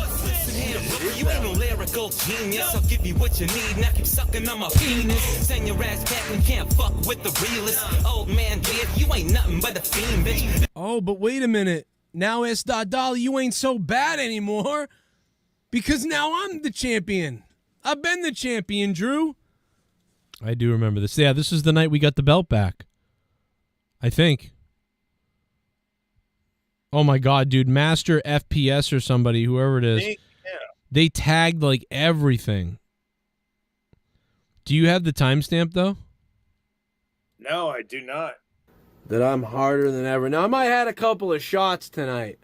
You ain't no lyrical genius. I'll give you what you need. Now keep sucking on my penis. Send your ass back and can't fuck with the realest. Old man dead, you ain't nothing but a fiend, bitch. Oh, but wait a minute. Now S.Dollar, you ain't so bad anymore. Because now I'm the champion. I've been the champion, Drew. I do remember this. Yeah, this is the night we got the belt back. I think. Oh my God, dude. Master FPS or somebody, whoever it is. Yeah. They tagged like everything. Do you have the timestamp though? No, I do not. That I'm harder than ever. Now I might have had a couple of shots tonight.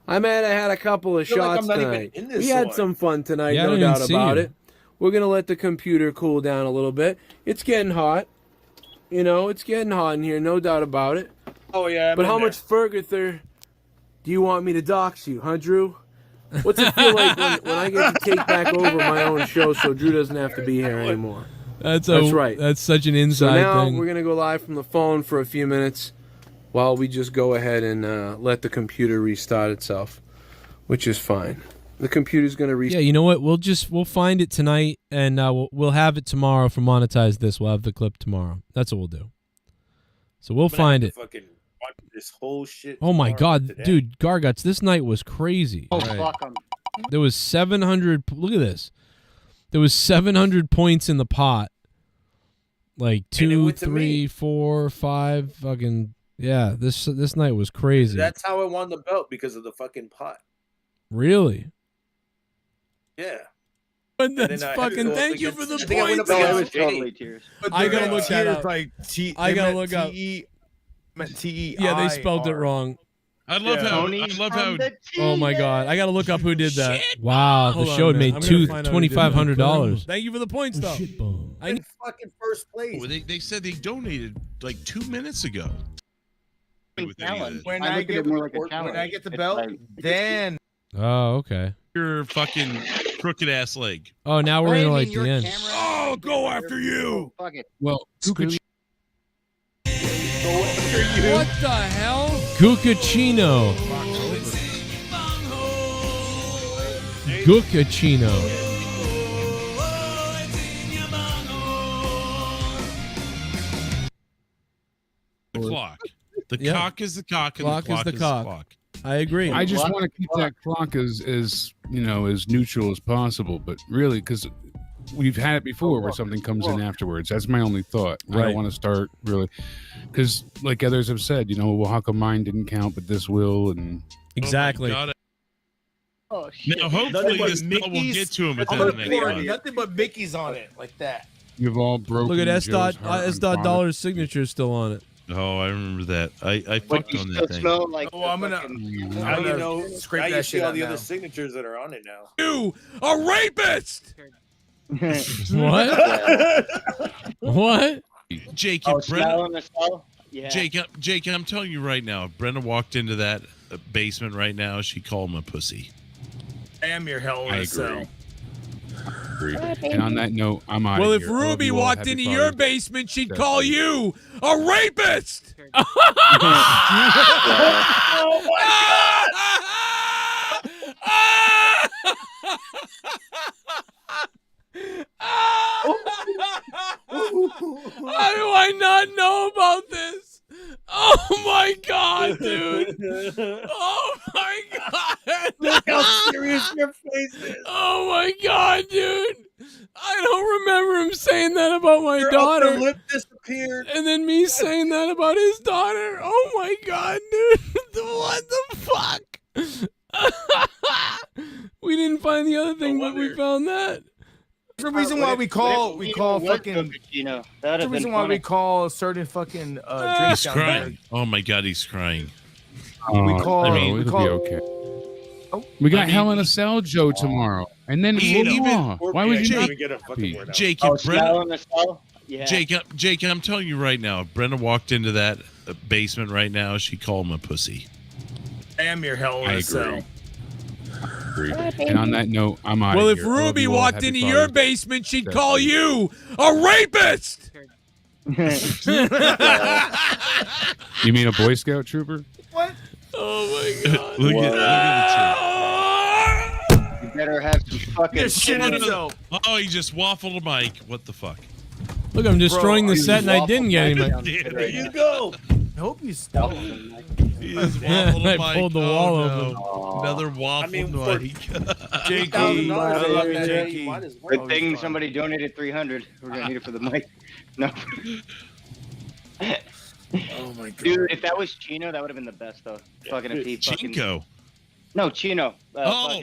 I might have had a couple of I feel like shots I'm not even tonight. in this We had one. some fun tonight, Yeah, I no didn't doubt see about you. it. We're gonna let the computer cool down a little bit. It's getting hot. You know, it's getting hot in here, no doubt about it. Oh yeah. But how much further do you want me to dox you, huh, Drew? What's it feel like when I get to take back over my own show so Drew doesn't have to be here anymore? That's right. That's such an inside So now thing. We're going to go live from the phone for a few minutes while we just go ahead and let the computer restart itself, which is fine. The computer's going to restart. Yeah, you know what? We'll find it tonight, and we'll have it tomorrow for Monetize This. We'll have the clip tomorrow. That's what we'll do. So we'll find it. Fucking watch this whole shit. Oh my tomorrow God, today. dude, Garguts, this night was crazy. Oh, fuck 'em. There was 700. Look at this. There was 700 points in the pot. Like And it 2, went to 3, me. 4, 5. Fucking yeah. This night was crazy. That's how I won the belt, because of the fucking pot. Really? Yeah. But And then that's I had to fucking go up thank you against- for the I think I went points. up No, it against was totally Jay. tears. But I they gotta meant look that tears up. Like I they gotta meant look up. Meant TEI. Yeah, they spelled it wrong. I love how. I love how. Oh my god, I gotta look up who did that. Wow, Hold the on show a minute. made I'm gonna find out who did that. $2,500. Thank you for the points, though. I In fucking first place. Oh, they said they donated like 2 minutes ago. With any of this. When I I, look at get it more like a when I challenge. get the It's belt, like- then Oh, okay. Your fucking crooked ass leg. Oh, now we're in like Your the end. camera- Oh, go after you. Fuck it. Well, What What the hell? Duncachino. Duncachino. The clock. The Yep. cock is the cock, and Clock the is clock the is cock. the clock. I agree. I just want to keep that clock as as neutral as possible, but really, because we've had it before where something comes in afterwards. That's my only thought. I Right. don't want to start really, because like others have said, well, how come mine didn't count, but this will, and Exactly. God. Oh, shit. Now, hopefully, this belt will get to him I'm within gonna the next pour month. nothing but Mickey's on it like that. you've all broken. Look at S. Joe's Dot heart S. and Dot father. Dollar's signature still on it. Oh, I remember that. I But fucked you on still that thing. smell like. Oh, I'm gonna. Now I'm you gonna know. scrape Now that you see shit all out the now. other signatures that are on it now. You a rapist? Yeah. What? What? Jake, Oh, if smell Brenna, in the cell? Yeah. Jake, I'm telling you right now, if Brenna walked into that basement right now, she'd call him a pussy. I am your hell in I a agree. cell. And on that note, I'm out. Well, of if here. I love Ruby you all. walked Happy into Father's your Day. basement, she'd That's call it. you a rapist. Oh How do I not know about this? Oh my god, dude! Oh my god! Look how serious your face is. Oh my god, dude! I don't remember him saying that about my Your daughter. upper lip disappeared. And then me saying that about his daughter. Oh my god, dude. What the fuck? We didn't find the other thing, but we found that. That's the reason why we call fucking. Duncachino. That'd That's the have reason been why funny. we call certain fucking drinks He's down there. crying. Oh my God, he's crying. We call. I I mean, mean, we it'll call. be okay. We got I mean- Hell in a Cell Joe tomorrow, and then Even- Raw. Why would you can't not? even get a fucking word out. Jake, Oh, if smell Brenna, in the cell? Yeah. Jake, I'm telling you right now, if Brenna walked into that basement right now, she'd call him a pussy. I am your hell in I a agree. cell. And on that note, I'm out. Well, of if here. I love Ruby you all. walked Happy into Father's your Day. basement, she'd That's call it. you a rapist. You mean a Boy Scout trooper? Oh my god. Look at You better have some fucking. This shit the himself. chin. Oh, he just waffled a mic. What the fuck? Look, I'm destroying the you set and I didn't get any. There you go. I hope you stop. He just Yeah, waffled a I mic. pulled the Oh, wall no. open. Another waffle I mean, for- mic. Jakey, $1,000, I love you, yeah, Jakey. you might as well. Good thing somebody donated 300. We're gonna need it for the mic. No. Oh my god. Dude, if that was Chino, that would have been the best though. Fucking if he fucking. Chinko. No, Chino. Oh,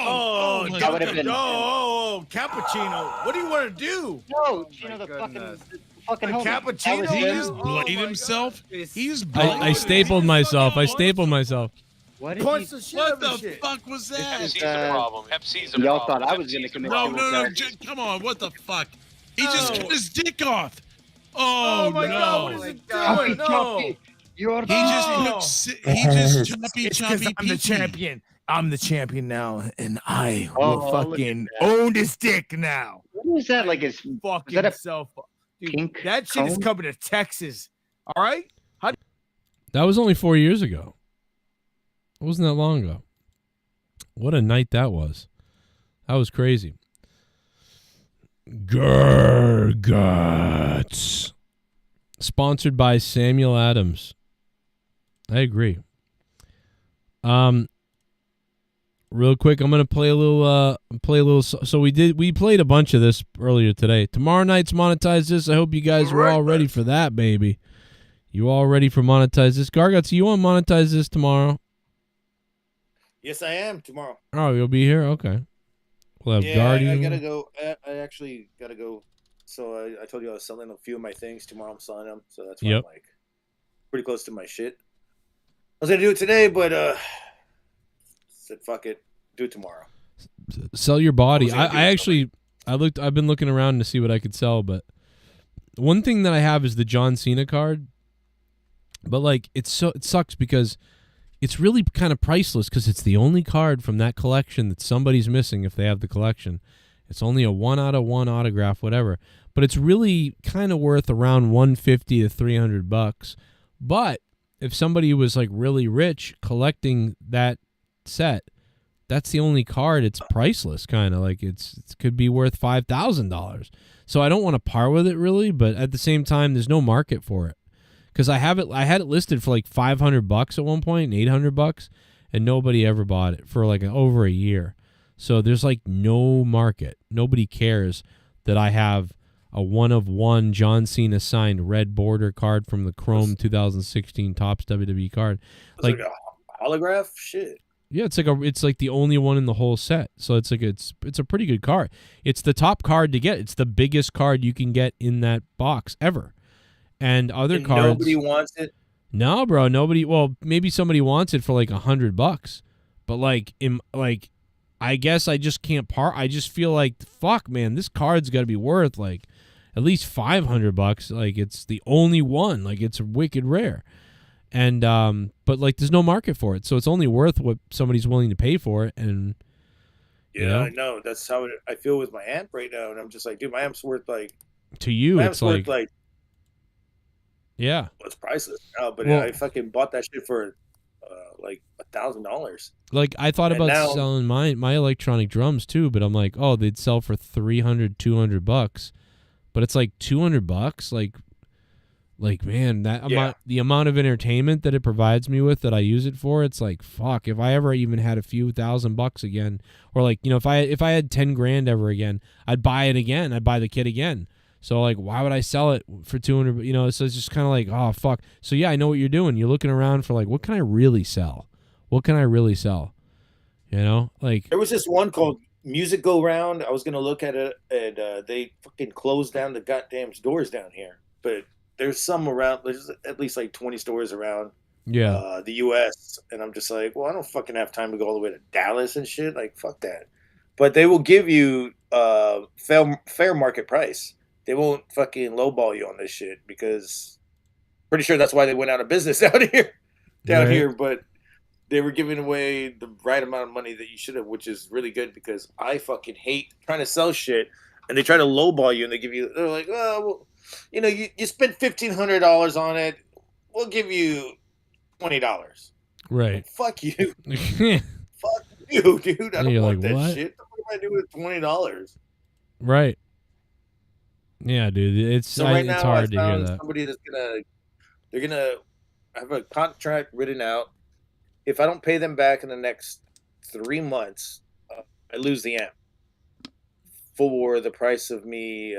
Oh, my that would have been. cappuccino. What do you want to do? No, Chino, the fucking A homie. cappuccino? That was He him. just blade himself. He's I stapled myself. I stapled myself. What did Punch he? the shit What out of the the shit. fuck was that? Pepsi's the problem. Y'all thought I was gonna commit No, no, no. suicide. Come on. What the fuck? He just cut his dick off. Oh, my no. God, what is it doing? No. You're He just choppy It's because choppy I'm the pee-pee. champion. I'm the champion now, and I Oh, will look at fucking that. own this dick now. What is that? Like his Fucking that a self. Dude, pink that shit is cone? coming to Texas. All right? That was only 4 years ago. It wasn't that long ago. What a night that was. That was crazy. Guts. Sponsored by Samuel Adams. I agree. Real quick, I'm gonna play a little. So we played a bunch of this earlier today. Tomorrow night's Monetize This. I hope you guys were all ready for that, baby. You all ready for Monetize This? Garguts, you want Monetize This tomorrow? Yes, I am tomorrow. Oh, you'll be here? Okay. We'll have Yeah, Guardian. I gotta go. I actually gotta go. So I told you I was selling a few of my things. Tomorrow I'm selling them. So that's why Yep. I'm like pretty close to my shit. I was gonna do it today, but said fuck it, do it tomorrow. Sell your body. I was gonna do I it actually I've been looking around to see what I could sell, but one thing that I have is the John Cena card. But like it sucks because it's really kind of priceless because it's the only card from that collection that somebody's missing if they have the collection. It's only a 1/1 autograph, whatever. But it's really kind of worth around $150 to $300. But if somebody was like really rich collecting that set, that's the only card. It's priceless, kind of like it could be worth $5,000. So I don't want to par with it really, but at the same time, there's no market for it. Because I had it listed for like $500 at one point and $800, and nobody ever bought it for like over a year. So there's like no market. Nobody cares that I have a 1/1 John Cena signed red border card from the Chrome 2016 Topps WWE card. Like a holograph, shit. Yeah, it's like the only one in the whole set. So it's a pretty good card. It's the top card to get. It's the biggest card you can get in that box ever. And other cards. Nobody wants it. No, bro. Nobody. Well, maybe somebody wants it for like $100, but I guess I just can't part. I just feel like fuck, man. This card's got to be worth like at least $500. Like it's the only one. Like it's wicked rare, and but like there's no market for it, so it's only worth what somebody's willing to pay for it. And Yeah, I know. That's how I feel with my amp right now, and I'm just like, dude, my amp's worth like. To you, my it's amp's worth like yeah. Well, it's priceless now, but Well- I fucking bought that shit for like $1,000. Like I thought And about now- selling my electronic drums too, but I'm like, oh, they'd sell for $300-$200, but it's like $200. Like man, that amount, the amount of entertainment that it provides me with that I use it for, it's like fuck. If I ever even had a few $1,000 again, or like if I had 10 grand ever again, I'd buy it again. I'd buy the kit again. So like, why would I sell it for 200? So it's just kind of like, oh fuck. So yeah, I know what you're doing. You're looking around for like, what can I really sell? What can I really sell? Like There was this one called Music Go Round. I was gonna look at it, and they fucking closed down the goddamn stores down here. But there's some around. There's at least like 20 stores around. Yeah. The U.S. And I'm just like, well, I don't fucking have time to go all the way to Dallas and shit. Like, fuck that. But they will give you fair market price. They won't fucking lowball you on this shit because pretty sure that's why they went out of business out here, down Right. here. But they were giving away the right amount of money that you should have, which is really good because I fucking hate trying to sell shit and they try to lowball you and they're like, oh, well, you spent $1,500 on it. We'll give you $20. right. Fuck you. Fuck you, dude. I And don't you're want like, that what? shit. What am I doing with $20? Right. Yeah, dude. It's So right now, it's hard I to hear found that. somebody they're gonna have a contract written out. If I don't pay them back in the next 3 months, I lose the amp for the price of me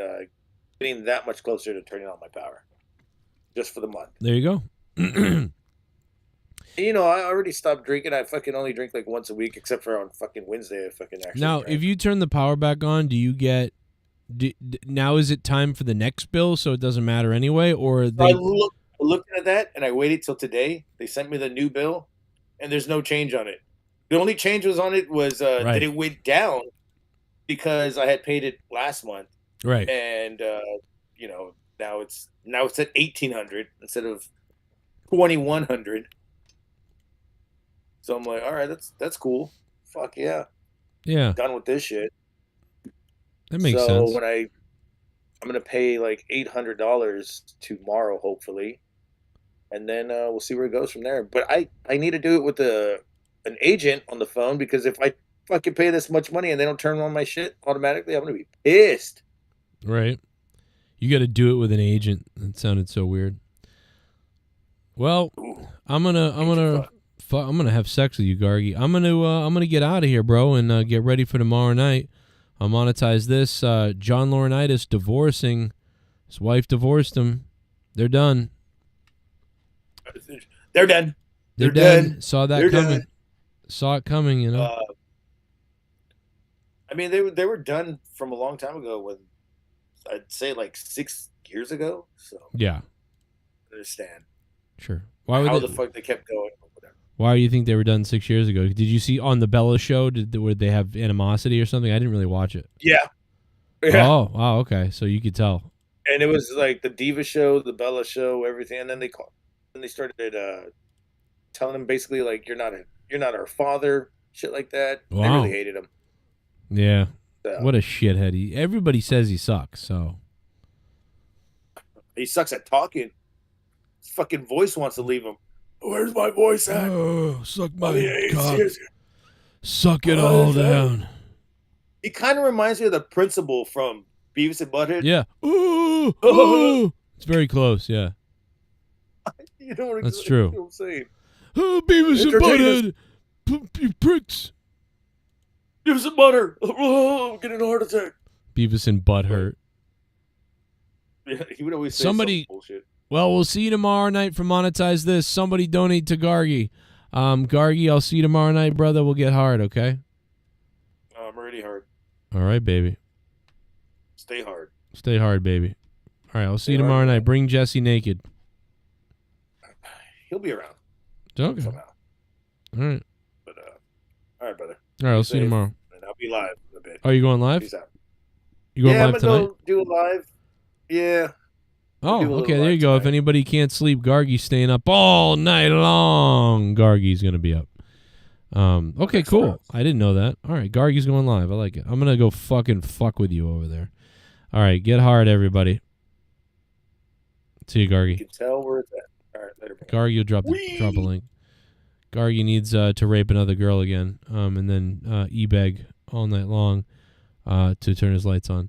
getting that much closer to turning on my power, just for the month. There you go. I already stopped drinking. I fucking only drink like once a week, except for on fucking Wednesday. I fucking actually. Now, drank. if you turn the power back on, do you get? Now is it time for the next bill, so it doesn't matter anyway, or I they? looked at that and I waited till today. They sent me the new bill, and there's no change on it. The only change was on it was Right. that it went down because I had paid it last month, Right. and now it's at 1,800 instead of 2,100. So I'm like, all right, that's cool. Fuck yeah, Yeah, done with this shit. that makes so sense. when I'm gonna pay like $800 tomorrow, hopefully, and then we'll see where it goes from there. But I need to do it with an agent on the phone because if I fucking pay this much money and they don't turn on my shit automatically, I'm gonna be pissed. Right. You got to do it with an agent. That sounded so weird. Well, I'm gonna have sex with you, Gargi. I'm gonna get out of here, bro, and get ready for tomorrow night. I'll monetize this. John Laurinaitis divorcing. His wife divorced him. They're done. They're done. They're They're done. done. Uh, They're done. They're done. They're done. They're done. They're done. They're done. They're done. They're done. They're done. They're done. They're done. They're done. They're done. They're done. They're done. Saw that coming. Saw it coming. I mean, they were done from a long time ago. When I'd say like 6 years ago. So Yeah. I understand. Sure. Why would how they, the fuck they kept going? Why do you think they were done 6 years ago? Did you see on the Bella show? Would they have animosity or something? I didn't really watch it. Yeah. Yeah. Oh, wow. Okay, so you could tell. And it was like the Diva show, the Bella show, everything. And then they started telling him basically like you're not our father, shit like that. They Wow. really hated him. Yeah. So. What a shithead. Everybody says he sucks. So He sucks at talking. His fucking voice wants to leave him. Where's my voice at? Oh, suck my cock. Suck it all down. He kind of reminds me of the principal from Beavis and Butthead. Yeah. Ooh, ooh. It's very close. Yeah. You know what That's exactly true. what I'm saying. Oh, Beavis and Butthead. You pricks. Beavis and Butter. Oh, I'm getting a heart attack. Beavis and Butthurt. Yeah, he would always say Somebody. some bullshit. Well, we'll see you tomorrow night for Monetize This. Somebody donate to Gargi. Gargi, I'll see you tomorrow night, brother. We'll get hard, okay? I'm already hard. All right, baby. Stay hard. Stay hard, baby. All right, I'll see you tomorrow night. Bring Jesse naked. He'll be around. Okay. Somehow. All right. But all right, brother. All right, I'll Be see you safe, tomorrow. And I'll be live in a bit. Oh, you going live? Peace out. You going yeah, live I'm tonight? gonna go do a live. Yeah. Oh, do a little okay, there live you go. If anybody can't sleep, Gargi's staying up all night long. Gargi's going to be up. Okay, cool. I didn't know that. All right, Gargi's going live. I like it. I'm going to go fucking fuck with you over there. All right, get hard, everybody. See you, Gargi. You can tell where it's at. All right, later. Bro. Gargi will drop a link. Gargi needs to rape another girl again, and then e-beg all night long to turn his lights on.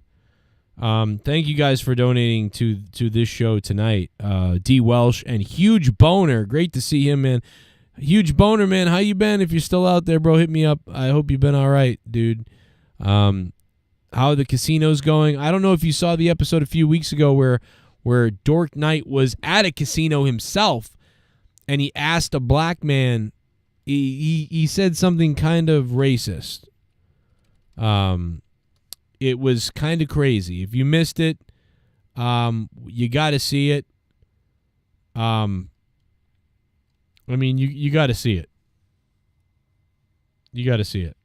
Thank you guys for donating to this show tonight. D. Welsh and Huge Boner. Great to see him, man. Huge Boner, man. How you been? If you're still out there, bro, hit me up. I hope you've been all right, dude. How the casino's going? I don't know if you saw the episode a few weeks ago where Dork Knight was at a casino himself, and he asked a black man. He said something kind of racist. It was kind of crazy. If you missed it, you got to see it. I mean, you got to see it. You got to see it.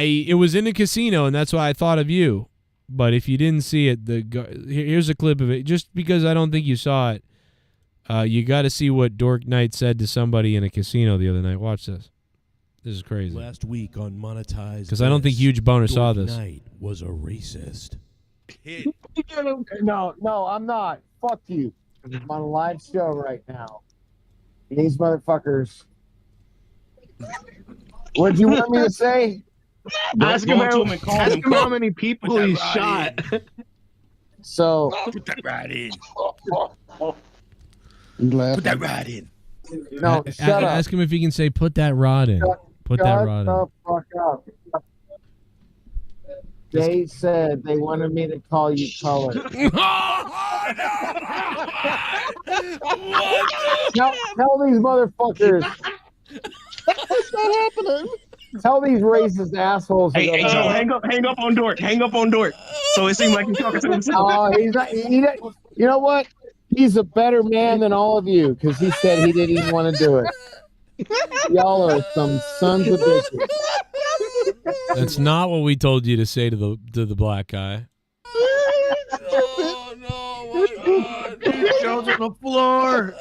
It was in a casino, and that's why I thought of you. But if you didn't see it, here's a clip of it. Just because I don't think you saw it, you got to see what Dork Knight said to somebody in a casino the other night. Watch this. This is crazy. Last week on Monetize, because I don't think Huge Boner saw this. Dork Knight was a racist. No, I'm not. Fuck you. I'm on a live show right now. These motherfuckers. What do you want me to say? Ask him how many people he shot. So Put that right in. Put that right in. No, shut up. Ask him if he can say, "Put that rod in." Put that rod in. Shut the fuck up. They said they wanted me to call you color. Tell these motherfuckers. What's not happening? Tell these racist assholes. Hey, Joe, hang up on Dork. Hang up on Dork. So it seems like he's talking to himself. Oh, he's not. You know what? He's a better man than all of you because he said he didn't even want to do it. Y'all are some sons of bitches. That's not what we told you to say to the black guy. Oh no! Joe's on the floor.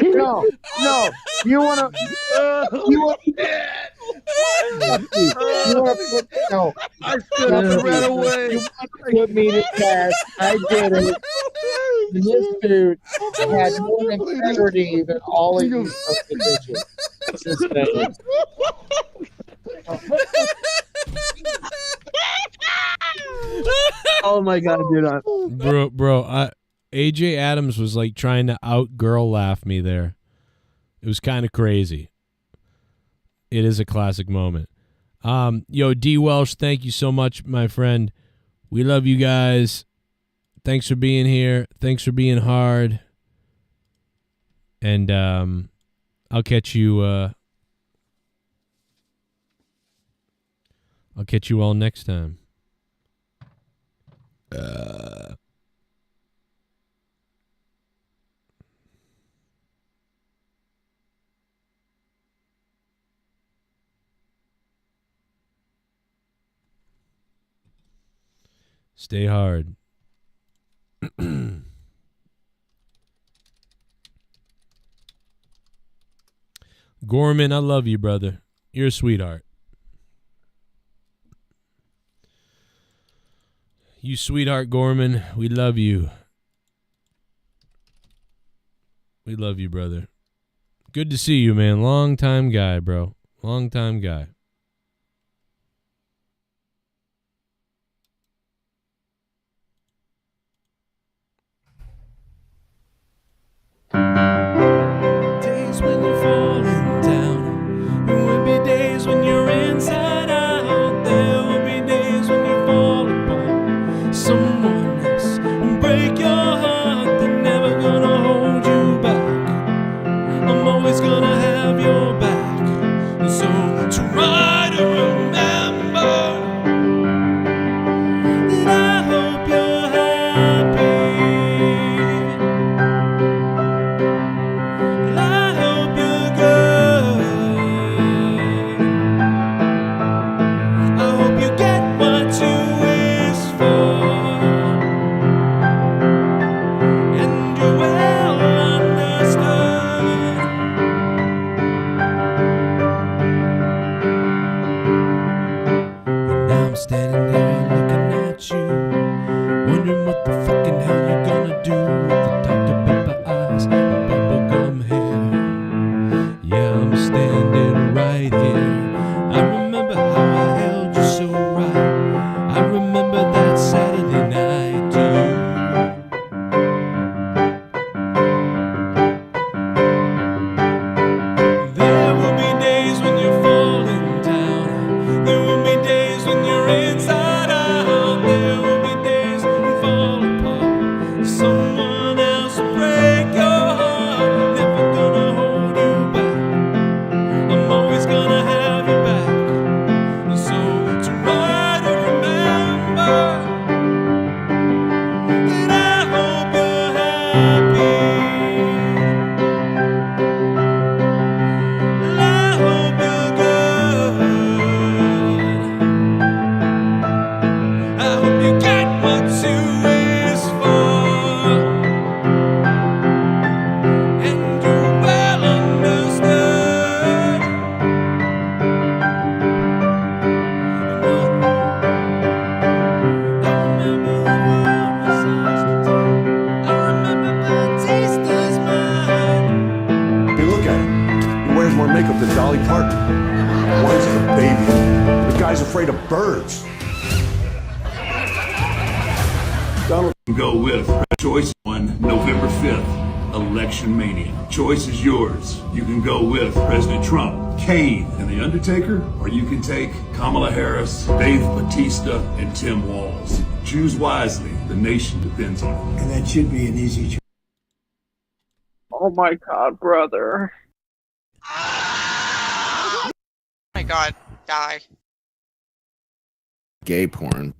No. You want to? No. I stood up and ran away. You want to put me to test? I did it. And this dude had more integrity than all of you fucking bitches. Just saying. Oh my god, dude! Bro, AJ Adams was like trying to out-girl laugh me there. It was kind of crazy. It is a classic moment. Yo, D. Welsh, thank you so much, my friend. We love you guys. Thanks for being here. Thanks for being hard. And I'll catch you all next time. Stay hard. Gorman, I love you, brother. You're a sweetheart. You sweetheart, Gorman. We love you. We love you, brother. Good to see you, man. Long time guy, bro. Long time guy. Days when you're falling down. There will be days when you're inside out. There will be days when you fall apart. Someone else will break your heart. They're never gonna hold you back. I'm always gonna have your back. So try to remember that I hope you're happy. I hope you're good. I hope you get what you wish for, and you're well understood. And now I'm standing there looking at you, wondering what the fucking hell you're gonna do with the Dr. Pepper eyes and bubblegum hair. Yeah, I'm standing right here. I remember how I held you so right. I remember that Saturday night to you. There will be days when you're falling down. There will be days when you're inside out. There will be days when you fall apart. Someone else will break your heart. Never gonna hold you back. I'm always gonna have your back. So try to remember that I hope you're happy. I hope you're good. I hope you get what you wish for, and you're well understood. I remember the world was ours to take. I remember Batista's mind. Hey, look at him. He wears more makeup than Dolly Parton. One's a baby. The guy's afraid of birds. Donald. Go with choice on November 5th, Election Mania. Choice is yours. You can go with President Trump, KANE, and the Undertaker, or you can take Kamala Harris, Dave Batista, and Tim Walz. Choose wisely. The nation depends on it. And that should be an easy choice. Oh my god, brother. Oh my god, die. Gay porn.